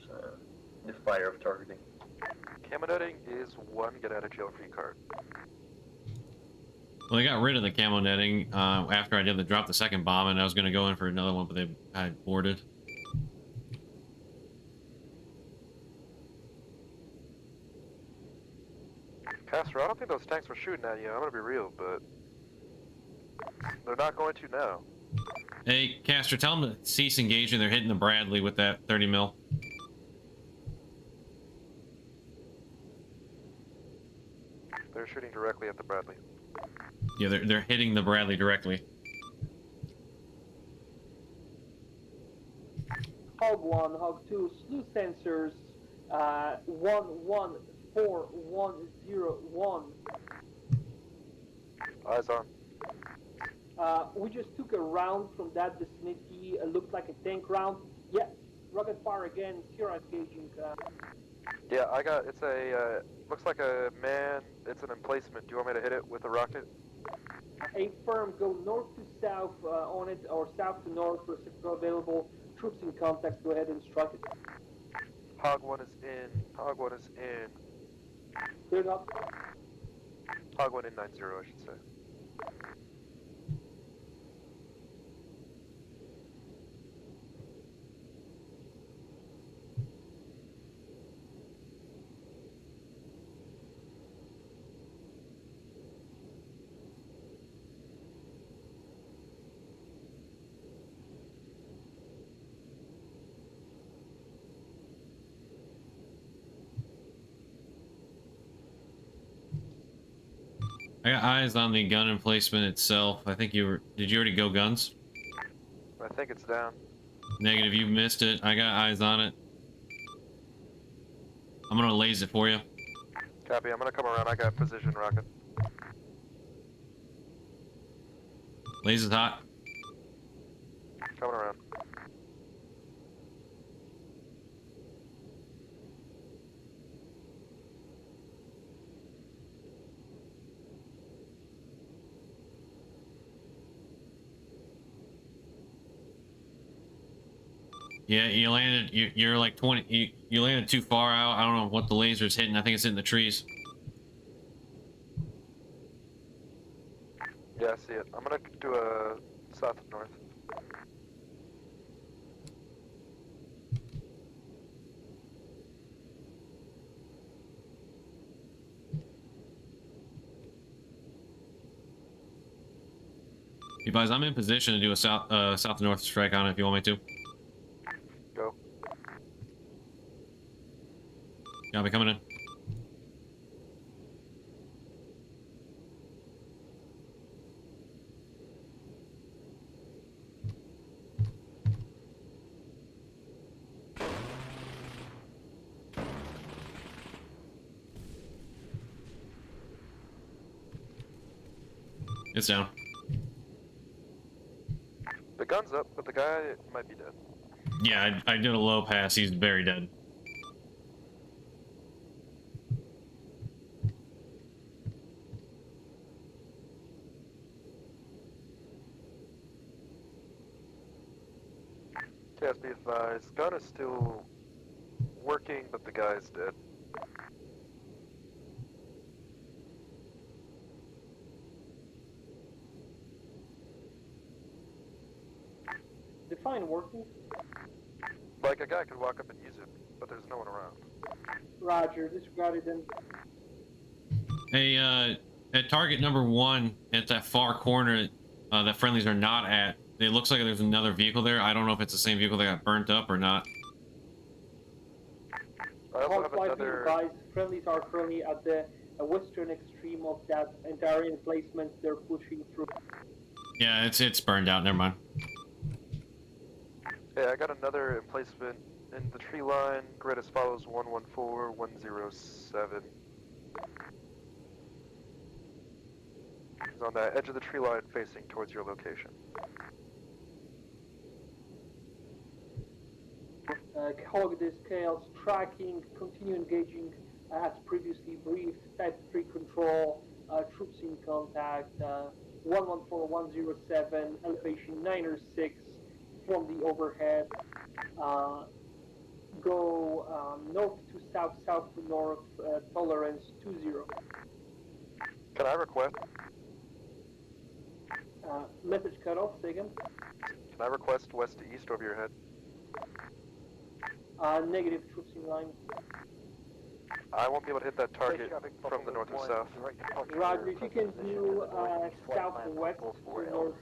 fire of targeting. Camo netting is 1 get out of jail free card. Well, they got rid of the camo netting after I did drop the second bomb, and I was going to go in for another one, but they had boarded. Castro, I don't think those tanks were shooting at you. I'm gonna be real, but they're not going to now. Hey, Castro, tell them to cease engaging. They're hitting the Bradley with that 30 mil. They're shooting directly at the Bradley. Yeah, they're hitting the Bradley directly. Hog 1, Hog 2, slew sensors, 114101. Eyes on. We just took a round from that vicinity. It looked like a tank round. Yeah, rocket fire again. Sierra engaging. Yeah, I got. It's a. Looks like a man. It's an emplacement. Do you want me to hit it with a rocket? A firm. Go north to south on it, or south to north. Reciprocal available. Troops in contact. Go ahead and strike it. Hog 1 is in. Hog 1 is in. Cleared up. Hog 1 in 90, I should say. I got eyes on the gun emplacement itself. I think you were... Did you already go guns? I think it's down. Negative, you missed it. I got eyes on it. I'm gonna laze it for you. Copy, I'm gonna come around. I got precision rocket. Laze is hot. Coming around. Yeah, you landed. You're like 20. You landed too far out. I don't know what the laser's hitting. I think it's hitting the trees. Yeah, I see it. I'm gonna do a south and north. You guys, I'm in position to do a south and north strike on it if you want me to. Go. Yeah, I'll be coming in. It's down. The gun's up, but the guy might be dead. Yeah, I did a low pass. He's very dead. Yes, be advised. Gun is still working, but the guy's dead. Define working. Like a guy could walk up and use it, but there's no one around. Roger. Disregarded then. Hey, at target number 1, at that far corner that friendlies are not at, it looks like there's another vehicle there. I don't know if it's the same vehicle that got burnt up or not. I also have another... Advised, friendlies are currently at the western extreme of that entire emplacement. They're pushing through. Yeah, it's burned out. Never mind. Yeah, I got another emplacement in the tree line. Grid as follows: 114, 107. He's on the edge of the tree line facing towards your location. Hog this chaos tracking, continue engaging as previously briefed, type 3 control, troops in contact, 114107, elevation 9 or 6 from the overhead. Go north to south, south to north, tolerance 20. Can I request? Message cut off, say again. Can I request west to east over your head? Negative, troops in line. I won't be able to hit that target from the north or south. Roger, if you can do southwest to northeast.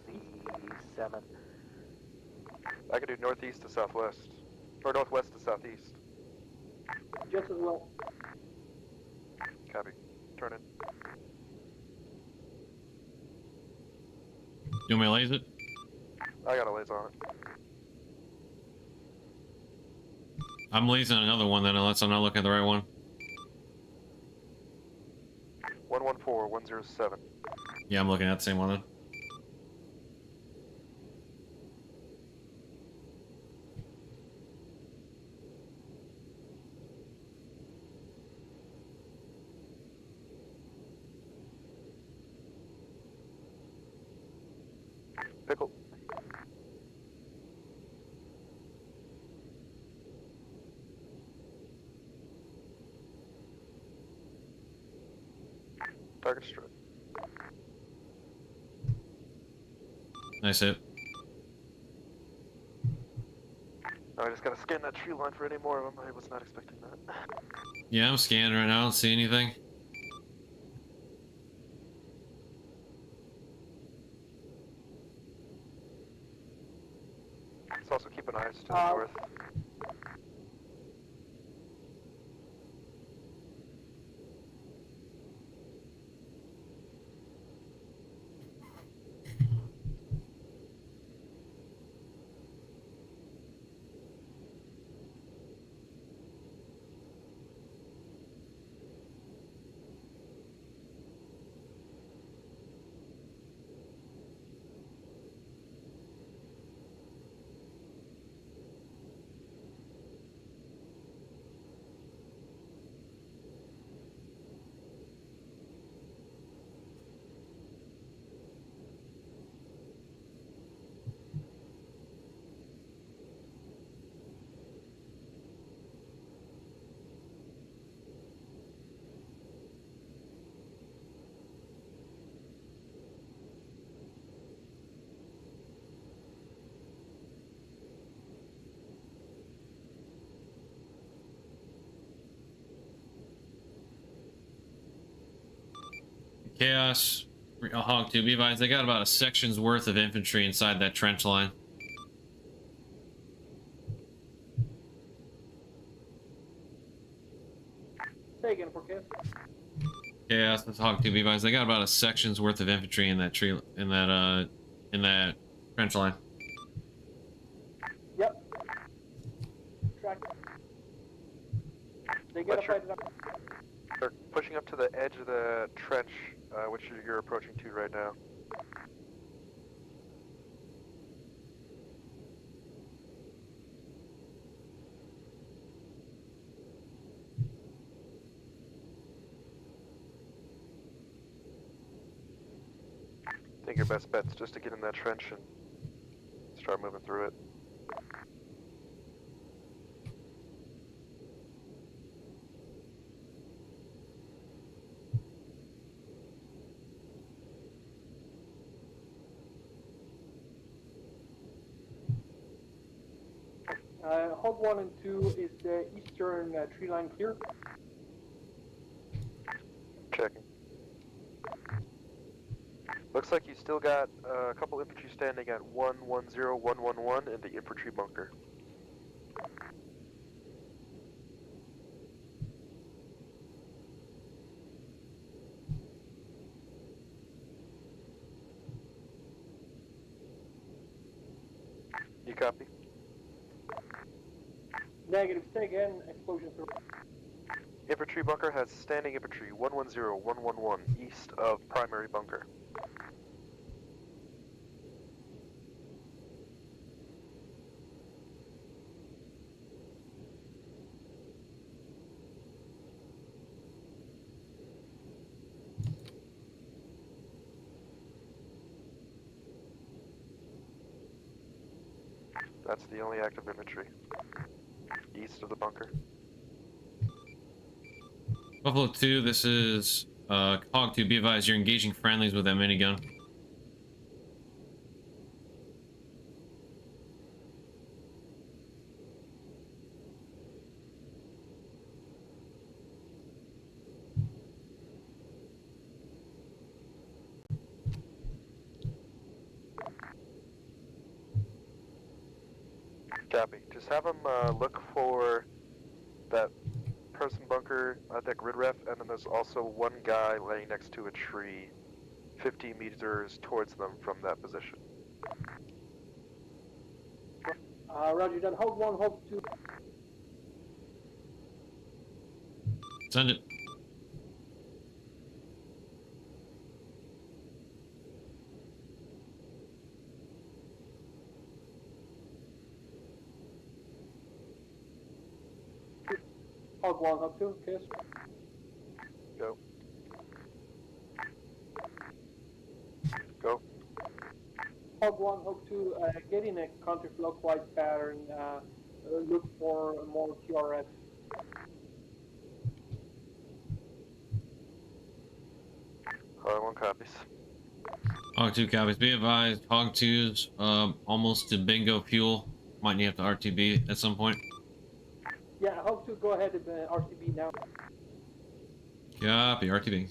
7. I can do northeast to southwest, or northwest to southeast. Just as well. Copy. Turn in. You want me to laze it? I got a laser on it. I'm lasing another one then, unless I'm not looking at the right one. 114, 107. Yeah, I'm looking at the same one then. Pickle. Target strike. Nice hit. Now I just gotta scan that tree line for any more of them. I was not expecting that. Yeah, I'm scanning right now. I don't see anything. Let's also keep an eye to the north. Chaos, Hog 2, be advised, they got about a section's worth of infantry inside that trench line. Say again for Chaos. Chaos, that's Hog 2, be advised, they got about a section's worth of infantry in that tree, in that trench line. Yep. Track. They gotta fight it up. They're pushing up to the edge of the trench, which you're approaching to right now. I think your best bet's just to get in that trench and start moving through it. Hog 1 and 2 is the eastern tree line clear. Checking. Looks like you still got a couple infantry standing at 110, 111 in the infantry bunker. You copy? Negative. Say again. Explosion through. Infantry bunker has standing infantry 110111 east of primary bunker. That's the only active infantry east of the bunker. Buffalo 2, this is Hog 2. Be advised, you're engaging friendlies with that minigun. Copy. Just have them look for that person bunker at that grid ref, and then there's also one guy laying next to a tree 15 meters towards them from that position. Roger that. Hog 1, Hog 2. Send it. Hog 1, Hog 2. Kiss. Go. Go. Hog 1, Hog 2, get in a counterclockwise pattern. Look for more QRF. Hog 1 copies. Hog 2 copies. Be advised, Hog 2's almost to bingo fuel. Might need to RTB at some point. Yeah, Hog 2, go ahead and RTB now. Copy, RTB.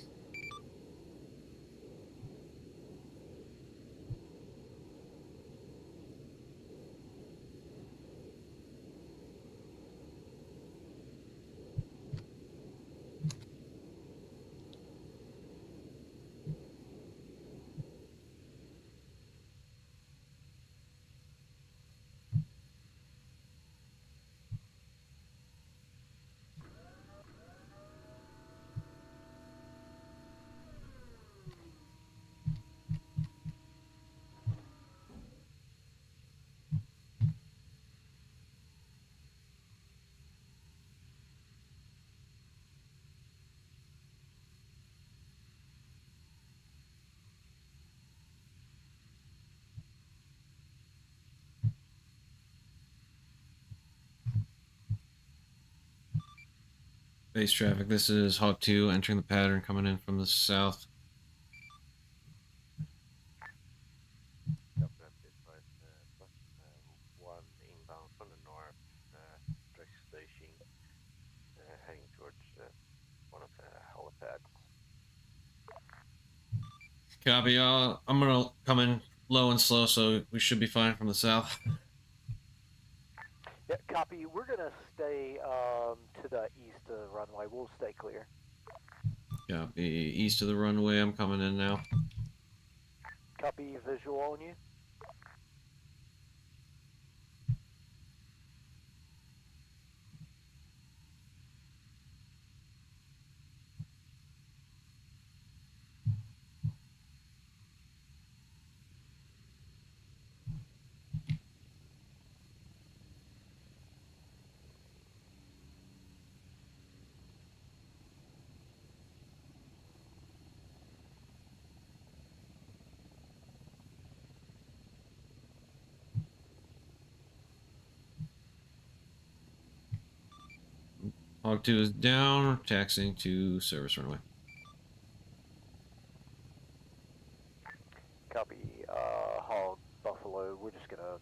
Base traffic, this is Hog 2 entering the pattern coming in from the south. One inbound from the north, direct station, heading towards one of the helipads. Copy, I'm gonna come in low and slow, so we should be fine from the south. Yeah, copy. We're gonna stay to the east of the runway. We'll stay clear. Copy, east of the runway, I'm coming in now. Copy. Visual on you. Hog 2 is down, taxiing to service runway. Copy. Hog Buffalo. We're just gonna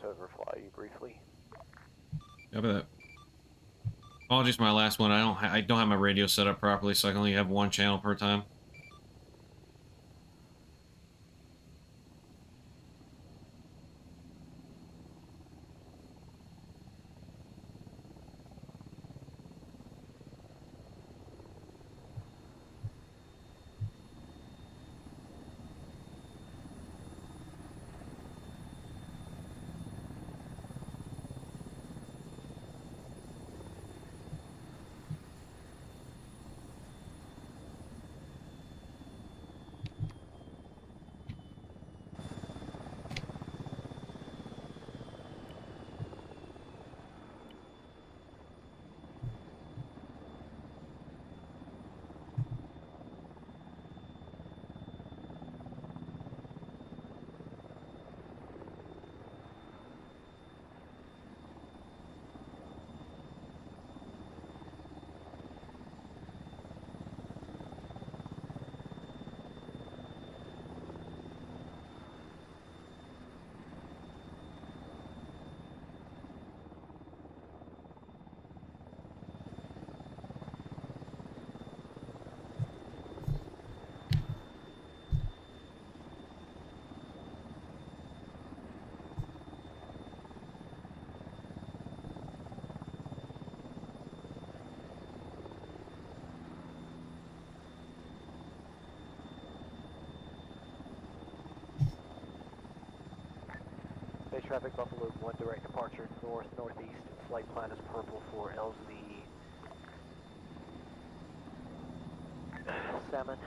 overfly you briefly. Copy that. Apologies for my last one. I don't have my radio set up properly, so I can only have one channel per time. traffic, Buffalo 1, direct departure north-northeast. Flight plan is purple for LZ Salmon.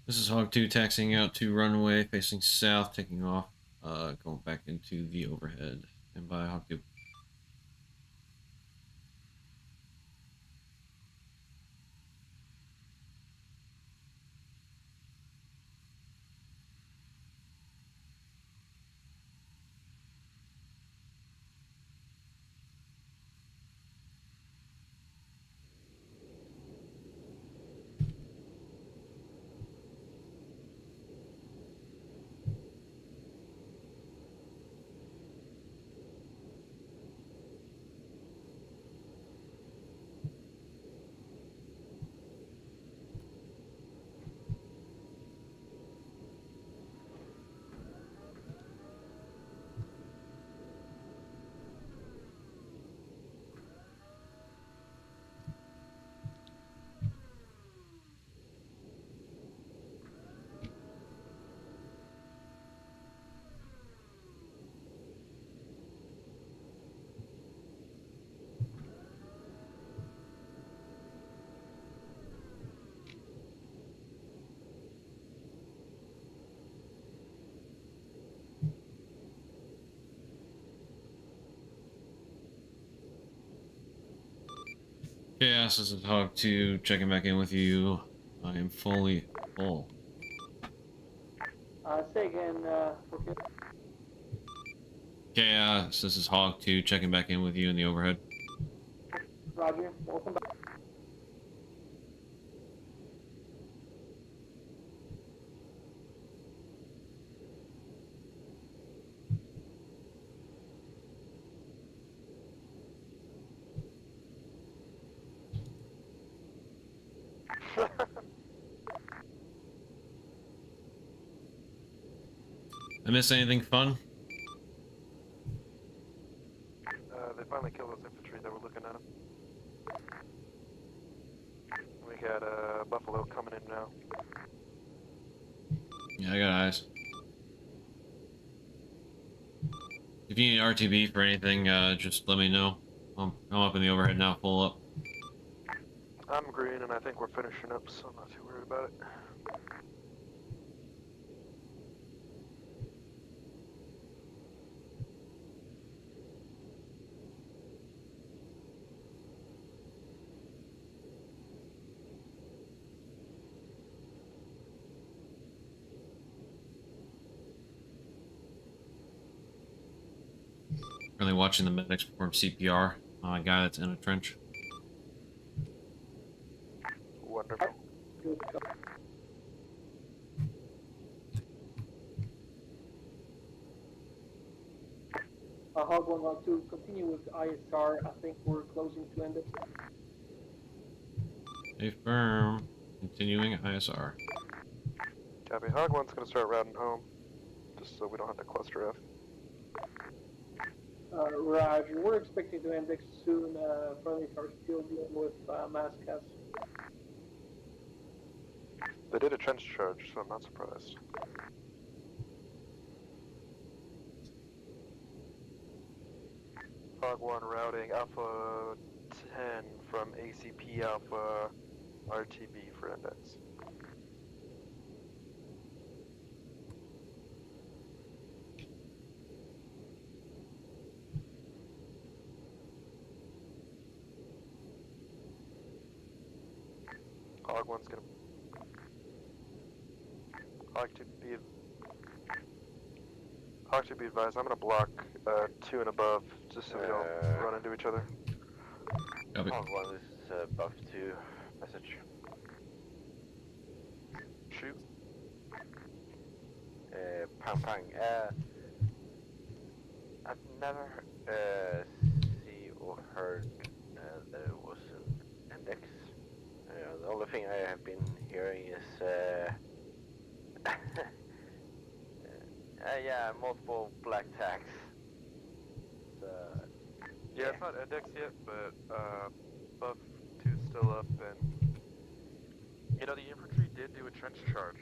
This is Hog 2 taxiing out to runway, facing south, taking off, going back into the overhead. And by Hog 2. Chaos, this is Hog 2, checking back in with you. I am fully full. Say again, okay. Chaos, this is Hog 2, checking back in with you in the overhead. Roger, welcome back. I miss anything fun? They finally killed those infantry that were looking at them. We got Buffalo coming in now. Yeah, I got eyes. If you need RTB for anything, just let me know. I'm up in the overhead now, full up. I'm green, and I think we're finishing up, so I'm not too worried about it. Currently watching the medics perform CPR on a guy that's in a trench. Wonderful. Hog 1, Hog 2, continue with ISR. I think we're closing to end it. Stay firm. Continuing ISR. Copy. Hog 1's gonna start routing home, just so we don't have to cluster F. Roger, we're expecting to index soon. Friendlies are still dealing with mass cats. They did a trench charge, so I'm not surprised. Hog 1 routing Alpha 10 from ACP Alpha RTB for index. Hog 1's gonna... Hog 2 be... Hawk 2, be advised, I'm gonna block 2 and above, just so we don't run into each other. Copy. Hawk 1, this is Buff 2, message. Shoot. Pang Pang, I've never see or heard there was an index. The only thing I have been hearing is yeah, multiple black tags. So, yeah, it's not index yet, but Buff 2's still up, and you know the infantry did do a trench charge,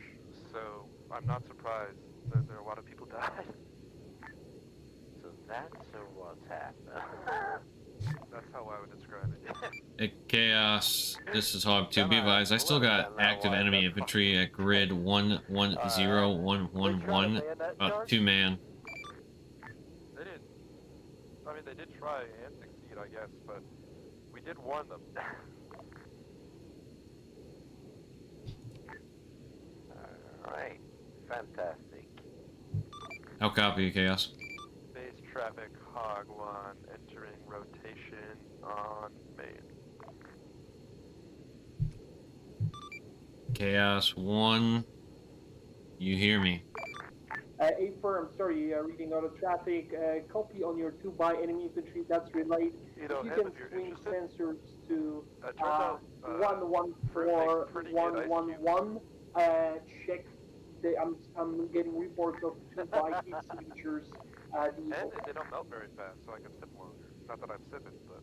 so I'm not surprised that there are a lot of people died. So that's what's happened. That's how I would describe it. Chaos. This is Hog 2. Be advised, I still got active enemy infantry at grid 110111. About 2 man. They didn't. I mean, they did try and succeed, I guess, but we did warn them. Alright, fantastic. How copy you, Chaos? Base traffic, Hog 1, entering rotation on main. Chaos 1. You hear me? A firm, sorry, reading out of traffic. Copy on your 2 by enemy infantry. That's relayed. You know, If you Em, can if you're swing interested, sensors to turns out, 114-111. Check. I'm getting reports of 2 by heat signatures. And they don't melt very fast, so I can sip longer. Not that I'm sipping, but...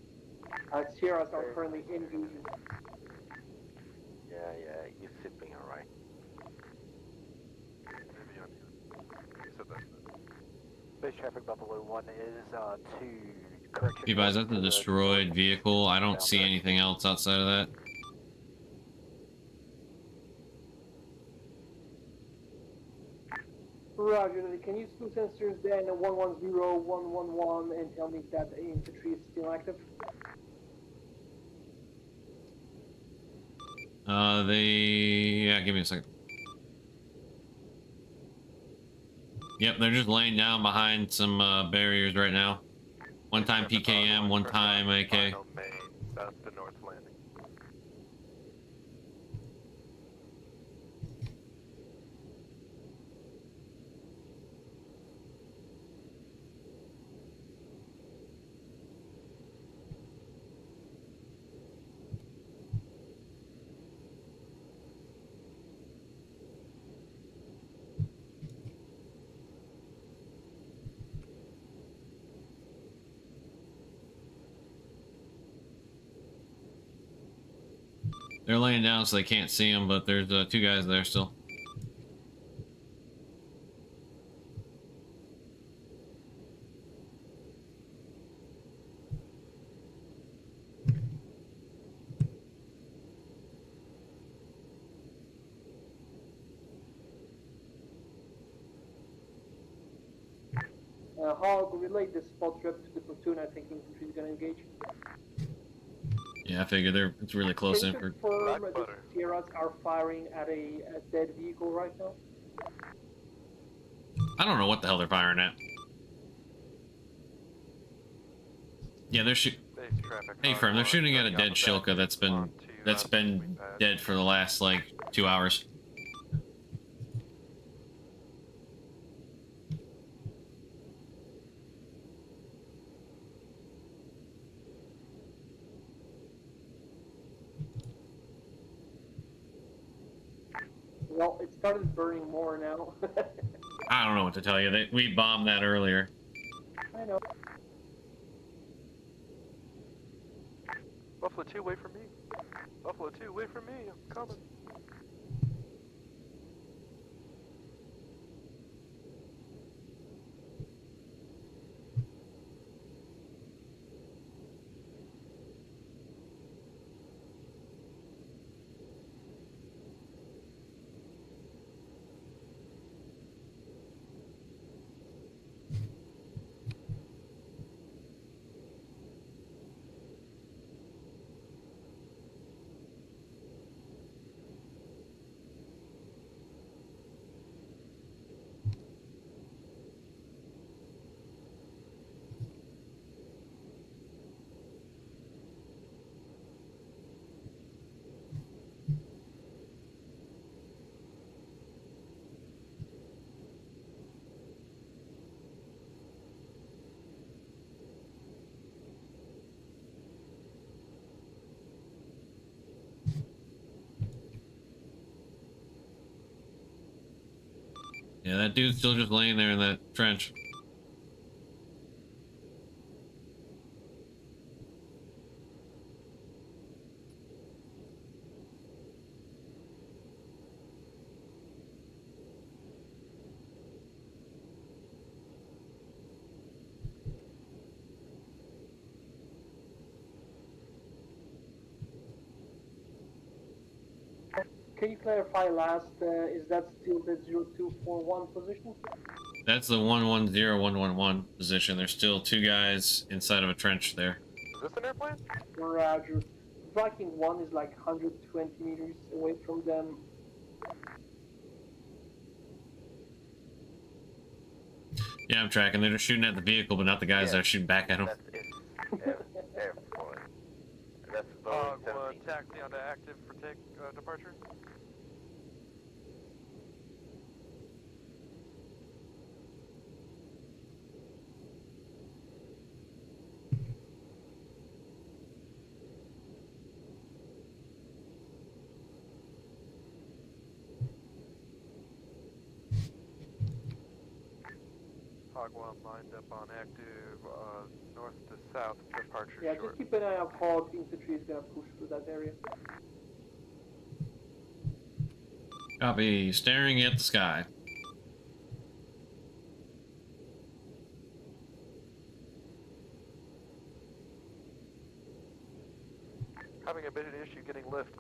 Sierras are currently engaging. Yeah, you're sipping alright. Maybe on you. You said that. Base traffic Buffalo 1 is to correction. Be advised, that's a destroyed vehicle. I don't see anything else outside of that. Roger, can you swing sensors then 110, 111 and tell me if that infantry is still active? Yeah, give me a second. Yep, they're just laying down behind some barriers right now. One time PKM, one time AK. Final main, that's the north landing. They're laying down so they can't see them, but there's 2 guys there still. Hog, relay the spot rep to the platoon. I think infantry is going to engage. Yeah, I figure it's really close in for. Confirm the Sierras are firing at a dead vehicle right now. I don't know what the hell they're firing at. Yeah, they're shooting. Hey, firm, they're shooting at a dead Shilka that's been dead for the last like 2 hours. Well, it started burning more now. I don't know what to tell you. We bombed that earlier. I know. Buffalo 2, wait for me. Buffalo 2, wait for me. I'm coming. Yeah, that dude's still just laying there in that trench. Can you clarify last, is that still the 0241 position? That's the 110111 position. There's still two guys inside of a trench there. Is this an airplane? Roger. Viking 1 is like 120 meters away from them. Yeah, I'm tracking. They're just shooting at the vehicle, but not the guys that are shooting back at them. Airport. That's Hog Boeing 1, 17. taxi onto active for departure. Hog 1 lined up on active north to south departure Yeah, short. just keep an eye out. Hog infantry is gonna push through that area. Copy. Staring at the sky. Having a bit of an issue getting lift.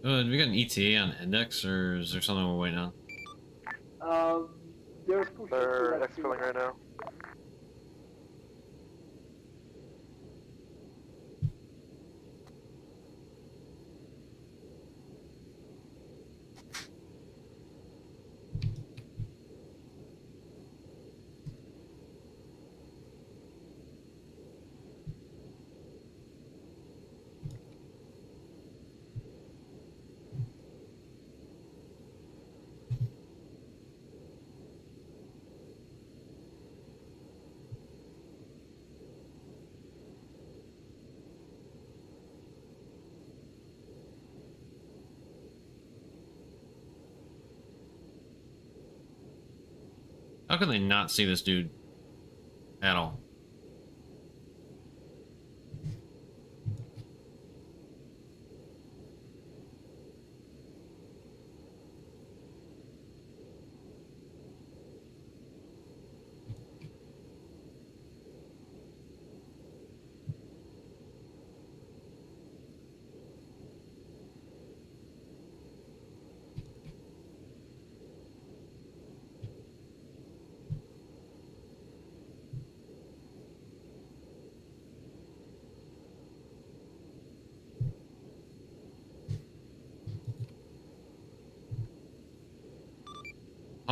Do we got an ETA on index, or is there something we're waiting on? They're pushing through They're that exfilling right now. How can they not see this dude at all?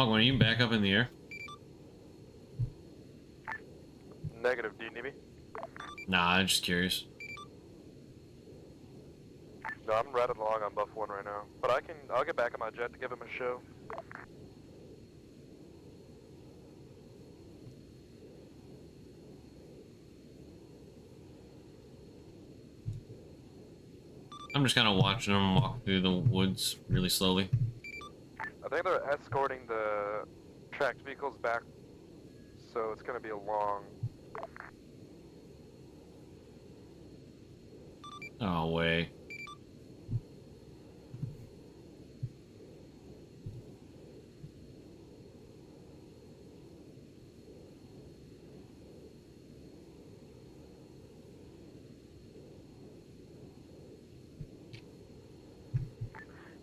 Oh, are you back up in the air? Negative, do you need me? Nah, I'm just curious. No, I'm routed along on Buff 1 right now. But I'll get back on my jet to give him a show. I'm just kind of watching them walk through the woods really slowly. I think they're escorting the tracked vehicles back, so it's gonna be a long... Oh, way.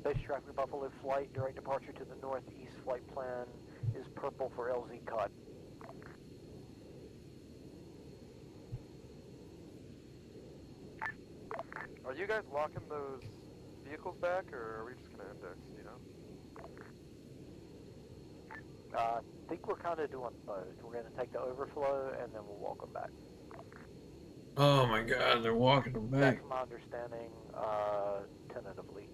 Base traffic Buffalo flight, direct departure to the northeast. Flight plan is purple for LZ cut. Are you guys locking those vehicles back, or are we just gonna index, you know? I think we're kind of doing both. We're going to take the overflow and then we'll walk them back. Oh my god, they're walking them back. That's my understanding, tentatively.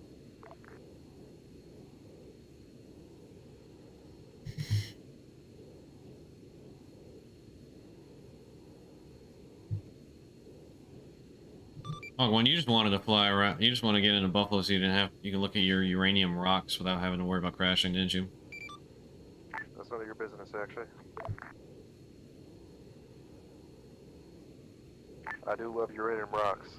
Oh, when you just wanted to fly around, you just want to get into Buffalo so you can look at your uranium rocks without having to worry about crashing, didn't you? That's none of your business, actually. I do love uranium rocks.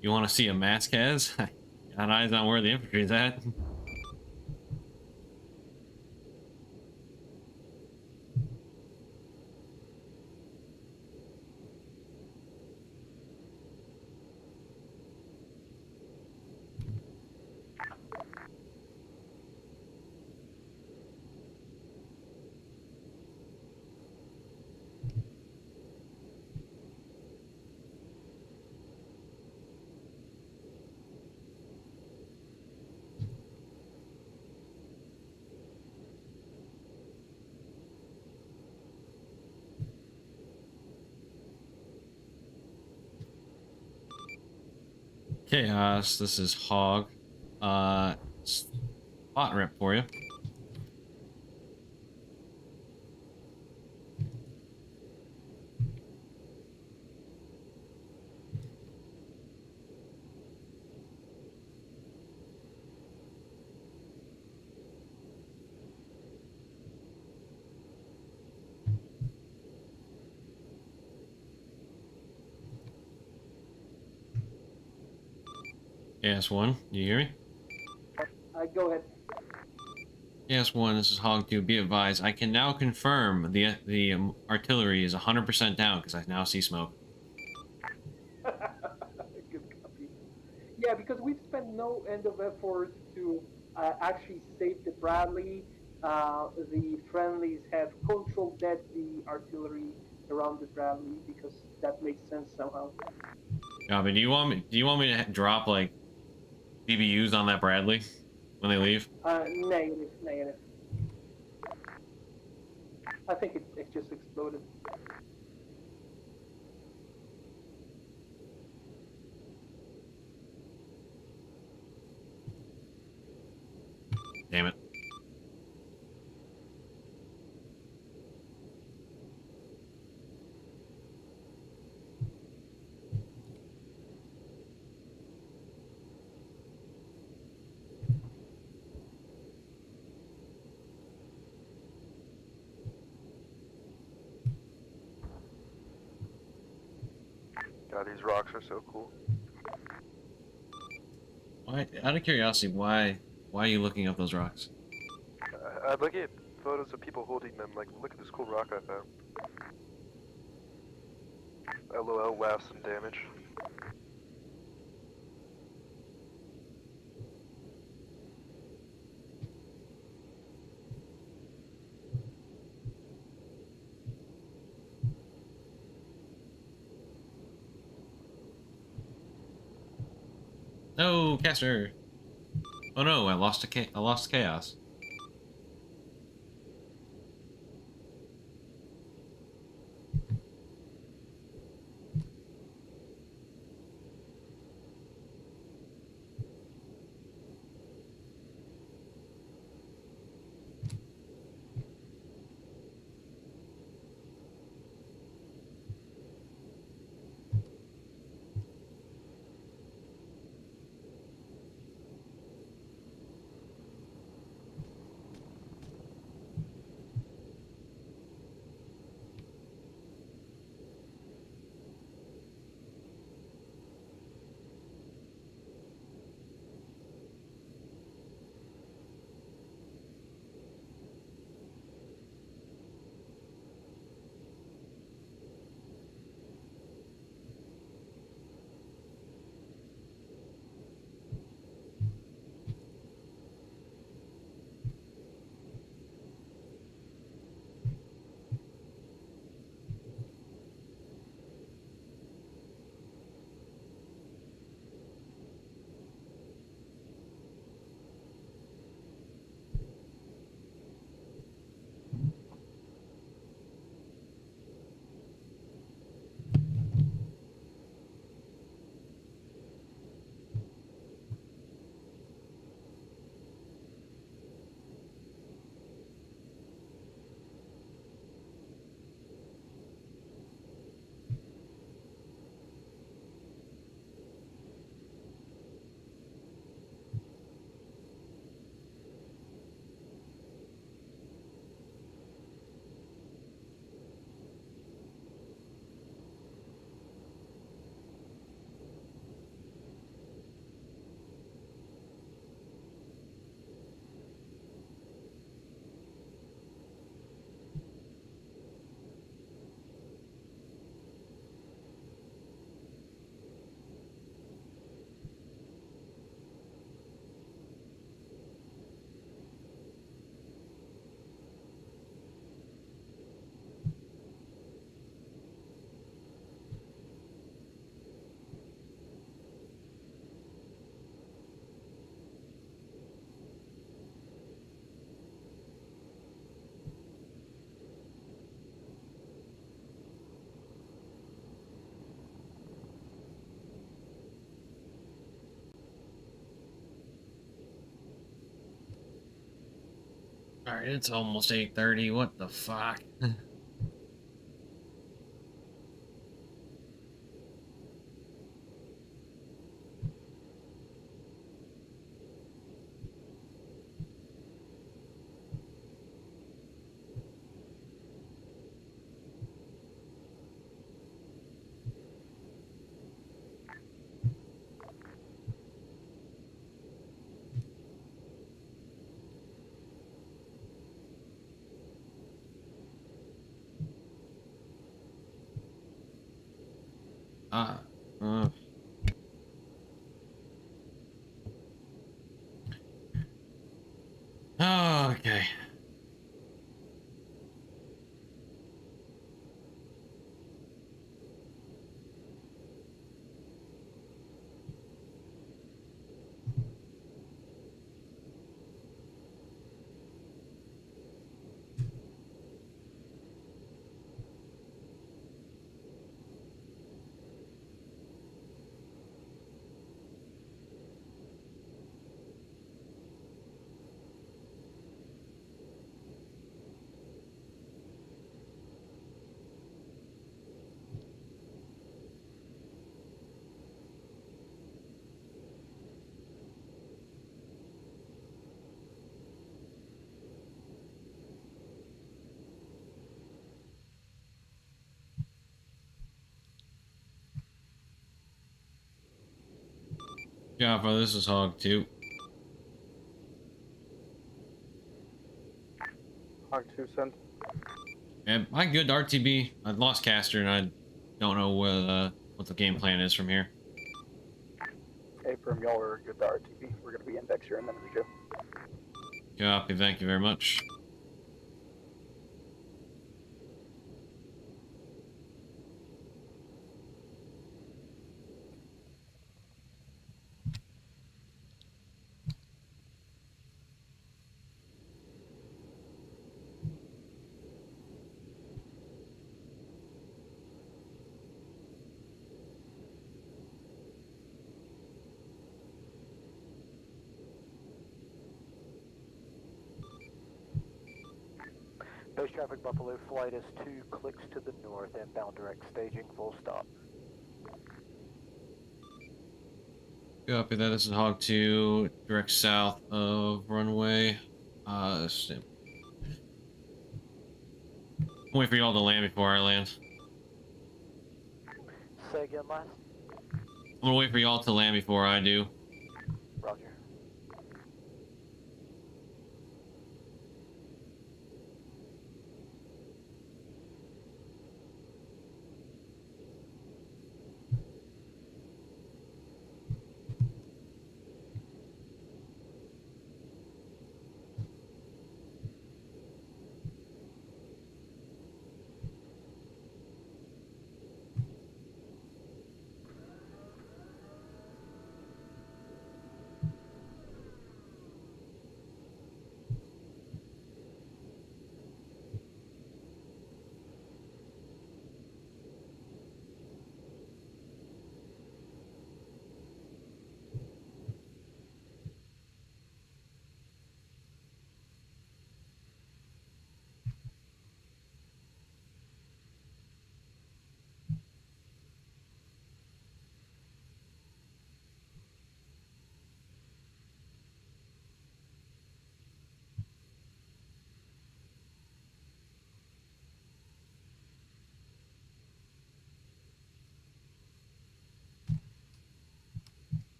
You want to see a mask, Kaz? Got eyes on where the infantry's at. Chaos, this is Hog. Spot rep for you. KS1, you hear me? Go ahead. KS1, this is Hog 2. Be advised, I can now confirm the artillery is 100% down because I now see smoke. Good copy. Yeah, because we've spent no end of effort to actually save the Bradley. The friendlies have controlled the artillery around the Bradley because that makes sense somehow. Yeah, but do you want me to drop like DBUs on that Bradley when they leave? Negative. I think it just exploded. Damn it. God, these rocks are so cool. Why? Out of curiosity, why are you looking up those rocks? I look at photos of people holding them, like, look at this cool rock I found. LOL, laughs some damage. No, caster. Oh no, I lost I lost chaos. Alright, it's almost 8:30. What the fuck? Ah, oh, okay. Jaffa, this is Hog 2. Hog 2 sent. And I good RTB. I lost caster and I don't know what the game plan is from here. Hey, Prim, y'all are good to RTB. We're going to be index here in a minute or two. Copy, thank you very much. Base traffic Buffalo flight is 2 clicks to the north, inbound direct staging, full stop. Copy that. This is Hog 2, direct south of runway. Wait for y'all to land before I land. Say again, last. I'm gonna wait for y'all to land before I do. Roger.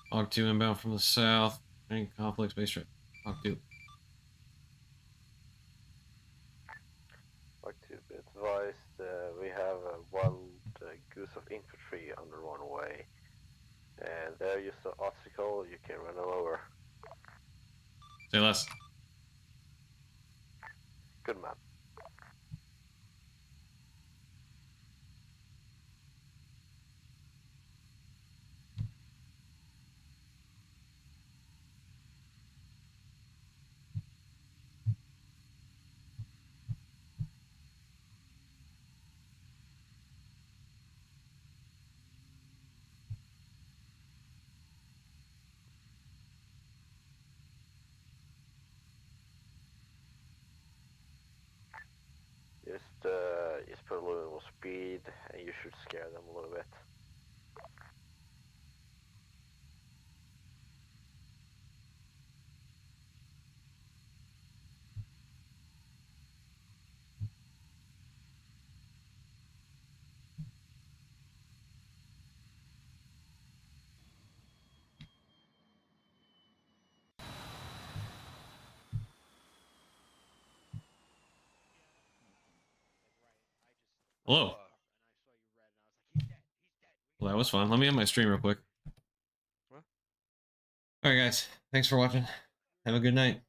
Hog 2 inbound from the south. Any complex base trip. Hog 2. Like to be advised, we have a wild goose of infantry on the runway. And they're just an obstacle, you can run them over. Say less. Good man. Just put a little more speed and you should scare them a little bit. Hello. Well, that was fun. Let me end my stream real quick. What? Alright guys, thanks for watching. Have a good night.